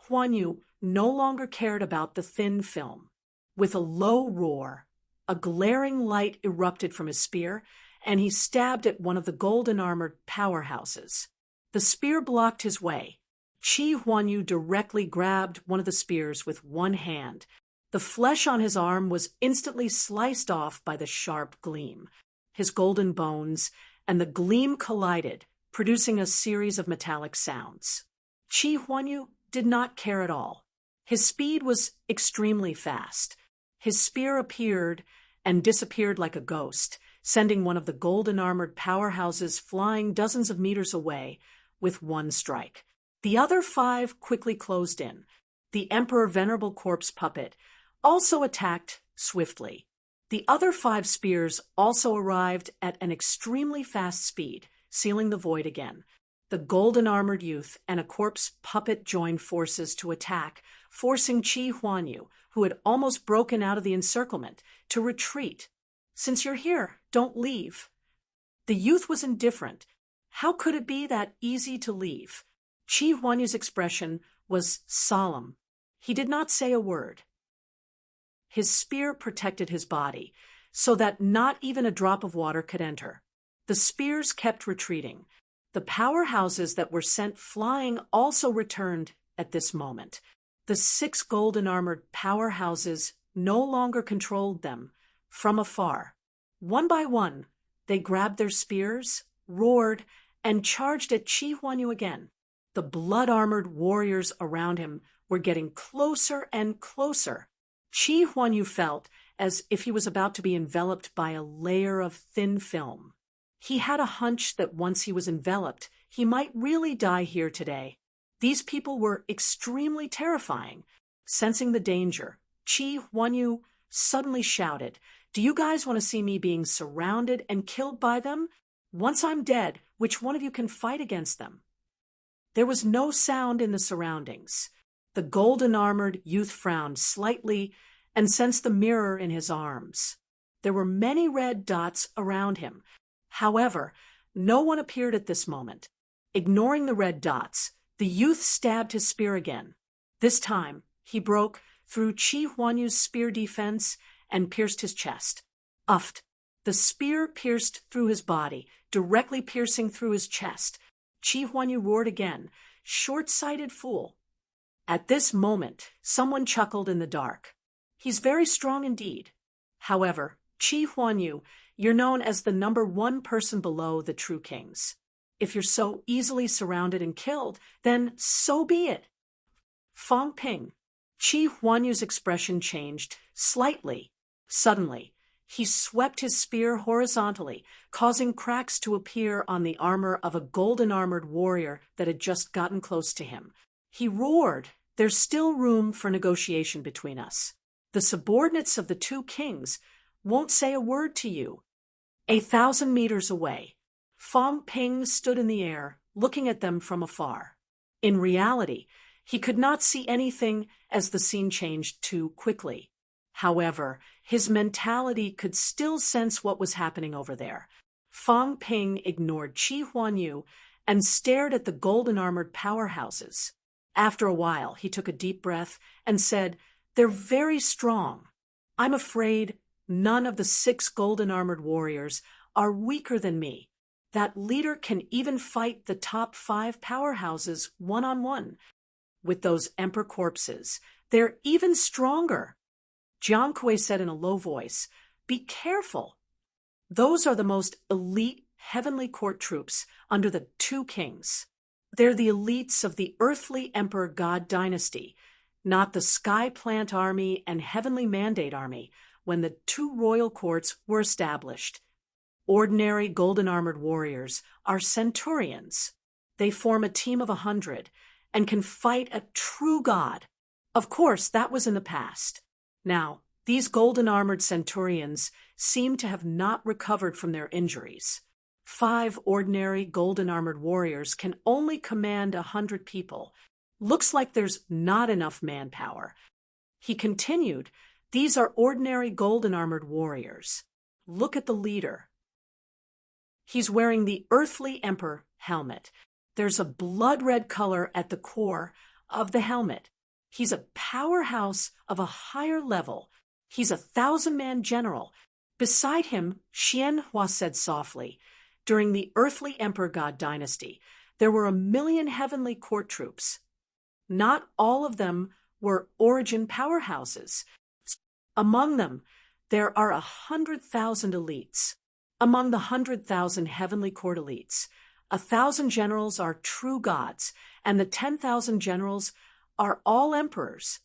Speaker 1: Huanyu no longer cared about the thin film. With a low roar, a glaring light erupted from his spear, and he stabbed at one of the golden-armored powerhouses. The spear blocked his way. Chi Huanyu directly grabbed one of the spears with one hand. The flesh on his arm was instantly sliced off by the sharp gleam. His golden bones and the gleam collided, producing a series of metallic sounds. Chi Huanyu did not care at all. His speed was extremely fast. His spear appeared and disappeared like a ghost, sending one of the golden-armored powerhouses flying dozens of meters away with one strike. The other 5 quickly closed in. The Emperor Venerable Corpse puppet also attacked swiftly. The other 5 spears also arrived at an extremely fast speed, sealing the void again. The golden-armored youth and a corpse puppet joined forces to attack, forcing Chi Huanyu, who had almost broken out of the encirclement, to retreat. "Since you're here, don't leave." The youth was indifferent. How could it be that easy to leave? Chi Huanyu's expression was solemn. He did not say a word. His spear protected his body, so that not even a drop of water could enter. The spears kept retreating. The powerhouses that were sent flying also returned at this moment. The 6 golden-armored powerhouses no longer controlled them. From afar, one by one, they grabbed their spears, roared, and charged at Chi Huanyu again. The blood-armored warriors around him were getting closer and closer. Chi Huanyu felt as if he was about to be enveloped by a layer of thin film. He had a hunch that once he was enveloped, he might really die here today. These people were extremely terrifying. Sensing the danger, Chi Huanyu suddenly shouted, "Do you guys want to see me being surrounded and killed by them? Once I'm dead, which one of you can fight against them?" There was no sound in the surroundings. The golden-armored youth frowned slightly and sensed the mirror in his arms. There were many red dots around him. However, no one appeared at this moment. Ignoring the red dots, the youth stabbed his spear again. This time, he broke through Chi Huanyu's spear defense and pierced his chest. Uffed. The spear pierced through his body, directly piercing through his chest. Chi Huanyu roared again, "Short-sighted fool." At this moment, someone chuckled in the dark. "He's very strong indeed. However, Chi Huanyu, you're known as the #1 person below the true kings. If you're so easily surrounded and killed, then so be it." Fang Ping. Chi Huanyu's expression changed slightly. Suddenly, he swept his spear horizontally, causing cracks to appear on the armor of a golden-armored warrior that had just gotten close to him. He roared, "There's still room for negotiation between us. The subordinates of the two kings won't say a word to you." 1,000 meters away, Fang Ping stood in the air, looking at them from afar. In reality, he could not see anything as the scene changed too quickly. However, his mentality could still sense what was happening over there. Fang Ping ignored Chi Huanyu and stared at the golden-armored powerhouses. After a while, he took a deep breath and said, "They're very strong. I'm afraid none of the 6 golden-armored warriors are weaker than me. That leader can even fight the top 5 powerhouses one-on-one. With those emperor corpses, they're even stronger." Jiang Kui said in a low voice, "Be careful. Those are the most elite heavenly court troops under the two kings. They're the elites of the earthly emperor god dynasty, not the Sky Plant Army and Heavenly Mandate Army when the 2 royal courts were established. Ordinary golden-armored warriors are centurions. They form a team of 100 and can fight a true god. Of course, that was in the past. Now, these golden-armored centurions seem to have not recovered from their injuries. 5 ordinary golden-armored warriors can only command 100 people. Looks like there's not enough manpower." He continued, "These are ordinary golden-armored warriors. Look at the leader. He's wearing the earthly emperor helmet. There's a blood-red color at the core of the helmet. He's a powerhouse of a higher level. He's a 1,000-man general." Beside him, Xianhua said softly, "During the earthly emperor god dynasty, there were 1,000,000 heavenly court troops. Not all of them were origin powerhouses. Among them, there are 100,000 elites. Among the 100,000 heavenly court elites, 1,000 generals are true gods, and the 10,000 generals are all emperors.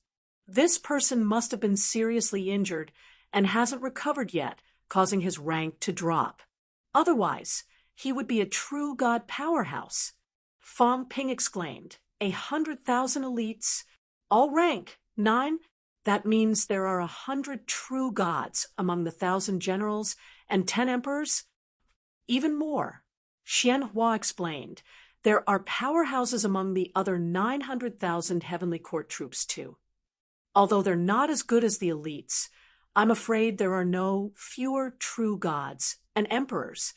Speaker 1: This person must have been seriously injured and hasn't recovered yet, causing his rank to drop. Otherwise, he would be a true god powerhouse." Fang Ping exclaimed, 100,000 elites, all rank 9? That means there are 100 true gods among the 1,000 generals and 10 emperors? Even more. Xianhua explained, "There are powerhouses among the other 900,000 heavenly court troops too. Although they're not as good as the elites, I'm afraid there are no fewer true gods and emperors.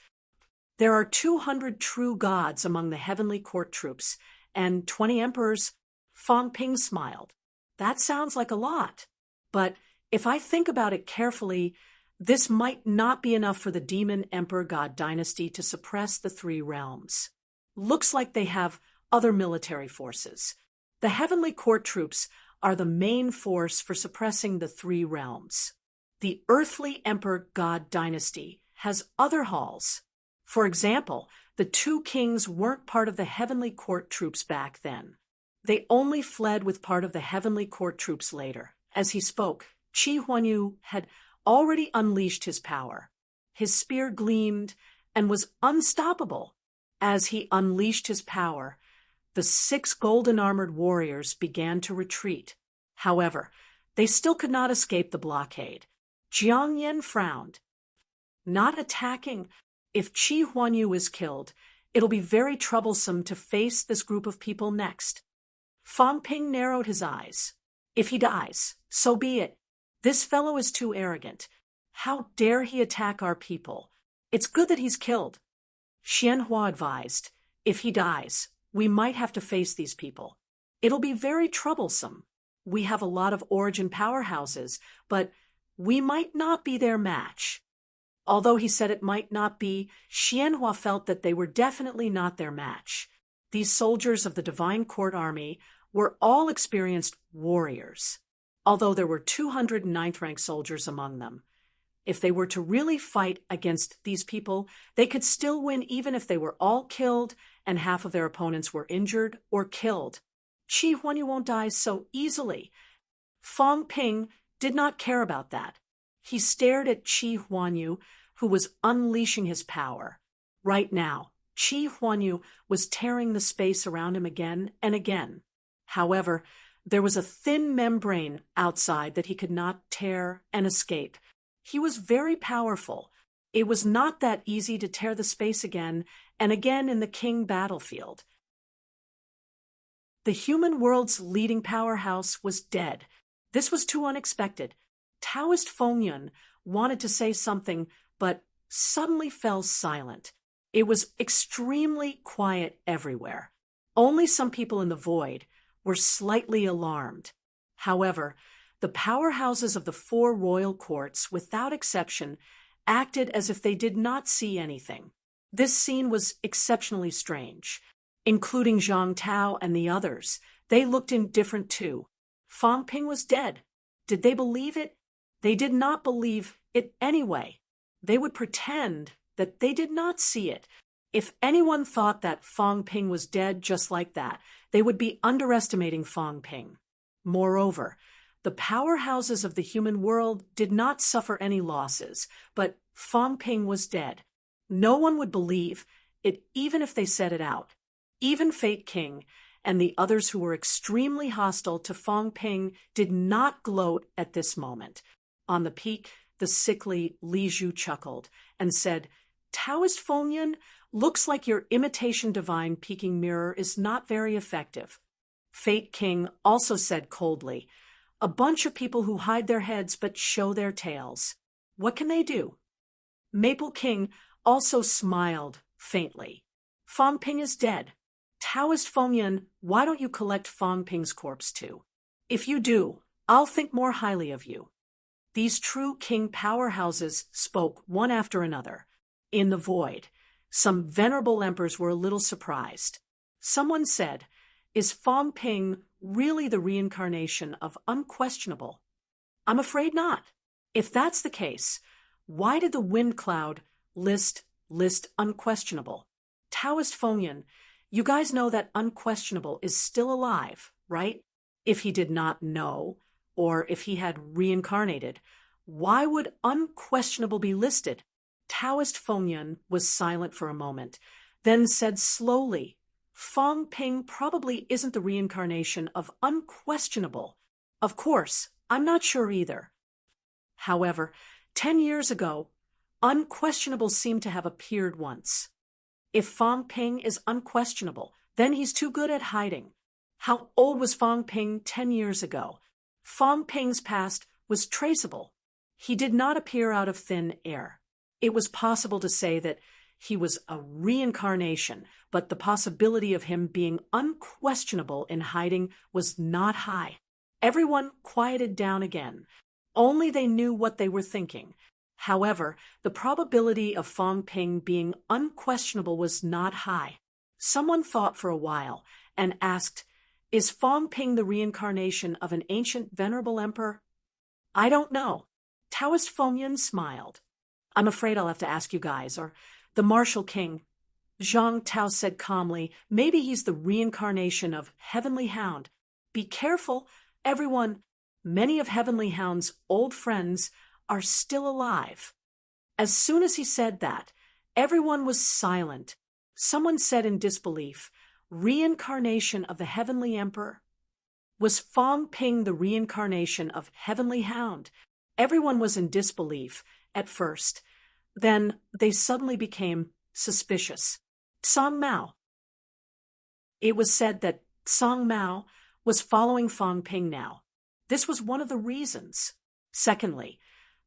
Speaker 1: There are 200 true gods among the heavenly court troops and 20 emperors." Fang Ping smiled. "That sounds like a lot. But if I think about it carefully, this might not be enough for the demon emperor god dynasty to suppress the 3 realms. Looks like they have other military forces. The heavenly court troops are the main force for suppressing the 3 realms. The earthly emperor god dynasty has other halls. For example, the 2 kings weren't part of the heavenly court troops back then. They only fled with part of the heavenly court troops later." As he spoke, Chi Huanyu had already unleashed his power. His spear gleamed and was unstoppable. As he unleashed his power, the 6 golden-armored warriors began to retreat. However, they still could not escape the blockade. Jiang Yen frowned. "Not attacking. If Chi Huanyu is killed, it'll be very troublesome to face this group of people next." Fang Ping narrowed his eyes. "If he dies, so be it. This fellow is too arrogant. How dare he attack our people? It's good that he's killed." Xianhua advised, "If he dies, we might have to face these people. It'll be very troublesome. We have a lot of origin powerhouses, but We might not be their match. Although he said it might not be, Xianhua felt that they were definitely not their match. These soldiers of the Divine Court Army were all experienced warriors, although there were 209th rank soldiers among them. If they were to really fight against these people, they could still win even if they were all killed and half of their opponents were injured or killed. Qi Huanyu won't die so easily. Fang Ping did not care about that. He stared at Qi Huanyu, who was unleashing his power. Right now, Qi Huanyu was tearing the space around him again and again. However, there was a thin membrane outside that he could not tear and escape. He was very powerful. It was not that easy to tear the space again and again in the King battlefield. The human world's leading powerhouse was dead. This was too unexpected. Taoist Fengyun wanted to say something, but suddenly fell silent. It was extremely quiet everywhere. Only some people in the void were slightly alarmed. However, the powerhouses of the four royal courts, without exception, acted as if they did not see anything. This scene was exceptionally strange, including Zhang Tao and the others. They looked indifferent too. Fang Ping was dead. Did they believe it? They did not believe it anyway. They would pretend that they did not see it. If anyone thought that Fang Ping was dead just like that, they would be underestimating Fang Ping. Moreover, the powerhouses of the human world did not suffer any losses, but Fang Ping was dead. No one would believe it even if they said it out. Even Fate King and the others who were extremely hostile to Fang Ping did not gloat at this moment. On the peak, the sickly Li Zhu chuckled and said, "Taoist Fengyun, looks like your imitation divine peeking mirror is not very effective." Fate King also said coldly, "A bunch of people who hide their heads but show their tails. What can they do?" Maple King also smiled faintly. "Fang Ping is dead. Taoist Fengyun, why don't you collect Fang Ping's corpse too? If you do, I'll think more highly of you." These true king powerhouses spoke one after another. In the void, some venerable emperors were a little surprised. Someone said, "Is Fang Ping really the reincarnation of Unquestionable?" "I'm afraid not." "If that's the case, why did the wind cloud list Unquestionable?" "Taoist Fengyun, you guys know that Unquestionable is still alive, right?" If he did not know, or if he had reincarnated, why would Unquestionable be listed? Taoist Fengyun was silent for a moment, then said slowly, "Fang Ping probably isn't the reincarnation of Unquestionable. Of course, I'm not sure either. However, 10 years ago, Unquestionable seemed to have appeared once. If Fang Ping is Unquestionable, then he's too good at hiding. How old was Fang Ping 10 years ago? Fang Ping's past was traceable. He did not appear out of thin air. It was possible to say that he was a reincarnation, but the possibility of him being unquestionable in hiding was not high. Everyone quieted down again. Only they knew what they were thinking. However, the probability of Fang Ping being unquestionable was not high. Someone thought for a while and asked, "Is Fang Ping the reincarnation of an ancient venerable emperor?" "I don't know." Taoist Fengyun smiled. "I'm afraid I'll have to ask you guys, or the Martial King." Zhang Tao said calmly, "Maybe he's the reincarnation of Heavenly Hound." "Be careful, everyone. Many of Heavenly Hound's old friends are still alive." As soon as he said that, everyone was silent. Someone said in disbelief, "Reincarnation of the Heavenly Emperor?" Was Fang Ping the reincarnation of Heavenly Hound? Everyone was in disbelief at first. Then they suddenly became suspicious. Song Mao. It was said that Song Mao was following Fang Ping now. This was one of the reasons. Secondly,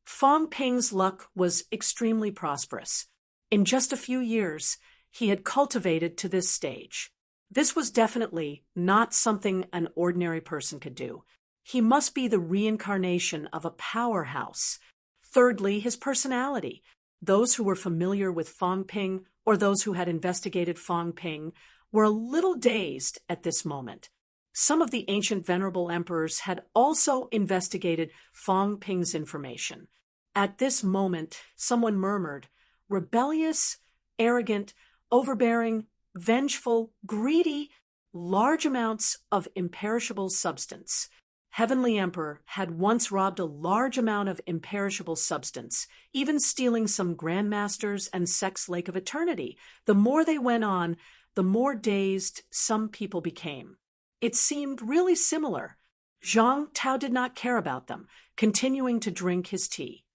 Speaker 1: Fang Ping's luck was extremely prosperous. In just a few years, he had cultivated to this stage. This was definitely not something an ordinary person could do. He must be the reincarnation of a powerhouse. Thirdly, his personality. Those who were familiar with Fang Ping, or those who had investigated Fang Ping, were a little dazed at this moment. Some of the ancient venerable emperors had also investigated Fang Ping's information. At this moment, someone murmured, rebellious, arrogant, overbearing, vengeful, greedy, large amounts of imperishable substance. Heavenly Emperor had once robbed a large amount of imperishable substance, even stealing some grandmasters and Sex Lake of Eternity. The more they went on, the more dazed some people became. It seemed really similar. Zhang Tao did not care about them, continuing to drink his tea.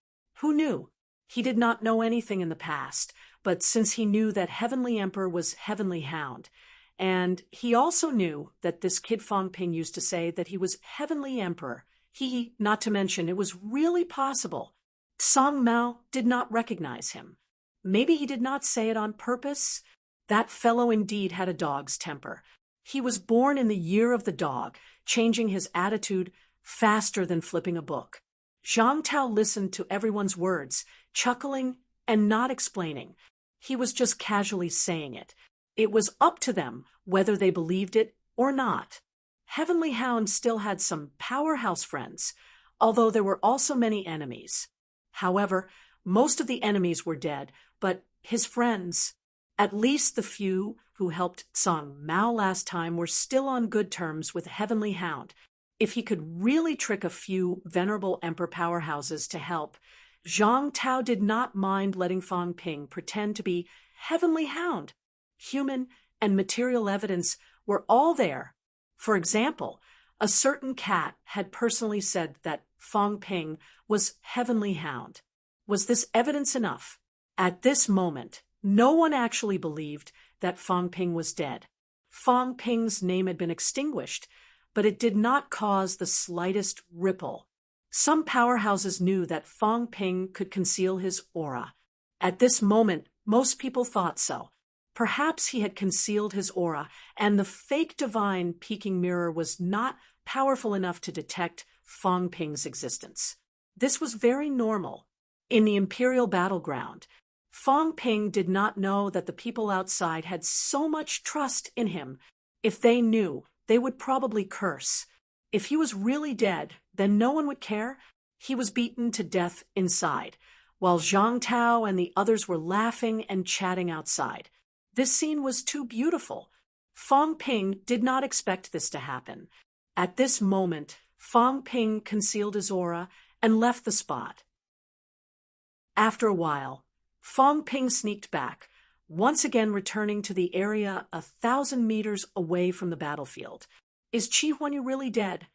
Speaker 1: Who knew? He did not know anything in the past, but since he knew that Heavenly Emperor was Heavenly Hound, and he also knew that this kid Fang Ping used to say that he was Heavenly Emperor, not to mention it was really possible. Song Mao did not recognize him. Maybe he did not say it on purpose. That fellow indeed had a dog's temper. He was born in the year of the dog, changing his attitude faster than flipping a book. Zhang Tao listened to everyone's words, chuckling and not explaining. He was just casually saying it. It was up to them whether they believed it or not. Heavenly Hound still had some powerhouse friends, although there were also many enemies. However, most of the enemies were dead, but his friends, at least the few who helped Song Mao last time, were still on good terms with Heavenly Hound. If he could really trick a few venerable emperor powerhouses to help, Zhang Tao did not mind letting Fang Ping pretend to be Heavenly Hound. Human and material evidence were all there. For example, a certain cat had personally said that Fang Ping was Heavenly Hound. Was this evidence enough? At this moment, no one actually believed that Fang Ping was dead. Fang Ping's name had been extinguished, but it did not cause the slightest ripple. Some powerhouses knew that Fang Ping could conceal his aura. At this moment, most people thought so. Perhaps he had concealed his aura, and the fake divine peeking mirror was not powerful enough to detect Fang Ping's existence. This was very normal. In the Imperial battleground, Fang Ping did not know that the people outside had so much trust in him. If they knew, they would probably curse. If he was really dead, then no one would care. He was beaten to death inside, while Zhang Tao and the others were laughing and chatting outside. This scene was too beautiful. Fang Ping did not expect this to happen. At this moment, Fang Ping concealed his aura and left the spot. After a while, Fang Ping sneaked back, once again returning to the area 1,000 meters away from the battlefield. Is Qi Huanyu really dead?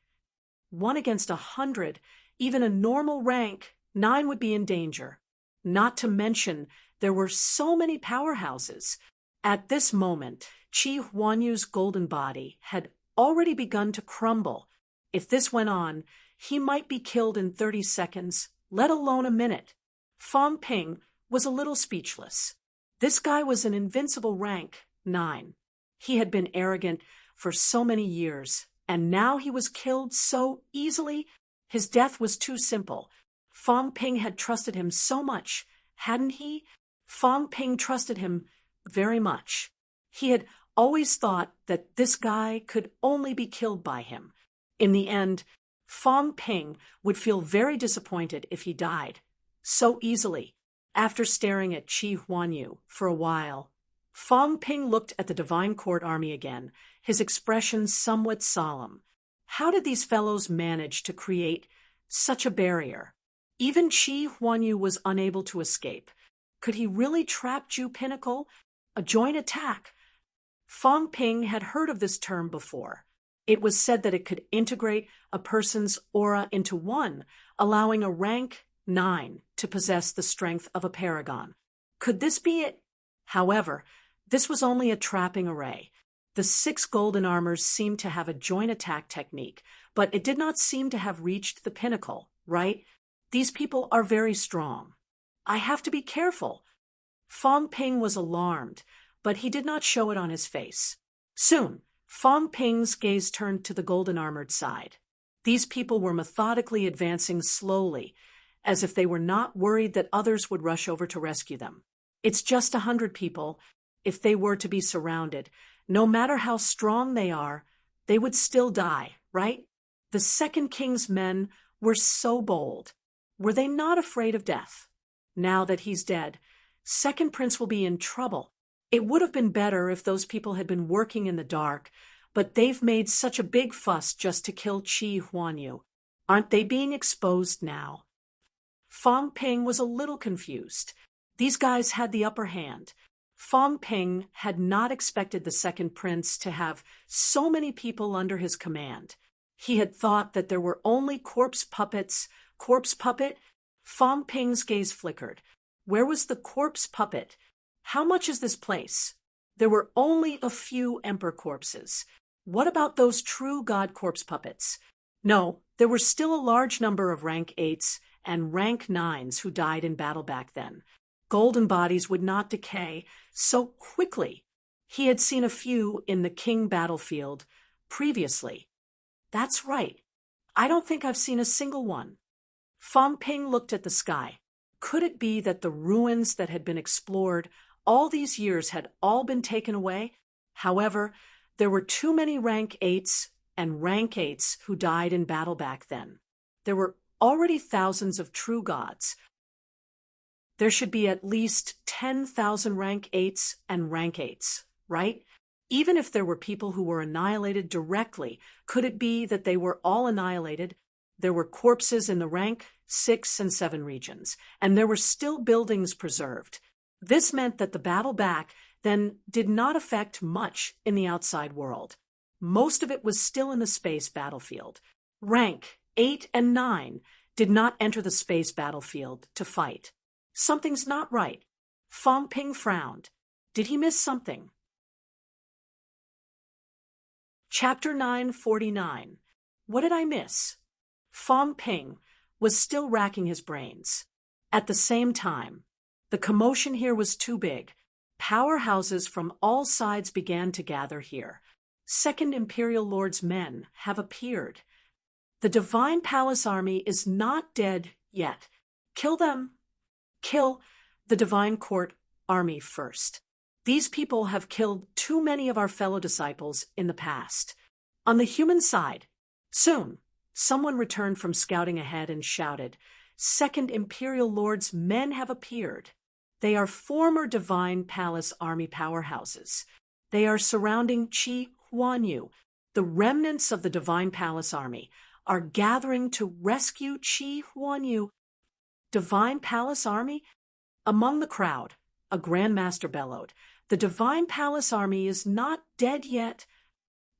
Speaker 1: 1 against 100, even a normal rank, 9 would be in danger. Not to mention, there were so many powerhouses. At this moment, Qi Huanyu's golden body had already begun to crumble. If this went on, he might be killed in 30 seconds, let alone a minute. Fang Ping was a little speechless. This guy was an invincible rank, 9. He had been arrogant for so many years, and now he was killed so easily. His death was too simple. Fang Ping had trusted him so much, hadn't he? Fang Ping trusted him very much. He had always thought that this guy could only be killed by him. In the end, Fang Ping would feel very disappointed if he died so easily. After staring at Qi Huanyu for a while, Fang Ping looked at the Divine Court army again, his expression somewhat solemn. How did these fellows manage to create such a barrier? Even Qi Huanyu was unable to escape. Could he really trap Ju Pinnacle? A joint attack. Fang Ping had heard of this term before. It was said that it could integrate a person's aura into one, allowing a rank 9 to possess the strength of a paragon. Could this be it? However, this was only a trapping array. The 6 golden armors seemed to have a joint attack technique, but it did not seem to have reached the pinnacle, right? These people are very strong. I have to be careful. Fang Ping was alarmed, but he did not show it on his face. Soon, Fang Ping's gaze turned to the golden armored side. These people were methodically advancing slowly, as if they were not worried that others would rush over to rescue them. It's just 100 people. If they were to be surrounded, no matter how strong they are, they would still die, right? The second king's men were so bold. Were they not afraid of death? Now that he's dead, second prince will be in trouble. It would have been better if those people had been working in the dark, but they've made such a big fuss just to kill Qi Huanyu. Aren't they being exposed now? Fang Ping was a little confused. These guys had the upper hand. Fang Ping had not expected the second prince to have so many people under his command. He had thought that there were only corpse puppets. Corpse puppet? Fang Ping's gaze flickered. Where was the corpse puppet? How much is this place? There were only a few emperor corpses. What about those true god corpse puppets? No, there were still a large number of rank 8s and rank 9s who died in battle back then. Golden bodies would not decay so quickly. He had seen a few in the king battlefield previously. That's right. I don't think I've seen a single one. Fang Ping looked at the sky. Could it be that the ruins that had been explored all these years had all been taken away? However, there were too many rank 8s and rank 8s who died in battle back then. There were already thousands of true gods. There should be at least 10,000 rank 8s and rank 8s, right? Even if there were people who were annihilated directly, could it be that they were all annihilated? There were corpses in the rank 6 and 7 regions, and there were still buildings preserved. This meant that the battle back then did not affect much in the outside world. Most of it was still in the space battlefield. Rank 8 and 9 did not enter the space battlefield to fight. Something's not right. Fang Ping frowned. Did he miss something? Chapter 949. What did I miss? Fang Ping was still racking his brains. At the same time, the commotion here was too big. Powerhouses from all sides began to gather here. Second Imperial Lord's men have appeared. The Divine Palace Army is not dead yet. Kill them. Kill the Divine Court Army first. These people have killed too many of our fellow disciples in the past. On the human side, soon, someone returned from scouting ahead and shouted, Second Imperial Lord's men have appeared. They are former Divine Palace Army powerhouses. They are surrounding Qi Huanyu. The remnants of the Divine Palace Army are gathering to rescue Qi Huanyu. Divine Palace Army? Among the crowd, a Grand Master bellowed, The Divine Palace Army is not dead yet.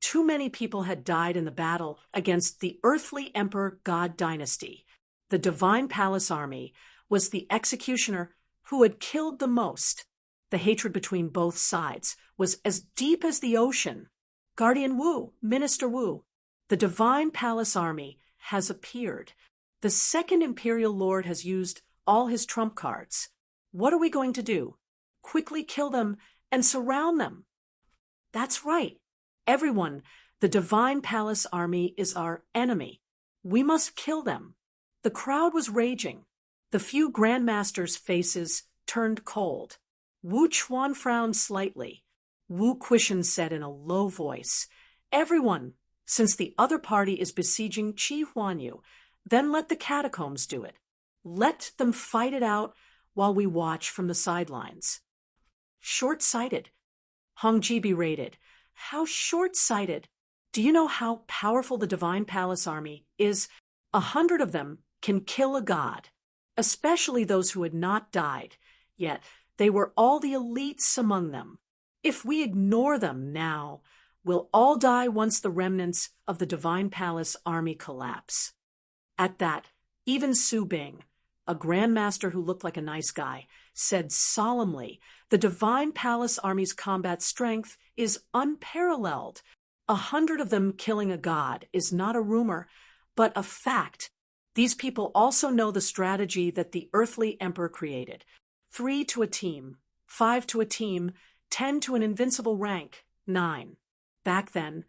Speaker 1: Too many people had died in the battle against the earthly Emperor God dynasty. The Divine Palace Army was the executioner who had killed the most. The hatred between both sides was as deep as the ocean. Guardian Wu, Minister Wu, the Divine Palace Army has appeared. The second Imperial Lord has used all his trump cards. What are we going to do? Quickly kill them and surround them. That's right. Everyone, the Divine Palace Army is our enemy. We must kill them. The crowd was raging. The few Grandmasters' faces turned cold. Wu Chuan frowned slightly. Wu Quishan said in a low voice, Everyone, since the other party is besieging Qi Huanyu, then let the catacombs do it. Let them fight it out while we watch from the sidelines. Short-sighted. Hong Ji berated. How short-sighted. Do you know how powerful the Divine Palace Army is? 100 of them can kill a god, especially those who had not died, yet they were all the elites among them. If we ignore them now, we'll all die once the remnants of the Divine Palace Army collapse. At that, even Su Bing, a Grandmaster who looked like a nice guy, said solemnly, the Divine Palace Army's combat strength is unparalleled. 100 of them killing a god is not a rumor, but a fact. These people also know the strategy that the earthly emperor created. 3 to a team, 5 to a team, 10 to an invincible rank, 9. Back then,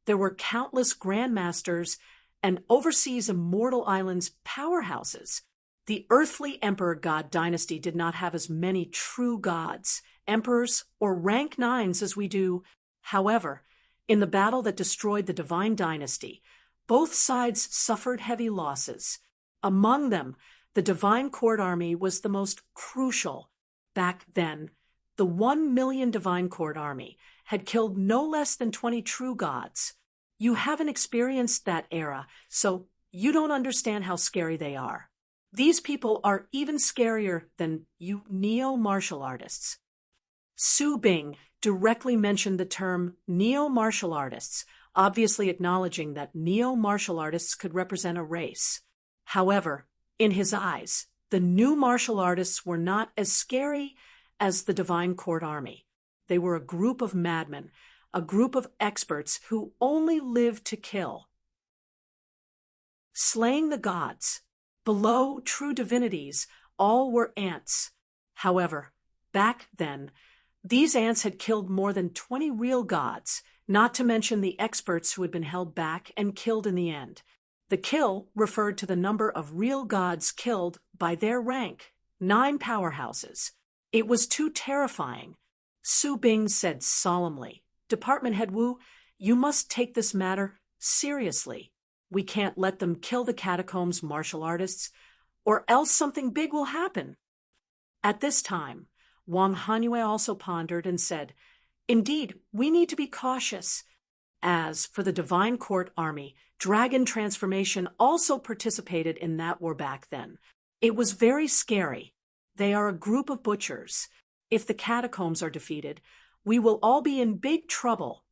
Speaker 1: there were countless grandmasters and oversees Immortal Island's powerhouses. The earthly emperor god dynasty did not have as many true gods, emperors, or rank nines as we do. However, in the battle that destroyed the divine dynasty, both sides suffered heavy losses. Among them, the divine court army was the most crucial. Back then, the 1 million divine court army had killed no less than 20 true gods. You haven't experienced that era, so you don't understand how scary they are. These people are even scarier than you neo-martial artists. Su Bing directly mentioned the term neo-martial artists, obviously acknowledging that neo-martial artists could represent a race. However, in his eyes, the new martial artists were not as scary as the divine court army. They were a group of madmen, a group of experts who only lived to kill. Slaying the gods. Below true divinities, all were ants. However, back then, these ants had killed more than 20 real gods, not to mention the experts who had been held back and killed in the end. The kill referred to the number of real gods killed by their rank, 9 powerhouses. It was too terrifying. Su Bing said solemnly, "Department Head Wu, you must take this matter seriously. We can't let them kill the catacombs martial artists, or else something big will happen." At this time, Wang Hanyue also pondered and said, "Indeed, we need to be cautious." As for the Divine Court Army, Dragon Transformation also participated in that war back then. It was very scary. They are a group of butchers. If the catacombs are defeated, we will all be in big trouble.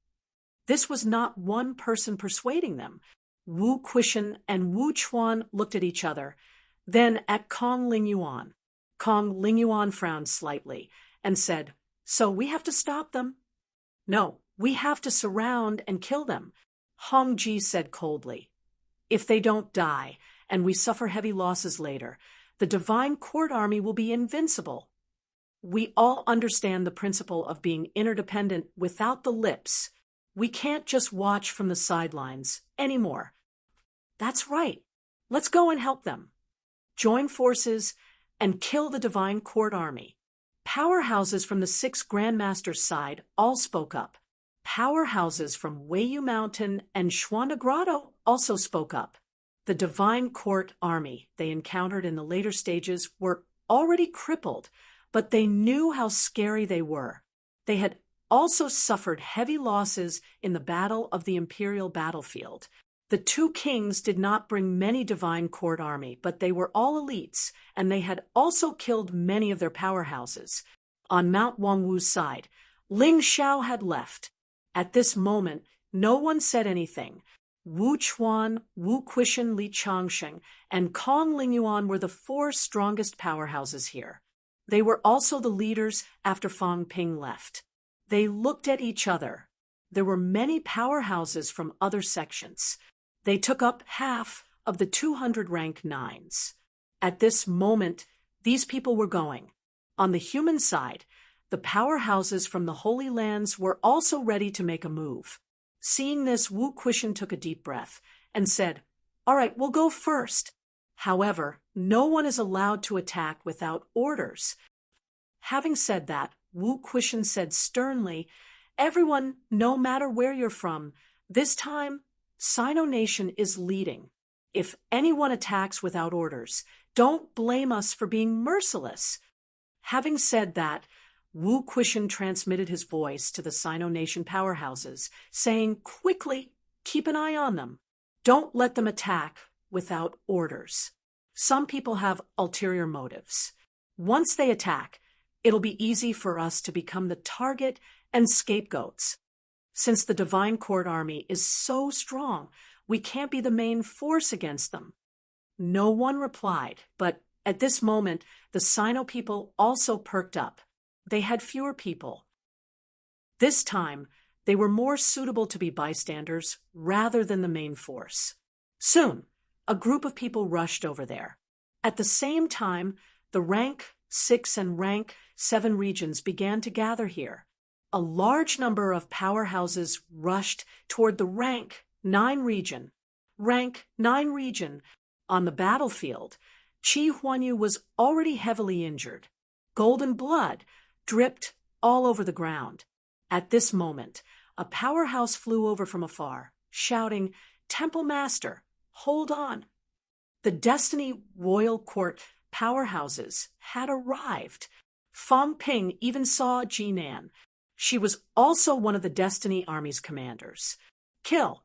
Speaker 1: This was not one person persuading them. Wu Quishan and Wu Chuan looked at each other, then at Kong Lingyuan. Kong Lingyuan frowned slightly and said, "So we have to stop them?" "No, we have to surround and kill them," Hong Ji said coldly. "If they don't die, and we suffer heavy losses later, the Divine Court Army will be invincible. We all understand the principle of being interdependent without the lips. We can't just watch from the sidelines anymore." "That's right. Let's go and help them. Join forces and kill the Divine Court Army." Powerhouses from the 6 Grandmasters' side all spoke up. Powerhouses from Weiyu Mountain and Xuanda Grotto also spoke up. The Divine Court Army they encountered in the later stages were already crippled, but they knew how scary they were. They had also suffered heavy losses in the Battle of the Imperial Battlefield. The 2 kings did not bring many Divine Court Army, but they were all elites, and they had also killed many of their powerhouses. On Mount Wangwu's side, Ling Xiao had left. At this moment, no one said anything. Wu Chuan, Wu Quishan, Li Changsheng, and Kong Lingyuan were the 4 strongest powerhouses here. They were also the leaders after Fang Ping left. They looked at each other. There were many powerhouses from other sections. They took up half of the 200 rank 9s. At this moment, these people were going. On the human side, the powerhouses from the Holy Lands were also ready to make a move. Seeing this, Wu Quishan took a deep breath and said, "All right, we'll go first." However, no one is allowed to attack without orders. Having said that, Wu Quishan said sternly, "Everyone, no matter where you're from, this time, Sino Nation is leading. If anyone attacks without orders, don't blame us for being merciless." Having said that, Wu Quishan transmitted his voice to the Sino Nation powerhouses, saying, "Quickly, keep an eye on them. Don't let them attack without orders. Some people have ulterior motives. Once they attack, it'll be easy for us to become the target and scapegoats. Since the Divine Court Army is so strong, we can't be the main force against them." No one replied, but at this moment, the Sino people also perked up. They had fewer people. This time, they were more suitable to be bystanders rather than the main force. Soon, a group of people rushed over there. At the same time, the Rank 6 and Rank 7 regions began to gather here. A large number of powerhouses rushed toward the Rank 9 region. Rank 9 region. On the battlefield, Chi Huanyu was already heavily injured. Golden blood dripped all over the ground. At this moment, a powerhouse flew over from afar, shouting, "Temple Master, hold on." The Destiny Royal Court powerhouses had arrived. Fang Ping even saw Jinan. She was also one of the Destiny Army's commanders. Kill.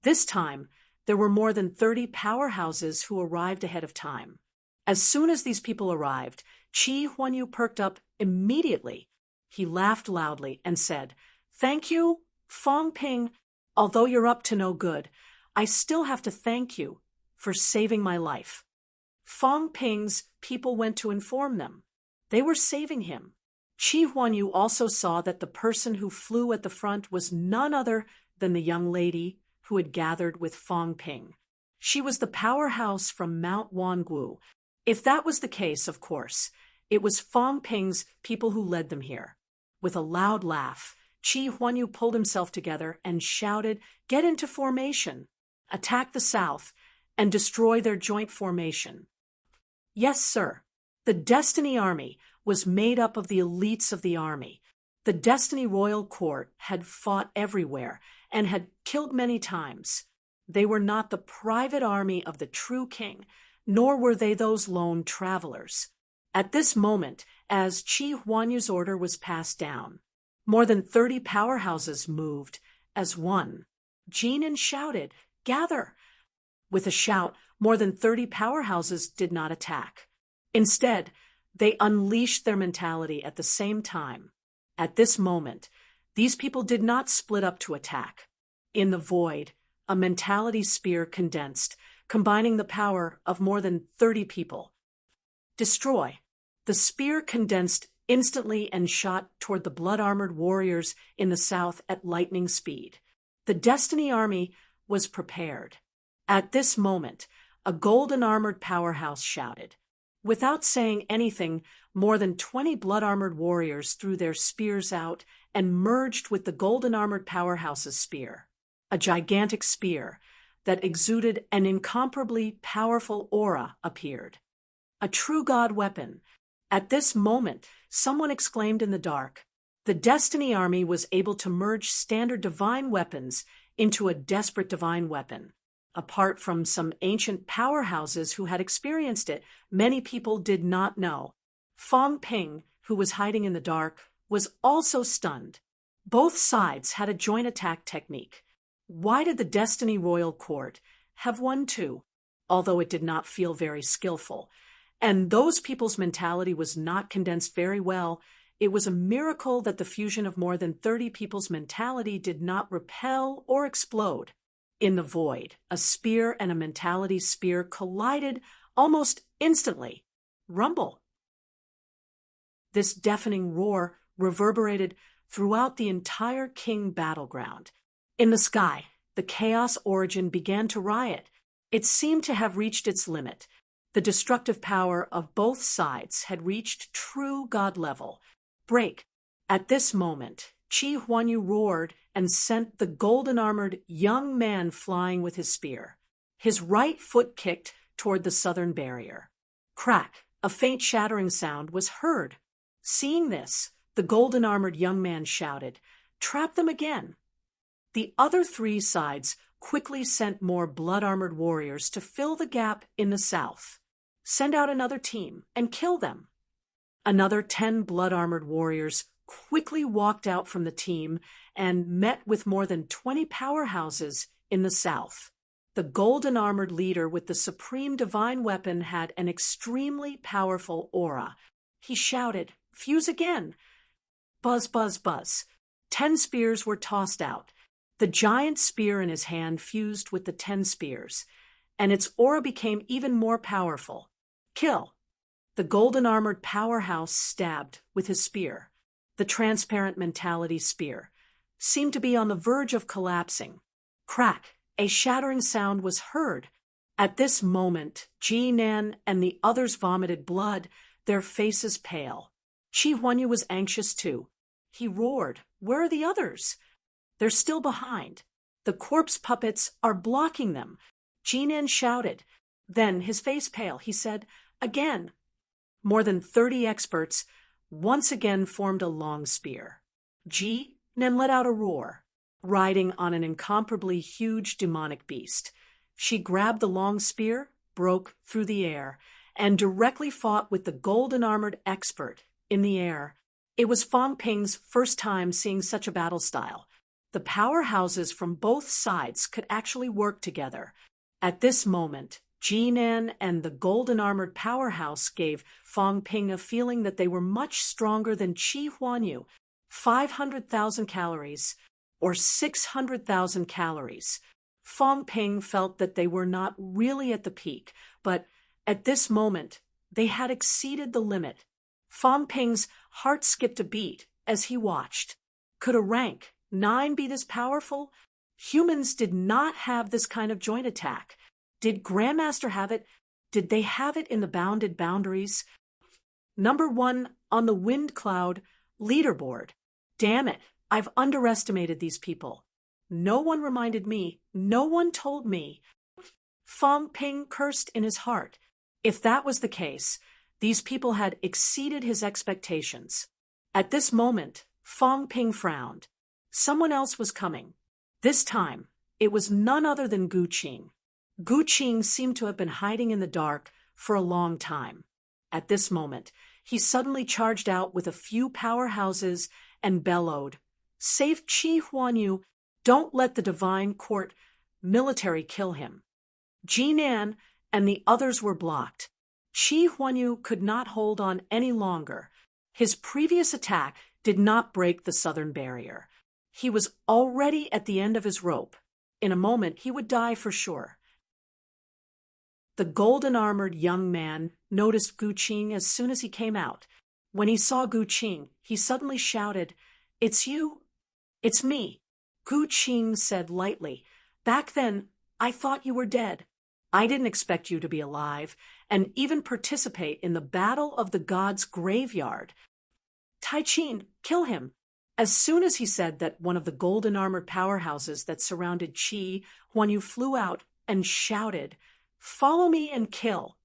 Speaker 1: This time, there were more than 30 powerhouses who arrived ahead of time. As soon as these people arrived, Chi Huanyu perked up immediately. He laughed loudly and said, "Thank you, Fang Ping. Although you're up to no good, I still have to thank you for saving my life." Fang Ping's people went to inform them. They were saving him. Chi Huanyu also saw that the person who flew at the front was none other than the young lady who had gathered with Fang Ping. She was the powerhouse from Mount Wangu. If that was the case, of course, it was Fang Ping's people who led them here. With a loud laugh, Chi Huanyu pulled himself together and shouted, "Get into formation! Attack the south and destroy their joint formation." Yes, sir. The Destiny Army was made up of the elites of the army. The Destiny Royal Court had fought everywhere and had killed many times. They were not the private army of the true king, nor were they those lone travelers. At this moment, as Chi Huanyu's order was passed down, more than 30 powerhouses moved as one. Jinan shouted, "Gather!" With a shout, more than 30 powerhouses did not attack. Instead, they unleashed their mentality at the same time. At this moment, these people did not split up to attack. In the void, a mentality spear condensed, combining the power of more than 30 people. Destroy. The spear condensed instantly and shot toward the blood-armored warriors in the south at lightning speed. The Destiny Army was prepared. At this moment, a golden-armored powerhouse shouted. Without saying anything, more than 20 blood-armored warriors threw their spears out and merged with the golden-armored powerhouse's spear. A gigantic spear that exuded an incomparably powerful aura appeared. A true god weapon. At this moment, someone exclaimed in the dark. The Destiny Army was able to merge standard divine weapons into a desperate divine weapon. Apart from some ancient powerhouses who had experienced it, many people did not know. Fang Ping, who was hiding in the dark, was also stunned. Both sides had a joint attack technique. Why did the Destiny Royal Court have won too? Although it did not feel very skillful. And those people's mentality was not condensed very well. It was a miracle that the fusion of more than 30 people's mentality did not repel or explode. In the void, a spear and a mentality spear collided almost instantly. Rumble. This deafening roar reverberated throughout the entire King battleground. In the sky, the Chaos Origin began to riot. It seemed to have reached its limit. The destructive power of both sides had reached true god level. Break. At this moment, Chi Huanyu roared and sent the golden-armored young man flying with his spear. His right foot kicked toward the southern barrier. Crack, a faint shattering sound was heard. Seeing this, the golden-armored young man shouted, "Trap them again." The other 3 sides quickly sent more blood-armored warriors to fill the gap in the south. Send out another team and kill them. Another 10 blood-armored warriors quickly walked out from the team and met with more than 20 powerhouses in the south. The golden-armored leader with the supreme divine weapon had an extremely powerful aura. He shouted, "Fuse again!" Buzz, buzz, buzz. 10 spears were tossed out. The giant spear in his hand fused with the 10 spears, and its aura became even more powerful. Kill. The golden-armored powerhouse stabbed with his spear. The transparent mentality spear seemed to be on the verge of collapsing. Crack, a shattering sound was heard. At this moment, Jinan and the others vomited blood, their faces pale. Chi Huanyu was anxious too. He roared, "Where are the others?" "They're still behind. The corpse puppets are blocking them. Jinan shouted. Then, his face pale, he said, "Again." More than 30 experts once again formed a long spear. Jinan let out a roar, riding on an incomparably huge demonic beast. She grabbed the long spear, broke through the air, and directly fought with the golden-armored expert in the air. It was Fang Ping's first time seeing such a battle style. The powerhouses from both sides could actually work together. At this moment, Jinan and the golden-armored powerhouse gave Fang Ping a feeling that they were much stronger than Qi Huanyu. 500,000 calories, or 600,000 calories. Fang Ping felt that they were not really at the peak, but at this moment, they had exceeded the limit. Fang Ping's heart skipped a beat as he watched. Could a rank 9 be this powerful? Humans did not have this kind of joint attack. Did Grandmaster have it? Did they have it in the bounded boundaries? Number 1 on the wind cloud leaderboard. Damn it, I've underestimated these people. No one reminded me, no one told me. Fang Ping cursed in his heart. If that was the case, these people had exceeded his expectations. At this moment, Fang Ping frowned. Someone else was coming. This time, it was none other than Gu Qing. Gu Qing seemed to have been hiding in the dark for a long time. At this moment, he suddenly charged out with a few powerhouses and bellowed, "Save Qi Huanyu! Don't let the divine court military kill him." Jinan and the others were blocked. Qi Huanyu could not hold on any longer. His previous attack did not break the southern barrier. He was already at the end of his rope. In a moment, he would die for sure. The golden-armored young man noticed Gu Qing as soon as he came out. When he saw Gu Qing, he suddenly shouted, "It's you?" "It's me," Gu Qing said lightly. "Back then, I thought you were dead. I didn't expect you to be alive and even participate in the Battle of the Gods' Graveyard." "Tai Qin, kill him." As soon as he said that, one of the golden-armored powerhouses that surrounded Qi Huanyu flew out and shouted, "Follow me and kill."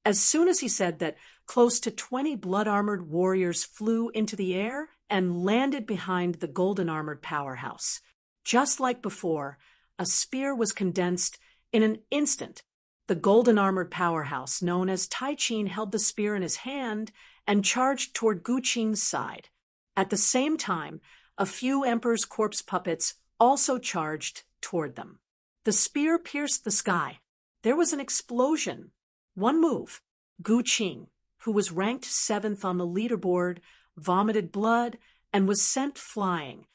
Speaker 1: As soon as he said that, close to 20 blood-armored warriors flew into the air and landed behind the golden-armored powerhouse. Just like before, a spear was condensed in an instant. The golden-armored powerhouse, known as Tai Qin, held the spear in his hand and charged toward Gu Qing's side. At the same time, a few Emperor's corpse puppets also charged toward them. The spear pierced the sky. There was an explosion. One move. Gu Qing, who was ranked 7th on the leaderboard, vomited blood and was sent flying.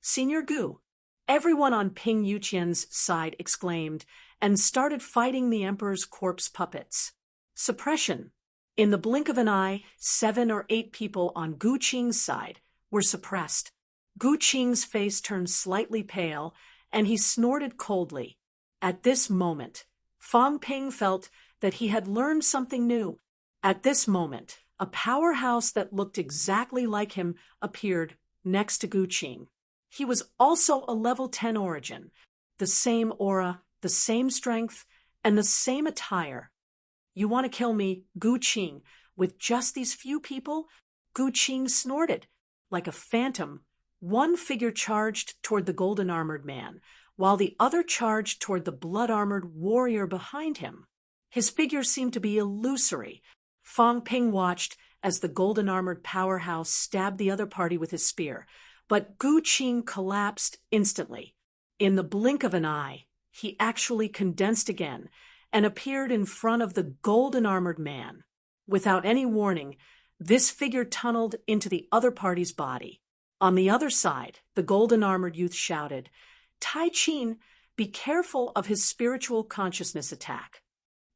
Speaker 1: "Senior Gu," everyone on Ping Yuqian's side exclaimed, and started fighting the Emperor's corpse puppets. Suppression. In the blink of an eye, 7 or 8 people on Gu Qing's side were suppressed. Gu Qing's face turned slightly pale, and he snorted coldly. At this moment, Fang Ping felt that he had learned something new. At this moment, a powerhouse that looked exactly like him appeared next to Gu Qing. He was also a level 10 origin, the same aura, the same strength, and the same attire. "You want to kill me, Gu Qing, with just these few people?" Gu Qing snorted. Like a phantom, one figure charged toward the golden-armored man, while the other charged toward the blood-armored warrior behind him. His figure seemed to be illusory. Fang Ping watched as the golden-armored powerhouse stabbed the other party with his spear, but Gu Qing collapsed instantly. In the blink of an eye, he actually condensed again and appeared in front of the golden-armored man. Without any warning, this figure tunneled into the other party's body. On the other side, the golden-armored youth shouted, "Tai Qin, be careful of his spiritual consciousness attack."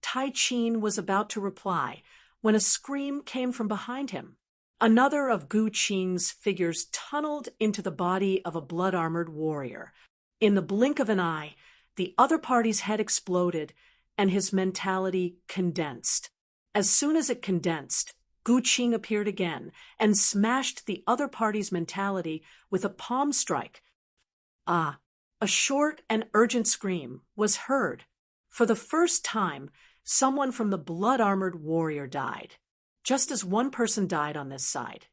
Speaker 1: Tai Qin was about to reply when a scream came from behind him. Another of Gu Qing's figures tunneled into the body of a blood-armored warrior. In the blink of an eye, the other party's head exploded and his mentality condensed. As soon as it condensed, Gu Qing appeared again and smashed the other party's mentality with a palm strike. Ah! A short and urgent scream was heard. For the first time, someone from the blood-armored warrior died. Just as one person died on this side,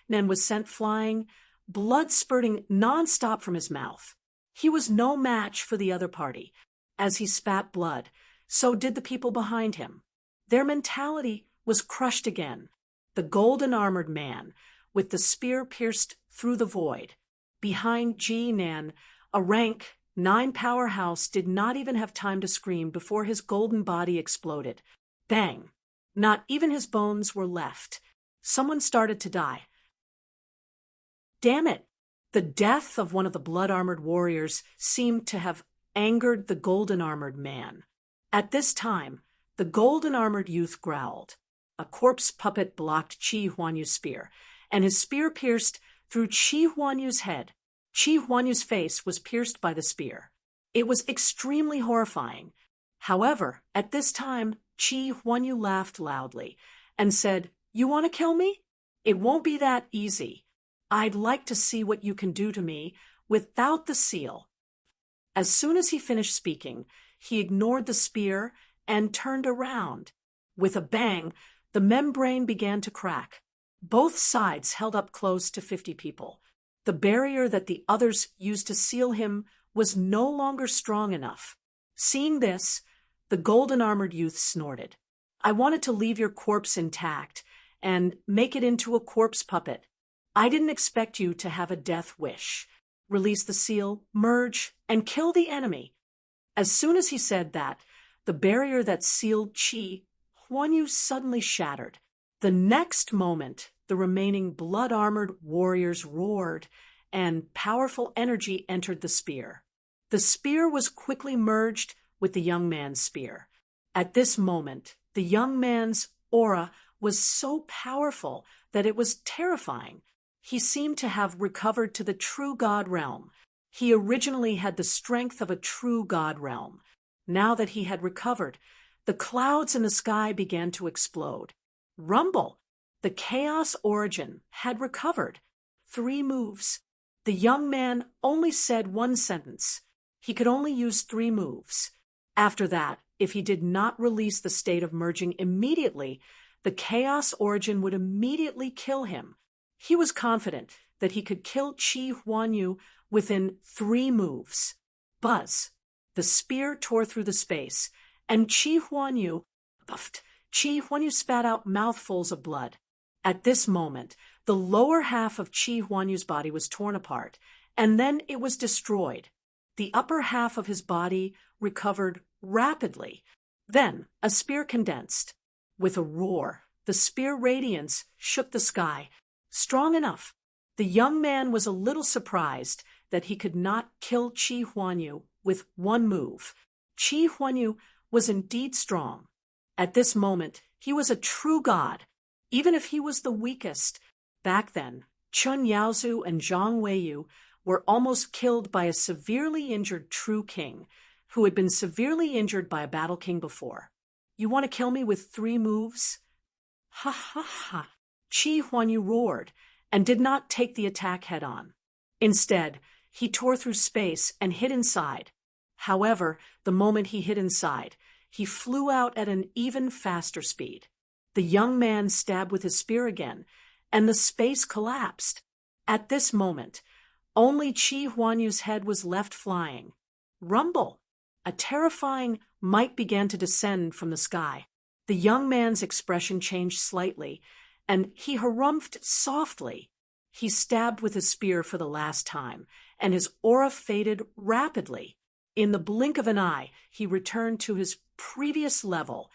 Speaker 1: Nen was sent flying, blood spurting non-stop from his mouth. He was no match for the other party. As he spat blood, so did the people behind him. Their mentality was crushed again. The golden-armored man, with the spear pierced through the void. Behind Nan, a rank 9 powerhouse did not even have time to scream before his golden body exploded. Bang! Not even his bones were left. Someone started to die. Damn it! The death of one of the blood-armored warriors seemed to have angered the golden-armored man. At this time, the golden-armored youth growled. A corpse puppet blocked Chi Huanyu's spear, and his spear pierced through Chi Huanyu's head. Chi Huanyu's face was pierced by the spear. It was extremely horrifying. However, at this time, Chi Huanyu laughed loudly and said, "You want to kill me? It won't be that easy. I'd like to see what you can do to me without the seal." As soon as he finished speaking, he ignored the spear and turned around. With a bang, the membrane began to crack. Both sides held up close to 50 people. The barrier that the others used to seal him was no longer strong enough. Seeing this, the golden-armored youth snorted. "I wanted to leave your corpse intact and make it into a corpse puppet. I didn't expect you to have a death wish. Release the seal, merge, and kill the enemy." As soon as he said that, the barrier that sealed Chi Huanyu suddenly shattered. The next moment, the remaining blood-armored warriors roared, and powerful energy entered the spear. The spear was quickly merged with the young man's spear. At this moment, the young man's aura was so powerful that it was terrifying. He seemed to have recovered to the true God realm. He originally had the strength of a true God realm. Now that he had recovered, the clouds in the sky began to explode. Rumble! The Chaos Origin had recovered. 3 moves. The young man only said 1 sentence. He could only use 3 moves. After that, if he did not release the state of merging immediately, the Chaos Origin would immediately kill him. He was confident that he could kill Chi Huanyu within 3 moves. Buzz! The spear tore through the space, and Chi Huanyu puffed. Chi Huanyu spat out mouthfuls of blood. At this moment, the lower half of Chi Huanyu's body was torn apart, and then it was destroyed. The upper half of his body recovered rapidly. Then a spear condensed. With a roar, the spear radiance shook the sky. Strong enough. The young man was a little surprised that he could not kill Chi Huanyu with 1 move. Chi Huanyu was indeed strong. At this moment, he was a true god, even if he was the weakest. Back then, Chun Yaozu and Zhang Weiyu were almost killed by a severely injured true king, who had been severely injured by a battle king before. "You want to kill me with 3 moves?" Ha ha ha! Chi Huanyu roared and did not take the attack head-on. Instead, he tore through space and hid inside. However, the moment he hid inside, he flew out at an even faster speed. The young man stabbed with his spear again, and the space collapsed. At this moment, only Chi Huanyu's head was left flying. Rumble! A terrifying might began to descend from the sky. The young man's expression changed slightly, and he harumphed softly. He stabbed with his spear for the last time, and his aura faded rapidly. In the blink of an eye, he returned to his previous level.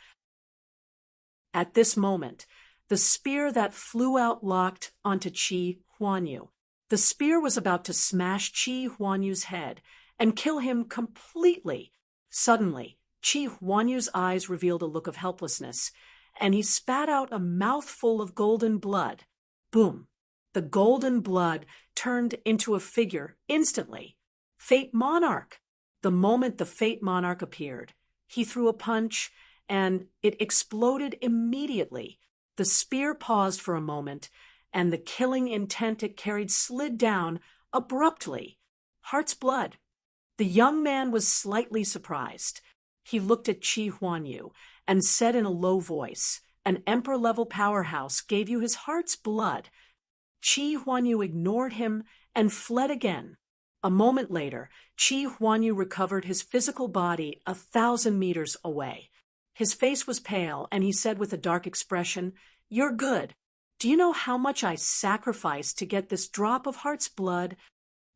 Speaker 1: At this moment, the spear that flew out locked onto Chi Huanyu. The spear was about to smash Chi Huanyu's head and kill him completely. Suddenly, Chi Huanyu's eyes revealed a look of helplessness, and he spat out a mouthful of golden blood. Boom! The golden blood turned into a figure instantly. Fate Monarch! The moment the Fate Monarch appeared, he threw a punch, and it exploded immediately. The spear paused for a moment, and the killing intent it carried slid down abruptly. Heart's blood. The young man was slightly surprised. He looked at Qi Huanyu and said in a low voice, "An emperor-level powerhouse gave you his heart's blood." Qi Huanyu ignored him and fled again. A moment later, Qi Huanyu recovered his physical body 1,000 meters away. His face was pale, and he said with a dark expression, "You're good. Do you know how much I sacrificed to get this drop of heart's blood?"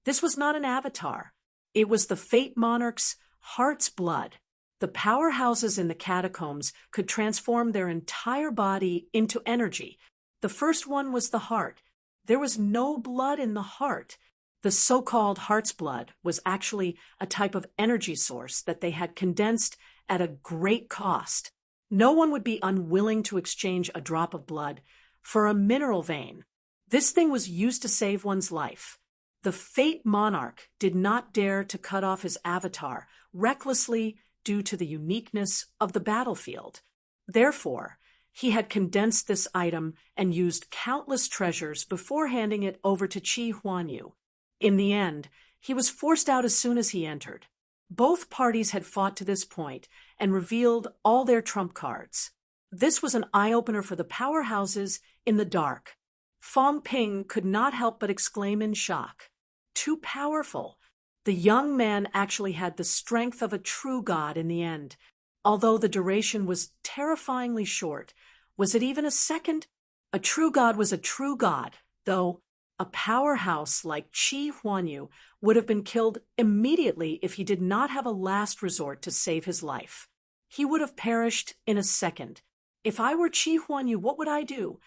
Speaker 1: This was not an avatar. It was the Fate Monarch's heart's blood. The powerhouses in the catacombs could transform their entire body into energy. The first one was the heart. There was no blood in the heart. The so-called heart's blood was actually a type of energy source that they had condensed at a great cost. No one would be unwilling to exchange a drop of blood for a mineral vein. This thing was used to save one's life. The Fate Monarch did not dare to cut off his avatar recklessly due to the uniqueness of the battlefield. Therefore, he had condensed this item and used countless treasures before handing it over to Qi Huanyu. In the end, he was forced out as soon as he entered. Both parties had fought to this point and revealed all their trump cards. This was an eye-opener for the powerhouses in the dark. Fong Ping could not help but exclaim in shock. Too powerful. The young man actually had the strength of a true god in the end. Although the duration was terrifyingly short, was it even a second? A true god was a true god, though a powerhouse like Qi Huanyu would have been killed immediately if he did not have a last resort to save his life. He would have perished in a second. If I were Qi Huanyu, what would I do?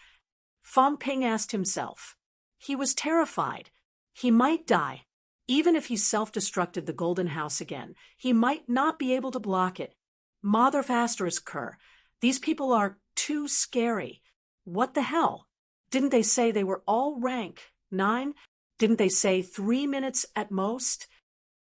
Speaker 1: Fong Ping asked himself. He was terrified. He might die. Even if he self-destructed the Golden House again, he might not be able to block it. Mother of Asterisk-Cur, these people are too scary. What the hell? Didn't they say they were all rank 9? Didn't they say 3 minutes at most?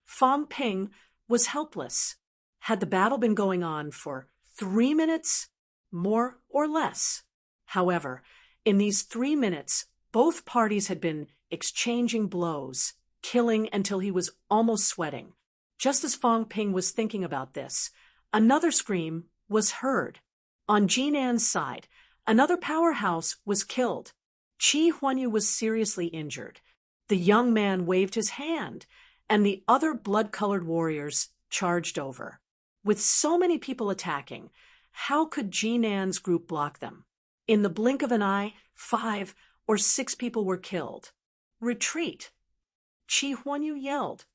Speaker 1: Fong Ping was helpless. Had the battle been going on for 3 minutes? More or less. However, in these 3 minutes, both parties had been exchanging blows, killing until he was almost sweating. Just as Fong Ping was thinking about this, another scream was heard. On Jinan's side, another powerhouse was killed. Qi Huanyu was seriously injured. The young man waved his hand, and the other blood-colored warriors charged over. With so many people attacking, how could Jinan's group block them? In the blink of an eye, 5 or 6 people were killed. Retreat! Qi Huanyu yelled.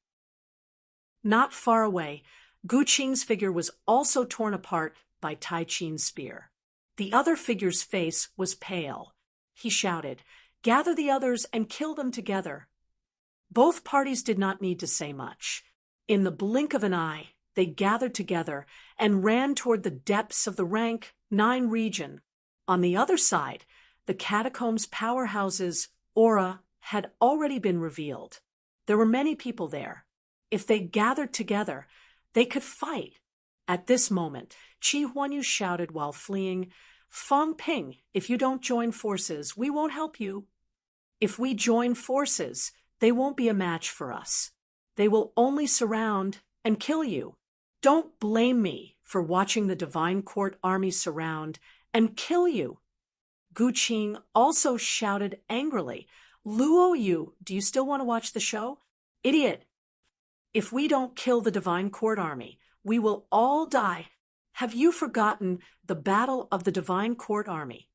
Speaker 1: Not far away, Gu Qing's figure was also torn apart by Tai Qin's spear. The other figure's face was pale. He shouted, "Gather the others and kill them together." Both parties did not need to say much. In the blink of an eye, they gathered together and ran toward the depths of the rank 9 region. On the other side, the catacombs' powerhouses' aura had already been revealed. There were many people there. If they gathered together, they could fight. At this moment, Qi Huanyu shouted while fleeing, "Fong Ping, if you don't join forces, we won't help you. If we join forces, they won't be a match for us. They will only surround and kill you. Don't blame me for watching the Divine Court army surround and kill you." Gu Qing also shouted angrily, "Luo Yu, do you still want to watch the show? Idiot! If we don't kill the Divine Court army, we will all die. Have you forgotten the battle of the Divine Court army?"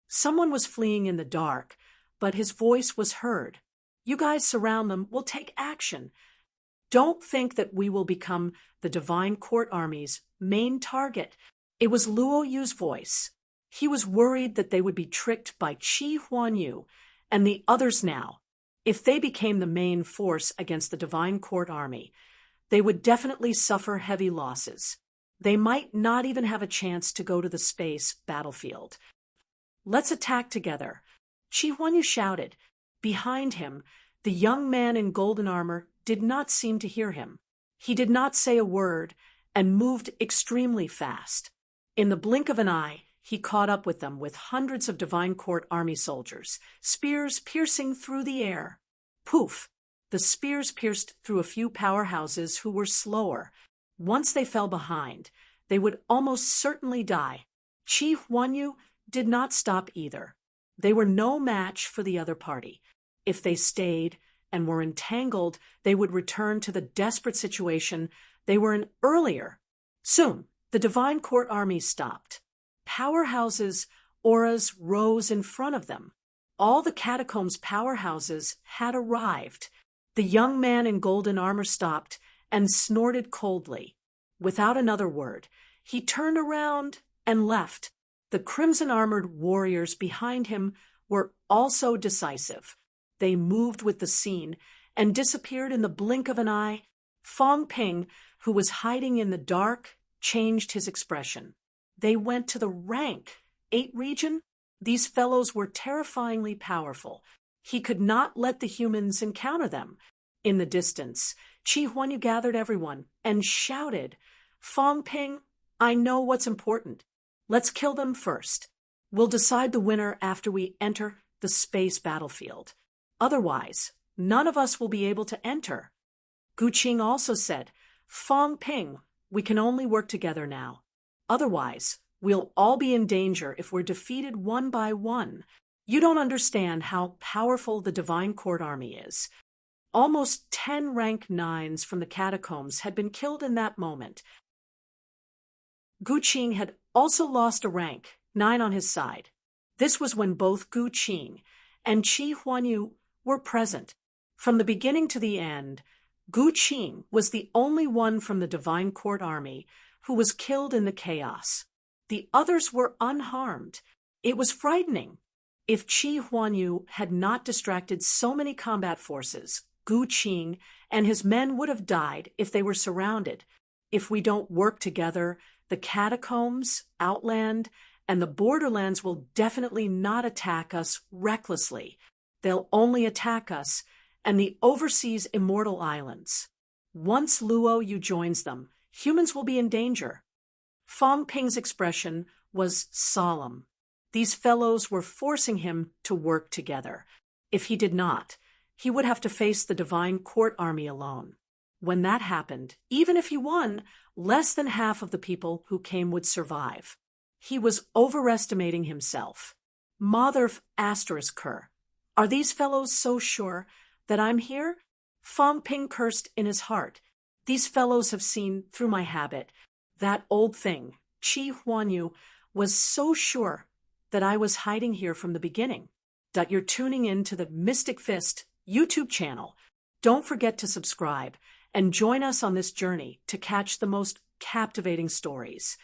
Speaker 1: Someone was fleeing in the dark, but his voice was heard. "You guys surround them, we'll take action. Don't think that we will become the Divine Court army's main target." It was Luo Yu's voice. He was worried that they would be tricked by Qi Huanyu and the others now. If they became the main force against the Divine Court army, they would definitely suffer heavy losses. They might not even have a chance to go to the space battlefield. "Let's attack together," Qi Huanyu shouted. Behind him, the young man in golden armor did not seem to hear him. He did not say a word and moved extremely fast. In the blink of an eye, he caught up with them with hundreds of Divine Court army soldiers, spears piercing through the air. Poof! The spears pierced through a few powerhouses who were slower. Once they fell behind, they would almost certainly die. Chi Huanyu did not stop either. They were no match for the other party. If they stayed and were entangled, they would return to the desperate situation they were in earlier. Soon, the Divine Court army stopped. Powerhouses' auras rose in front of them. All the catacombs' powerhouses had arrived. The young man in golden armor stopped and snorted coldly. Without another word, he turned around and left. The crimson-armored warriors behind him were also decisive. They moved with the scene and disappeared in the blink of an eye. Fong Ping, who was hiding in the dark, changed his expression. They went to the rank 8 region. These fellows were terrifyingly powerful. He could not let the humans encounter them. In the distance, Chi Huanyu gathered everyone and shouted, "Fong Ping, I know what's important. Let's kill them first. We'll decide the winner after we enter the space battlefield. Otherwise, none of us will be able to enter." Gu Qing also said, "Fong Ping, we can only work together now. Otherwise, we'll all be in danger if we're defeated one by one. You don't understand how powerful the Divine Court army is." Almost 10 rank 9s from the catacombs had been killed in that moment. Gu Qing had also lost a rank 9 on his side. This was when both Gu Qing and Chi Huanyu were present. From the beginning to the end, Gu Qing was the only one from the Divine Court army who was killed in the chaos. The others were unharmed. It was frightening. If Chi Huanyu had not distracted so many combat forces, Gu Qing and his men would have died if they were surrounded. If we don't work together, the catacombs, Outland, and the borderlands will definitely not attack us recklessly. They'll only attack us and the overseas immortal islands. Once Luo Yu joins them, humans will be in danger. Fong Ping's expression was solemn. These fellows were forcing him to work together. If he did not, he would have to face the Divine Court army alone. When that happened, even if he won, less than half of the people who came would survive. He was overestimating himself. Mother ***, are these fellows so sure that I'm here? Fong Ping cursed in his heart. These fellows have seen through my habit. That old thing, Chi Huanyu, was so sure that I was hiding here from the beginning. That you're tuning in to the Mystic Fist YouTube channel. Don't forget to subscribe and join us on this journey to catch the most captivating stories.